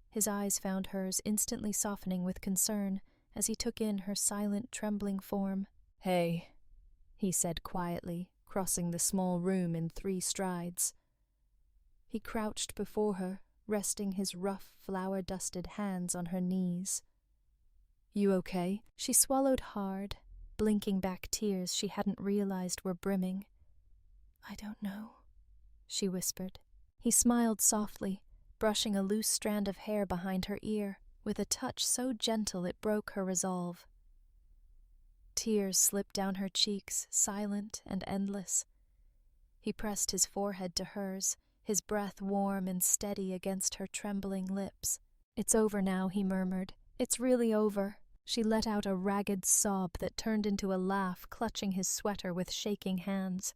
His eyes found hers, instantly softening with concern as he took in her silent, trembling form. "Hey," he said quietly, crossing the small room in 3 strides. He crouched before her, resting his rough, flour-dusted hands on her knees. "You okay?" She swallowed hard, blinking back tears she hadn't realized were brimming. "I don't know," she whispered. He smiled softly, brushing a loose strand of hair behind her ear, with a touch so gentle it broke her resolve. Tears slipped down her cheeks, silent and endless. He pressed his forehead to hers, his breath warm and steady against her trembling lips. "It's over now," he murmured. "It's really over." She let out a ragged sob that turned into a laugh, clutching his sweater with shaking hands.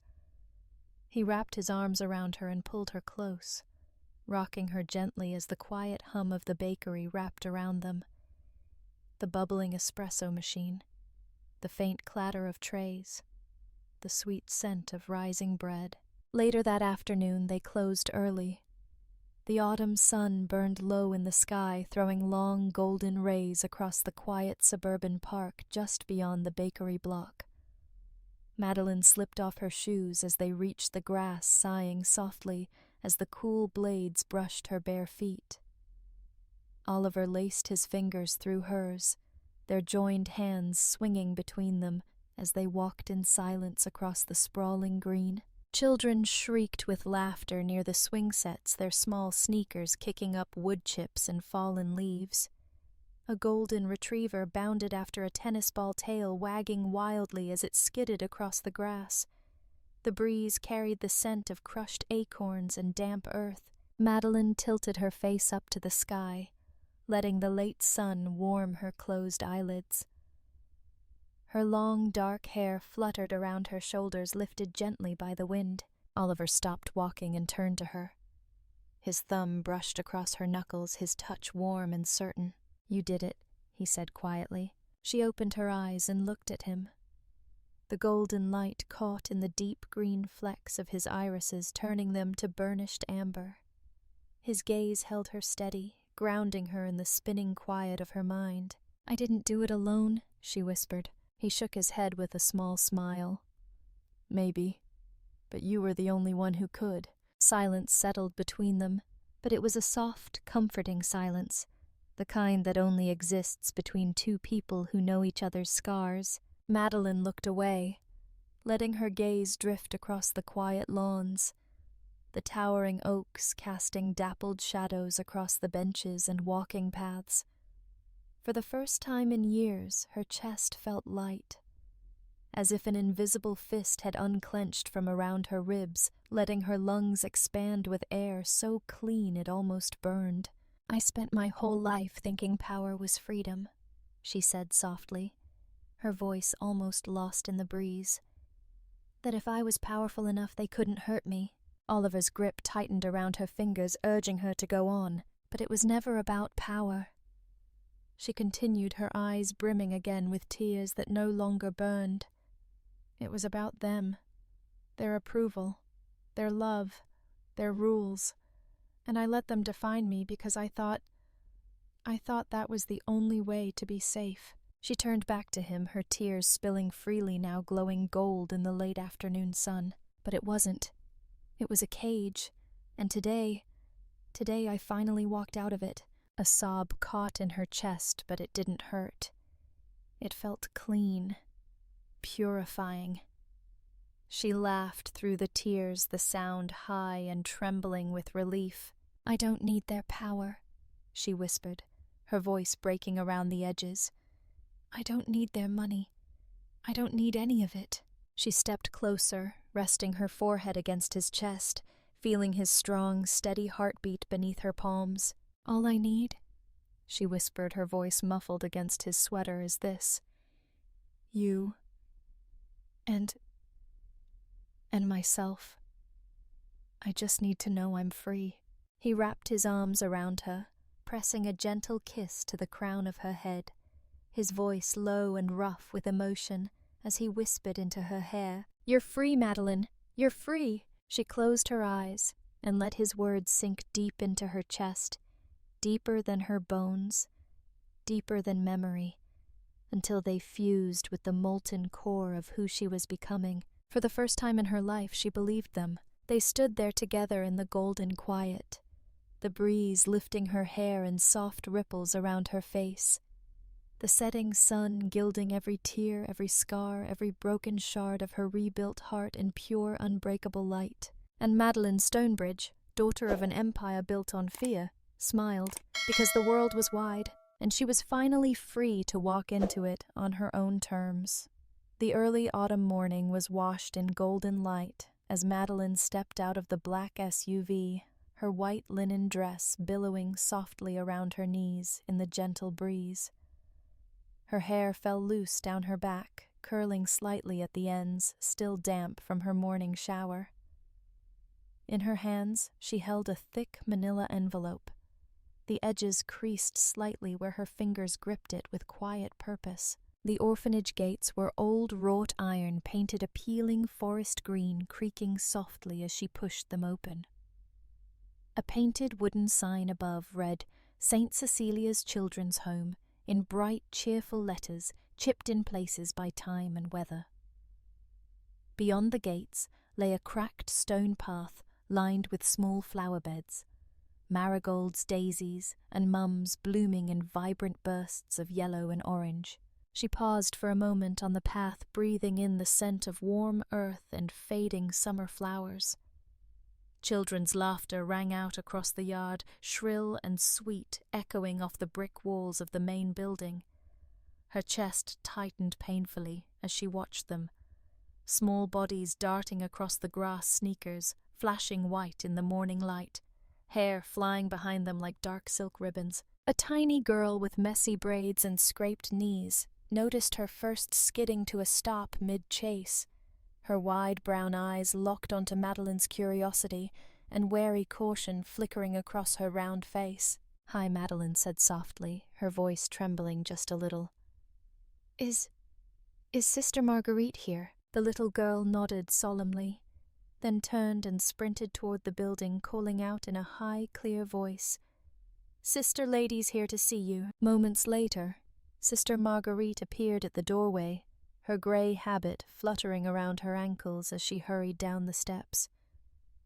He wrapped his arms around her and pulled her close, rocking her gently as the quiet hum of the bakery wrapped around them. The bubbling espresso machine, the faint clatter of trays, the sweet scent of rising bread. Later that afternoon they closed early. The autumn sun burned low in the sky, throwing long golden rays across the quiet suburban park just beyond the bakery block. Madeline slipped off her shoes as they reached the grass, sighing softly as the cool blades brushed her bare feet. Oliver laced his fingers through hers, their joined hands swinging between them as they walked in silence across the sprawling green. Children shrieked with laughter near the swing sets, their small sneakers kicking up wood chips and fallen leaves. A golden retriever bounded after a tennis ball tail, wagging wildly as it skidded across the grass. The breeze carried the scent of crushed acorns and damp earth. Madeline tilted her face up to the sky, letting the late sun warm her closed eyelids. Her long, dark hair fluttered around her shoulders, lifted gently by the wind. Oliver stopped walking and turned to her. His thumb brushed across her knuckles, his touch warm and certain. "You did it," he said quietly. She opened her eyes and looked at him. The golden light caught in the deep green flecks of his irises, turning them to burnished amber. His gaze held her steady, grounding her in the spinning quiet of her mind. "I didn't do it alone," she whispered. He shook his head with a small smile. "Maybe, but you were the only one who could." Silence settled between them, but it was a soft, comforting silence, the kind that only exists between 2 people who know each other's scars. Madeline looked away, letting her gaze drift across the quiet lawns, the towering oaks casting dappled shadows across the benches and walking paths. For the first time in years, her chest felt light, as if an invisible fist had unclenched from around her ribs, letting her lungs expand with air so clean it almost burned. "I spent my whole life thinking power was freedom," she said softly, her voice almost lost in the breeze. "That if I was powerful enough they couldn't hurt me." Oliver's grip tightened around her fingers, urging her to go on, but it was never about power. She continued, her eyes brimming again with tears that no longer burned. It was about them, their approval, their love, their rules, and I let them define me because I thought that was the only way to be safe. She turned back to him, her tears spilling freely now, glowing gold in the late afternoon sun. But it wasn't. It was a cage, and today I finally walked out of it. A sob caught in her chest, but it didn't hurt. It felt clean, purifying. She laughed through the tears, the sound high and trembling with relief. "I don't need their power," she whispered, her voice breaking around the edges. "I don't need their money. I don't need any of it." She stepped closer, resting her forehead against his chest, feeling his strong, steady heartbeat beneath her palms. "All I need," she whispered, her voice muffled against his sweater, "is this. You and myself. I just need to know I'm free." He wrapped his arms around her, pressing a gentle kiss to the crown of her head, his voice low and rough with emotion as he whispered into her hair, "You're free, Madeline. You're free." She closed her eyes and let his words sink deep into her chest, deeper than her bones, deeper than memory, until they fused with the molten core of who she was becoming. For the first time in her life, she believed them. They stood there together in the golden quiet, the breeze lifting her hair in soft ripples around her face, the setting sun gilding every tear, every scar, every broken shard of her rebuilt heart in pure, unbreakable light. And Madeline Stonebridge, daughter of an empire built on fear, smiled, because the world was wide, and she was finally free to walk into it on her own terms. The early autumn morning was washed in golden light as Madeline stepped out of the black SUV, her white linen dress billowing softly around her knees in the gentle breeze. Her hair fell loose down her back, curling slightly at the ends, still damp from her morning shower. In her hands, she held a thick manila envelope, the edges creased slightly where her fingers gripped it with quiet purpose. The orphanage gates were old wrought iron painted a peeling forest green, creaking softly as she pushed them open. A painted wooden sign above read, "St. Cecilia's Children's Home," in bright, cheerful letters, chipped in places by time and weather. Beyond the gates lay a cracked stone path lined with small flower beds, marigolds, daisies, and mums blooming in vibrant bursts of yellow and orange. She paused for a moment on the path, breathing in the scent of warm earth and fading summer flowers. Children's laughter rang out across the yard, shrill and sweet, echoing off the brick walls of the main building. Her chest tightened painfully as she watched them, small bodies darting across the grass sneakers, flashing white in the morning light, hair flying behind them like dark silk ribbons. A tiny girl with messy braids and scraped knees noticed her first skidding to a stop mid-chase, her wide brown eyes locked onto Madeline's curiosity and wary caution flickering across her round face. "Hi," Madeline said softly, her voice trembling just a little. Is Sister Marguerite here?" The little girl nodded solemnly, then turned and sprinted toward the building, calling out in a high, clear voice, "Sister Lady's here to see you." Moments later, Sister Marguerite appeared at the doorway, her grey habit fluttering around her ankles as she hurried down the steps.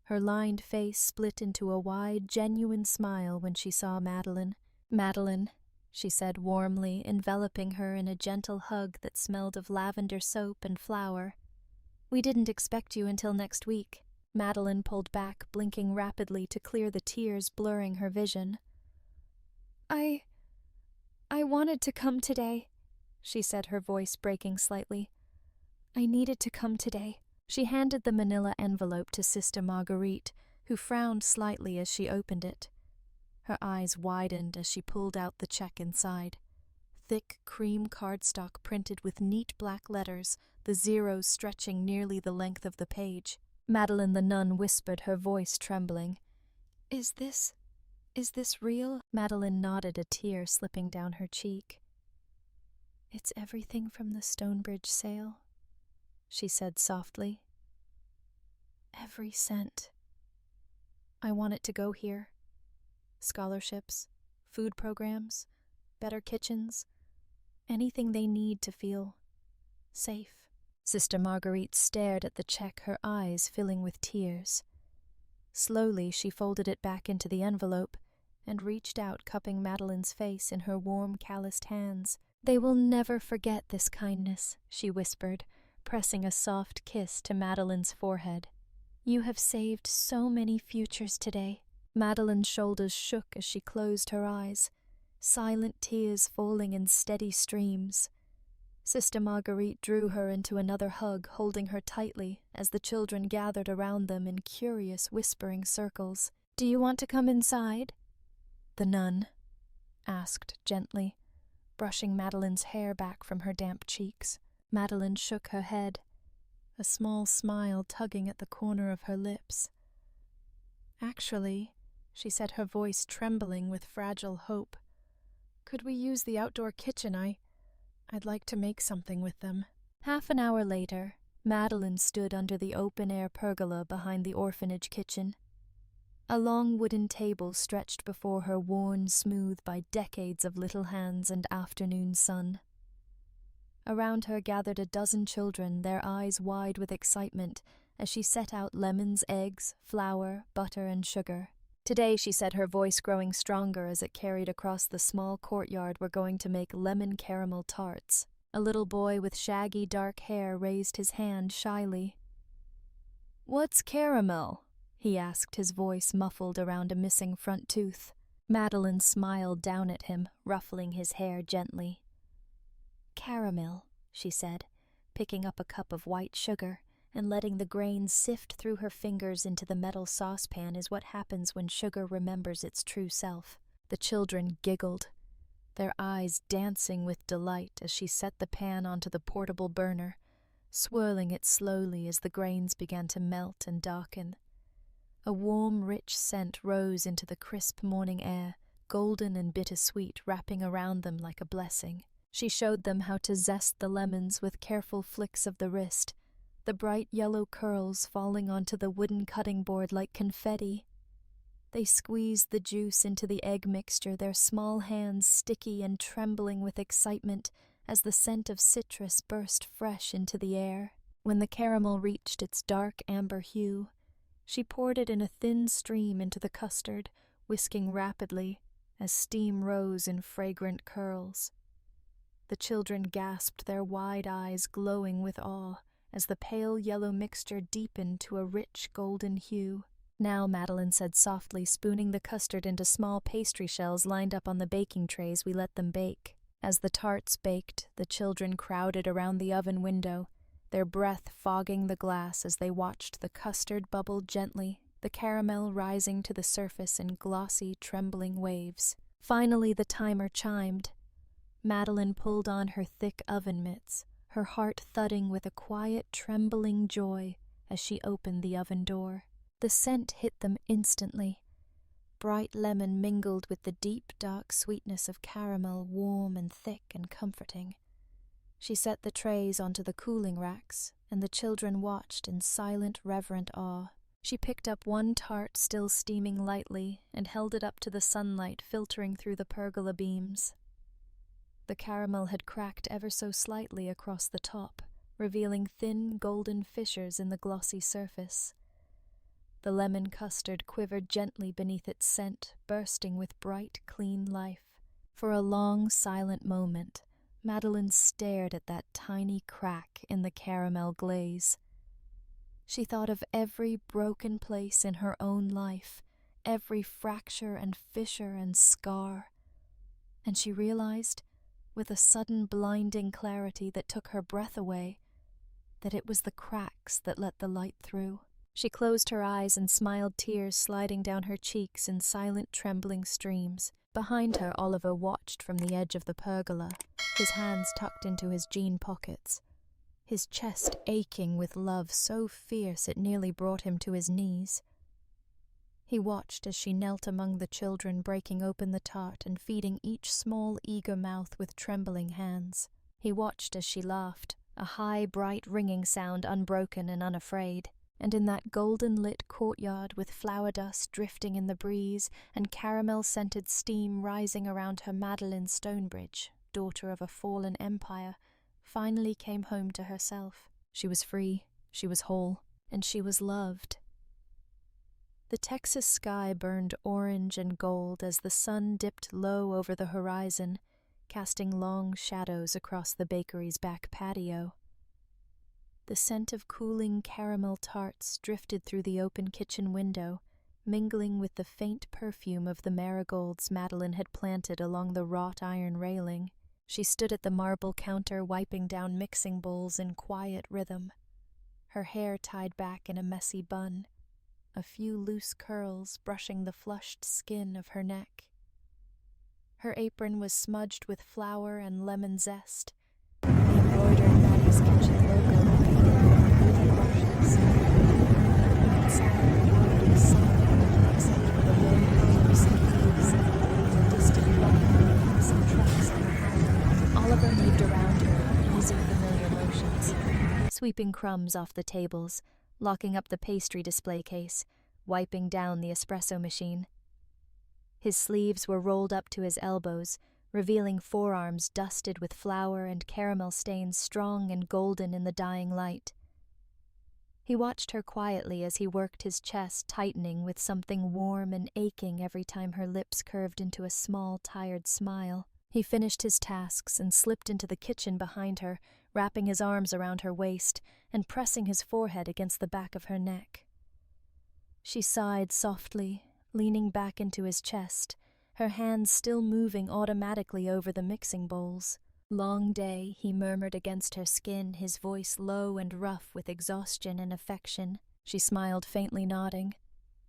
Her lined face split into a wide, genuine smile when she saw Madeline. "Madeline," she said warmly, enveloping her in a gentle hug that smelled of lavender soap and flower. "We didn't expect you until next week." Madeline pulled back, blinking rapidly to clear the tears blurring her vision. I wanted to come today," she said, her voice breaking slightly. "I needed to come today." She handed the manila envelope to Sister Marguerite, who frowned slightly as she opened it. Her eyes widened as she pulled out the check inside. Thick cream cardstock printed with neat black letters, the zeros stretching nearly the length of the page. Madeline the nun whispered, her voice trembling, Is this real?" Madeline nodded, a tear slipping down her cheek. "It's everything from the Stonebridge sale," she said softly. "Every cent. I want it to go here. Scholarships, food programs, better kitchens, anything they need to feel safe." Sister Marguerite stared at the check, her eyes filling with tears. Slowly she folded it back into the envelope and reached out, cupping Madeline's face in her warm, calloused hands. "They will never forget this kindness," she whispered, pressing a soft kiss to Madeline's forehead. "You have saved so many futures today." Madeline's shoulders shook as she closed her eyes, silent tears falling in steady streams. Sister Marguerite drew her into another hug, holding her tightly as the children gathered around them in curious whispering circles. "Do you want to come inside?" the nun asked gently, brushing Madeline's hair back from her damp cheeks. Madeline shook her head, a small smile tugging at the corner of her lips. "Actually," she said, her voice trembling with fragile hope, "could we use the outdoor kitchen? I'd like to make something with them." Half an hour later, Madeline stood under the open-air pergola behind the orphanage kitchen. A long wooden table stretched before her, worn smooth by decades of little hands and afternoon sun. Around her gathered a dozen children, their eyes wide with excitement, as she set out lemons, eggs, flour, butter, and sugar. Today, she said, her voice growing stronger as it carried across the small courtyard, we're going to make lemon caramel tarts. A little boy with shaggy dark hair raised his hand shyly. "What's caramel?" he asked, his voice muffled around a missing front tooth. Madeline smiled down at him, ruffling his hair gently. "Caramel," she said, picking up a cup of white sugar and letting the grains sift through her fingers into the metal saucepan, is what happens when sugar remembers its true self. The children giggled, their eyes dancing with delight as she set the pan onto the portable burner, swirling it slowly as the grains began to melt and darken. A warm, rich scent rose into the crisp morning air, golden and bittersweet, wrapping around them like a blessing. She showed them how to zest the lemons with careful flicks of the wrist, the bright yellow curls falling onto the wooden cutting board like confetti. They squeezed the juice into the egg mixture, their small hands sticky and trembling with excitement as the scent of citrus burst fresh into the air. When the caramel reached its dark amber hue, she poured it in a thin stream into the custard, whisking rapidly as steam rose in fragrant curls. The children gasped, their wide eyes glowing with awe, as the pale yellow mixture deepened to a rich golden hue. "Now," Madeline said softly, spooning the custard into small pastry shells lined up on the baking trays, "we let them bake." As the tarts baked, the children crowded around the oven window, their breath fogging the glass as they watched the custard bubble gently, the caramel rising to the surface in glossy, trembling waves. Finally, the timer chimed. Madeline pulled on her thick oven mitts, her heart thudding with a quiet, trembling joy as she opened the oven door. The scent hit them instantly. Bright lemon mingled with the deep, dark sweetness of caramel, warm and thick and comforting. She set the trays onto the cooling racks, and the children watched in silent, reverent awe. She picked up one tart still steaming lightly and held it up to the sunlight filtering through the pergola beams. The caramel had cracked ever so slightly across the top, revealing thin golden fissures in the glossy surface. The lemon custard quivered gently beneath its scent, bursting with bright, clean life. For a long, silent moment, Madeline stared at that tiny crack in the caramel glaze. She thought of every broken place in her own life, every fracture and fissure and scar, and she realized, with a sudden blinding clarity that took her breath away, that it was the cracks that let the light through. She closed her eyes and smiled, tears sliding down her cheeks in silent, trembling streams. Behind her, Oliver watched from the edge of the pergola, his hands tucked into his jean pockets, his chest aching with love so fierce it nearly brought him to his knees. He watched as she knelt among the children, breaking open the tart and feeding each small, eager mouth with trembling hands. He watched as she laughed, a high, bright, ringing sound, unbroken and unafraid. And in that golden-lit courtyard, with flower dust drifting in the breeze and caramel-scented steam rising around her, Madeline Stonebridge, daughter of a fallen empire, finally came home to herself. She was free, she was whole, and she was loved. The Texas sky burned orange and gold as the sun dipped low over the horizon, casting long shadows across the bakery's back patio. The scent of cooling caramel tarts drifted through the open kitchen window, mingling with the faint perfume of the marigolds Madeline had planted along the wrought iron railing. She stood at the marble counter wiping down mixing bowls in quiet rhythm, her hair tied back in a messy bun, a few loose curls brushing the flushed skin of her neck. Her apron was smudged with flour and lemon zest, the embroidered Maddie's Kitchen logo hanging from beauty brushes. Outside, the world was silent, except for the low hums of leaves and the distant rumble of passing trucks on the highway. Oliver moved around her in easy, familiar motions, sweeping crumbs off the tables, locking up the pastry display case, wiping down the espresso machine. His sleeves were rolled up to his elbows, revealing forearms dusted with flour and caramel stains strong and golden in the dying light. He watched her quietly as he worked his chest tightening with something warm and aching every time her lips curved into a small, tired smile. He finished his tasks and slipped into the kitchen behind her, wrapping his arms around her waist and pressing his forehead against the back of her neck. She sighed softly, leaning back into his chest, her hands still moving automatically over the mixing bowls. "Long day," he murmured against her skin, his voice low and rough with exhaustion and affection. She smiled, faintly nodding.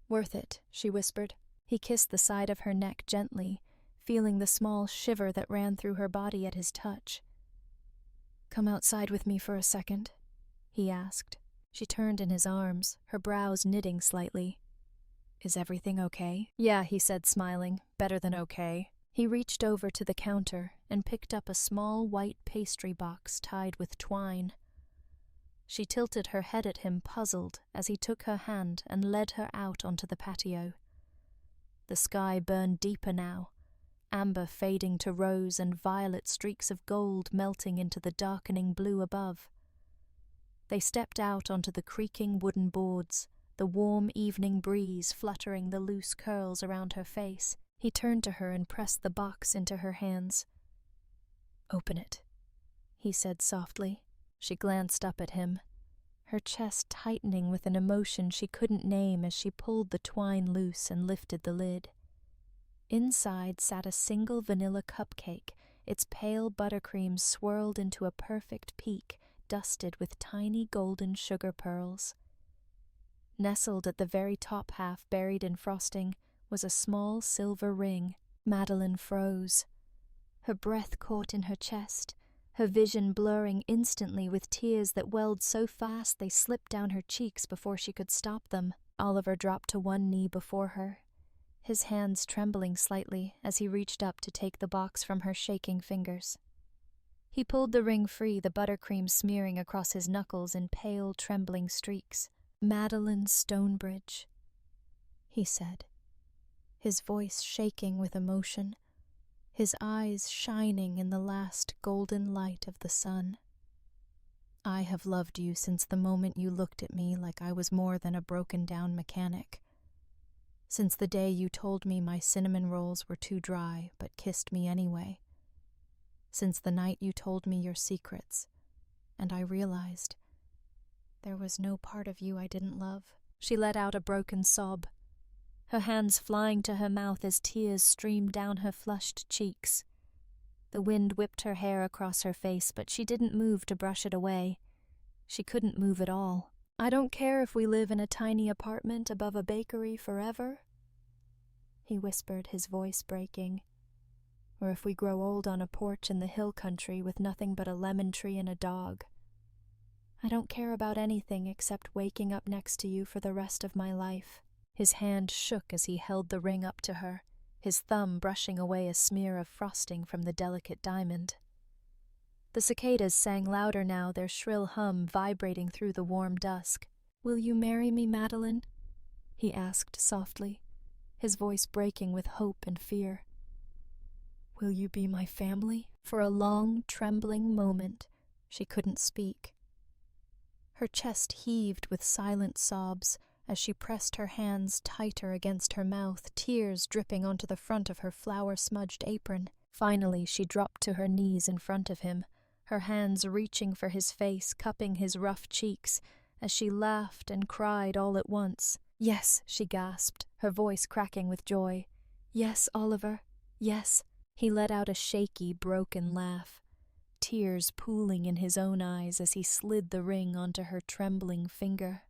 "Worth it," she whispered. He kissed the side of her neck gently, feeling the small shiver that ran through her body at his touch. "Come outside with me for a second," he asked. She turned in his arms, her brows knitting slightly. "Is everything okay?" "Yeah," he said, smiling. "Better than okay." He reached over to the counter and picked up a small white pastry box tied with twine. She tilted her head at him, puzzled, as he took her hand and led her out onto the patio. The sky burned deeper now, amber fading to rose and violet streaks of gold melting into the darkening blue above. They stepped out onto the creaking wooden boards, the warm evening breeze fluttering the loose curls around her face. He turned to her and pressed the box into her hands. "Open it," he said softly. She glanced up at him, her chest tightening with an emotion she couldn't name as she pulled the twine loose and lifted the lid. Inside sat a single vanilla cupcake, its pale buttercream swirled into a perfect peak, dusted with tiny golden sugar pearls. Nestled at the very top half, buried in frosting, was a small silver ring. Madeline froze. Her breath caught in her chest, her vision blurring instantly with tears that welled so fast they slipped down her cheeks before she could stop them. Oliver dropped to one knee before her, his hands trembling slightly as he reached up to take the box from her shaking fingers. He pulled the ring free, the buttercream smearing across his knuckles in pale, trembling streaks. "Madeline Stonebridge," he said, his voice shaking with emotion, his eyes shining in the last golden light of the sun. "I have loved you since the moment you looked at me like I was more than a broken-down mechanic. Since the day you told me my cinnamon rolls were too dry, but kissed me anyway. Since the night you told me your secrets, and I realized there was no part of you I didn't love." She let out a broken sob, her hands flying to her mouth as tears streamed down her flushed cheeks. The wind whipped her hair across her face, but she didn't move to brush it away. She couldn't move at all. "I don't care if we live in a tiny apartment above a bakery forever," he whispered, his voice breaking. "Or if we grow old on a porch in the hill country with nothing but a lemon tree and a dog. I don't care about anything except waking up next to you for the rest of my life." His hand shook as he held the ring up to her, his thumb brushing away a smear of frosting from the delicate diamond. The cicadas sang louder now, their shrill hum vibrating through the warm dusk. "Will you marry me, Madeline?" he asked softly, his voice breaking with hope and fear. "Will you be my family?" For a long, trembling moment, she couldn't speak. Her chest heaved with silent sobs as she pressed her hands tighter against her mouth, tears dripping onto the front of her flour-smudged apron. Finally, she dropped to her knees in front of him, her hands reaching for his face, cupping his rough cheeks, as she laughed and cried all at once. "Yes," she gasped, her voice cracking with joy. "Yes, Oliver. Yes, He let out a shaky, broken laugh, tears pooling in his own eyes as he slid the ring onto her trembling finger.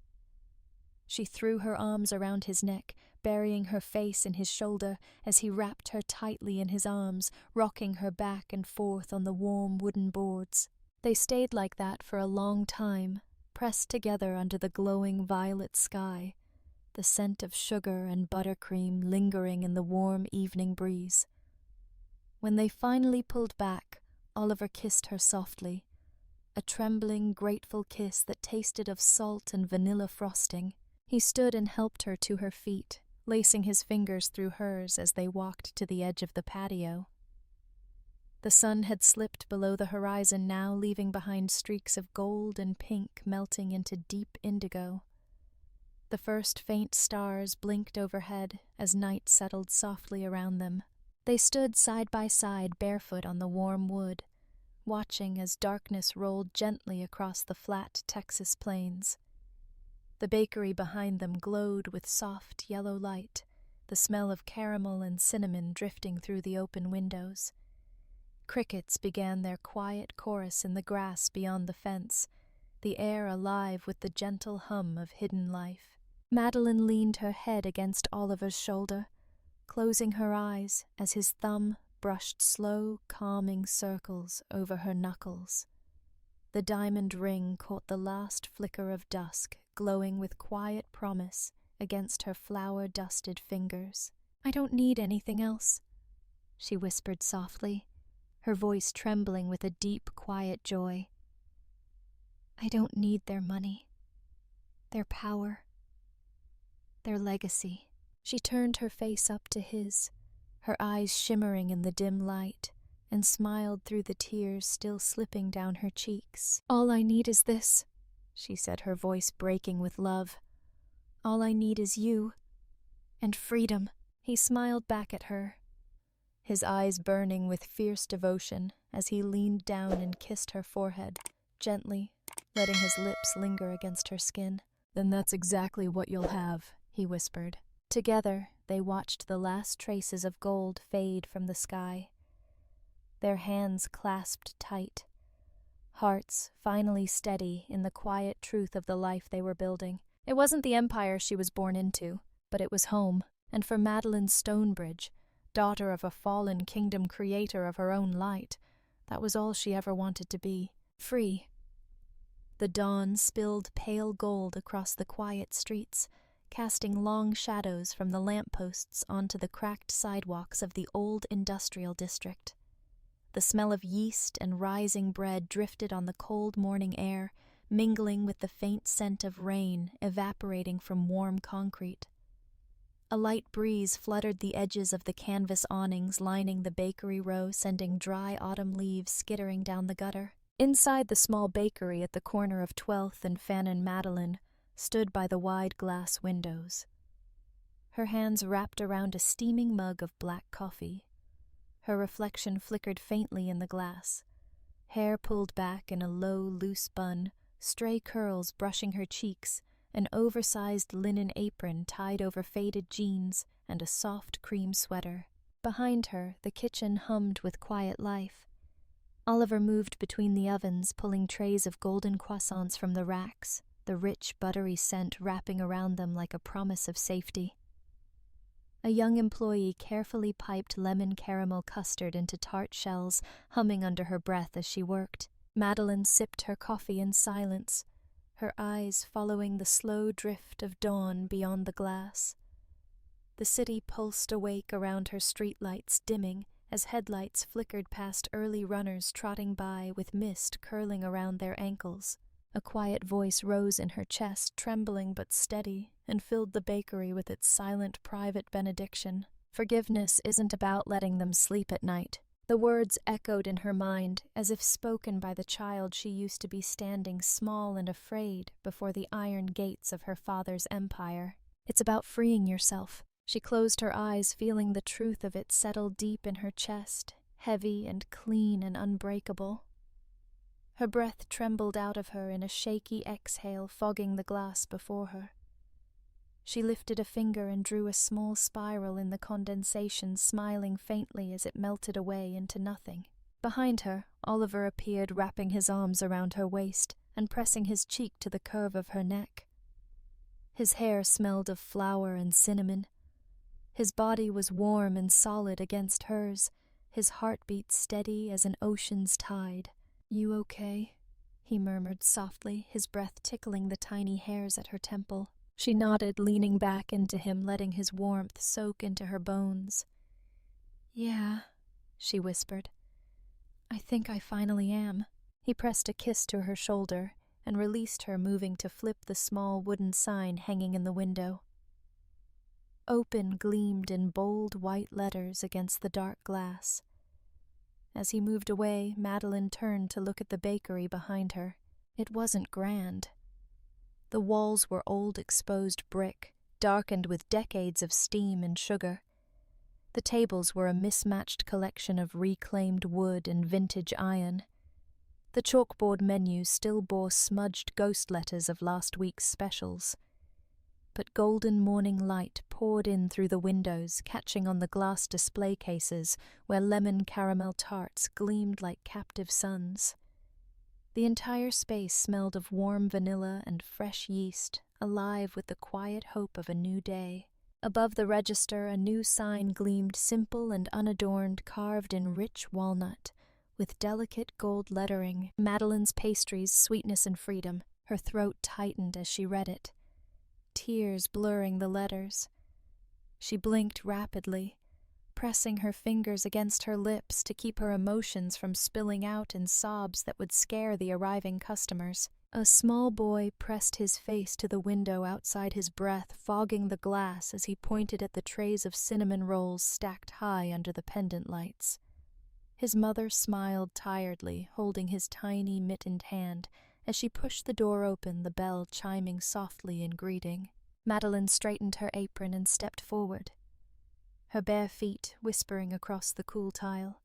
She threw her arms around his neck, burying her face in his shoulder as he wrapped her tightly in his arms, rocking her back and forth on the warm wooden boards. They stayed like that for a long time, pressed together under the glowing violet sky, the scent of sugar and buttercream lingering in the warm evening breeze. When they finally pulled back, Oliver kissed her softly, a trembling, grateful kiss that tasted of salt and vanilla frosting. He stood and helped her to her feet, lacing his fingers through hers as they walked to the edge of the patio. The sun had slipped below the horizon now, leaving behind streaks of gold and pink melting into deep indigo. The first faint stars blinked overhead as night settled softly around them. They stood side by side, barefoot on the warm wood, watching as darkness rolled gently across the flat Texas plains. The bakery behind them glowed with soft yellow light, the smell of caramel and cinnamon drifting through the open windows. Crickets began their quiet chorus in the grass beyond the fence, the air alive with the gentle hum of hidden life. Madeline leaned her head against Oliver's shoulder, closing her eyes as his thumb brushed slow, calming circles over her knuckles. The diamond ring caught the last flicker of dusk, glowing with quiet promise against her flour-dusted fingers. "I don't need anything else," she whispered softly, her voice trembling with a deep, quiet joy. "I don't need their money, their power, their legacy." She turned her face up to his, her eyes shimmering in the dim light, and smiled through the tears still slipping down her cheeks. "All I need is this," she said, her voice breaking with love. "All I need is you, and freedom." He smiled back at her, his eyes burning with fierce devotion as he leaned down and kissed her forehead, gently, letting his lips linger against her skin. "Then that's exactly what you'll have," he whispered. Together, they watched the last traces of gold fade from the sky. Their hands clasped tight, hearts finally steady in the quiet truth of the life they were building. It wasn't the empire she was born into, but it was home, and for Madeline Stonebridge, daughter of a fallen kingdom creator of her own light, that was all she ever wanted to be: free. The dawn spilled pale gold across the quiet streets, casting long shadows from the lampposts onto the cracked sidewalks of the old industrial district. The smell of yeast and rising bread drifted on the cold morning air, mingling with the faint scent of rain evaporating from warm concrete. A light breeze fluttered the edges of the canvas awnings lining the bakery row, sending dry autumn leaves skittering down the gutter. Inside the small bakery at the corner of 12th and Fannin Madeline stood by the wide glass windows, her hands wrapped around a steaming mug of black coffee. Her reflection flickered faintly in the glass, hair pulled back in a low, loose bun, stray curls brushing her cheeks, an oversized linen apron tied over faded jeans, and a soft cream sweater. Behind her, the kitchen hummed with quiet life. Oliver moved between the ovens, pulling trays of golden croissants from the racks, the rich, buttery scent wrapping around them like a promise of safety. A young employee carefully piped lemon caramel custard into tart shells, humming under her breath as she worked. Madeline sipped her coffee in silence, her eyes following the slow drift of dawn beyond the glass. The city pulsed awake around her streetlights, dimming as headlights flickered past early runners trotting by with mist curling around their ankles. A quiet voice rose in her chest, trembling but steady, and filled the bakery with its silent private benediction. "Forgiveness isn't about letting them sleep at night." The words echoed in her mind, as if spoken by the child she used to be standing small and afraid before the iron gates of her father's empire. "It's about freeing yourself." She closed her eyes, feeling the truth of it settle deep in her chest, heavy and clean and unbreakable. Her breath trembled out of her in a shaky exhale, fogging the glass before her. She lifted a finger and drew a small spiral in the condensation, smiling faintly as it melted away into nothing. Behind her, Oliver appeared, wrapping his arms around her waist and pressing his cheek to the curve of her neck. His hair smelled of flour and cinnamon. His body was warm and solid against hers, his heartbeat steady as an ocean's tide. "You okay?" he murmured softly, his breath tickling the tiny hairs at her temple. She nodded, leaning back into him, letting his warmth soak into her bones. "Yeah," she whispered. "I think I finally am." He pressed a kiss to her shoulder and released her, moving to flip the small wooden sign hanging in the window. "Open" gleamed in bold white letters against the dark glass. As he moved away, Madeline turned to look at the bakery behind her. It wasn't grand. The walls were old exposed brick, darkened with decades of steam and sugar. The tables were a mismatched collection of reclaimed wood and vintage iron. The chalkboard menus still bore smudged ghost letters of last week's specials. But golden morning light poured in through the windows, catching on the glass display cases where lemon caramel tarts gleamed like captive suns. The entire space smelled of warm vanilla and fresh yeast, alive with the quiet hope of a new day. Above the register, a new sign gleamed, simple and unadorned, carved in rich walnut, with delicate gold lettering, "Madeline's Pastries, Sweetness and Freedom." Her throat tightened as she read it, tears blurring the letters. She blinked rapidly, pressing her fingers against her lips to keep her emotions from spilling out in sobs that would scare the arriving customers. A small boy pressed his face to the window outside his breath, fogging the glass as he pointed at the trays of cinnamon rolls stacked high under the pendant lights. His mother smiled tiredly, holding his tiny mittened hand as she pushed the door open, the bell chiming softly in greeting. Madeline straightened her apron and stepped forward, her bare feet whispering across the cool tile.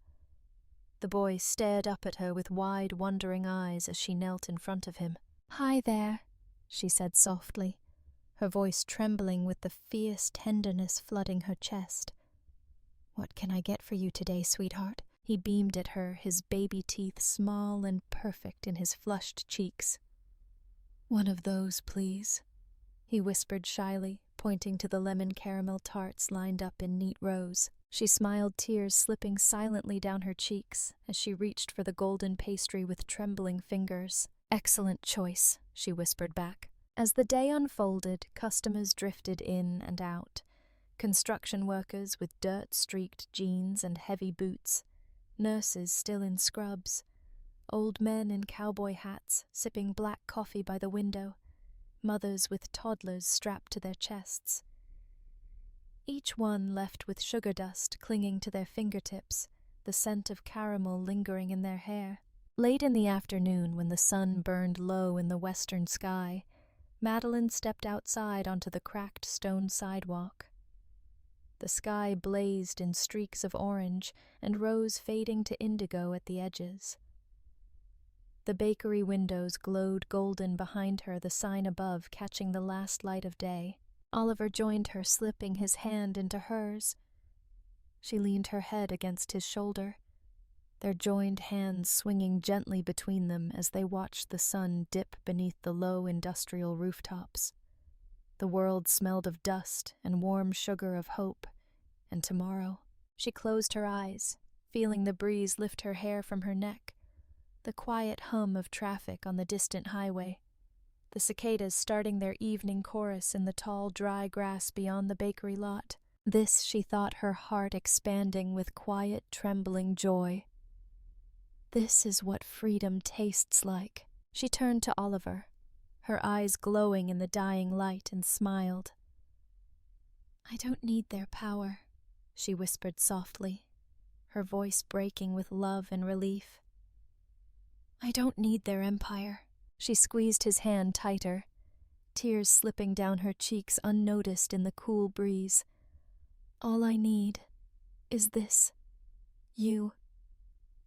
The boy stared up at her with wide, wondering eyes as she knelt in front of him. "Hi there," she said softly, her voice trembling with the fierce tenderness flooding her chest. "What can I get for you today, sweetheart?" He beamed at her, his baby teeth small and perfect in his flushed cheeks. "One of those, please," he whispered shyly, pointing to the lemon caramel tarts lined up in neat rows. She smiled, tears slipping silently down her cheeks as she reached for the golden pastry with trembling fingers. "Excellent choice," she whispered back. As the day unfolded, customers drifted in and out. Construction workers with dirt-streaked jeans and heavy boots, nurses still in scrubs, old men in cowboy hats sipping black coffee by the window, mothers with toddlers strapped to their chests. Each one left with sugar dust clinging to their fingertips, the scent of caramel lingering in their hair. Late in the afternoon, when the sun burned low in the western sky, Madeline stepped outside onto the cracked stone sidewalk. The sky blazed in streaks of orange and rose fading to indigo at the edges. The bakery windows glowed golden behind her, the sign above catching the last light of day. Oliver joined her, slipping his hand into hers. She leaned her head against his shoulder, their joined hands swinging gently between them as they watched the sun dip beneath the low industrial rooftops. The world smelled of dust and warm sugar of hope and tomorrow. She closed her eyes, feeling the breeze lift her hair from her neck, the quiet hum of traffic on the distant highway, the cicadas starting their evening chorus in the tall, dry grass beyond the bakery lot. This, she thought, her heart expanding with quiet, trembling joy. This is what freedom tastes like. She turned to Oliver, her eyes glowing in the dying light, and smiled. "I don't need their power," she whispered softly, her voice breaking with love and relief. "I don't need their empire." She squeezed his hand tighter, tears slipping down her cheeks unnoticed in the cool breeze. "All I need is this, you,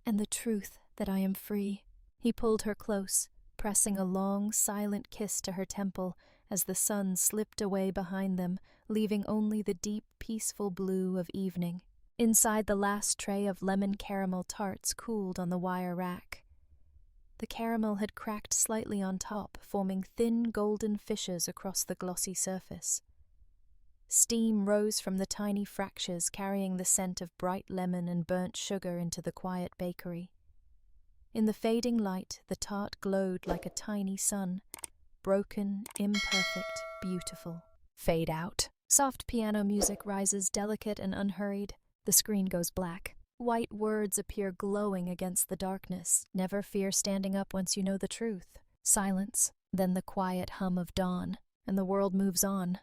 and the truth that I am free." He pulled her close, pressing a long, silent kiss to her temple as the sun slipped away behind them, leaving only the deep, peaceful blue of evening. Inside, the last tray of lemon caramel tarts cooled on the wire rack. The caramel had cracked slightly on top, forming thin golden fissures across the glossy surface. Steam rose from the tiny fractures, carrying the scent of bright lemon and burnt sugar into the quiet bakery. In the fading light, the tart glowed like a tiny sun, broken, imperfect, beautiful. Fade out. Soft piano music rises delicate and unhurried. The screen goes black. White words appear glowing against the darkness. Never fear standing up once you know the truth. Silence, then the quiet hum of dawn, and the world moves on,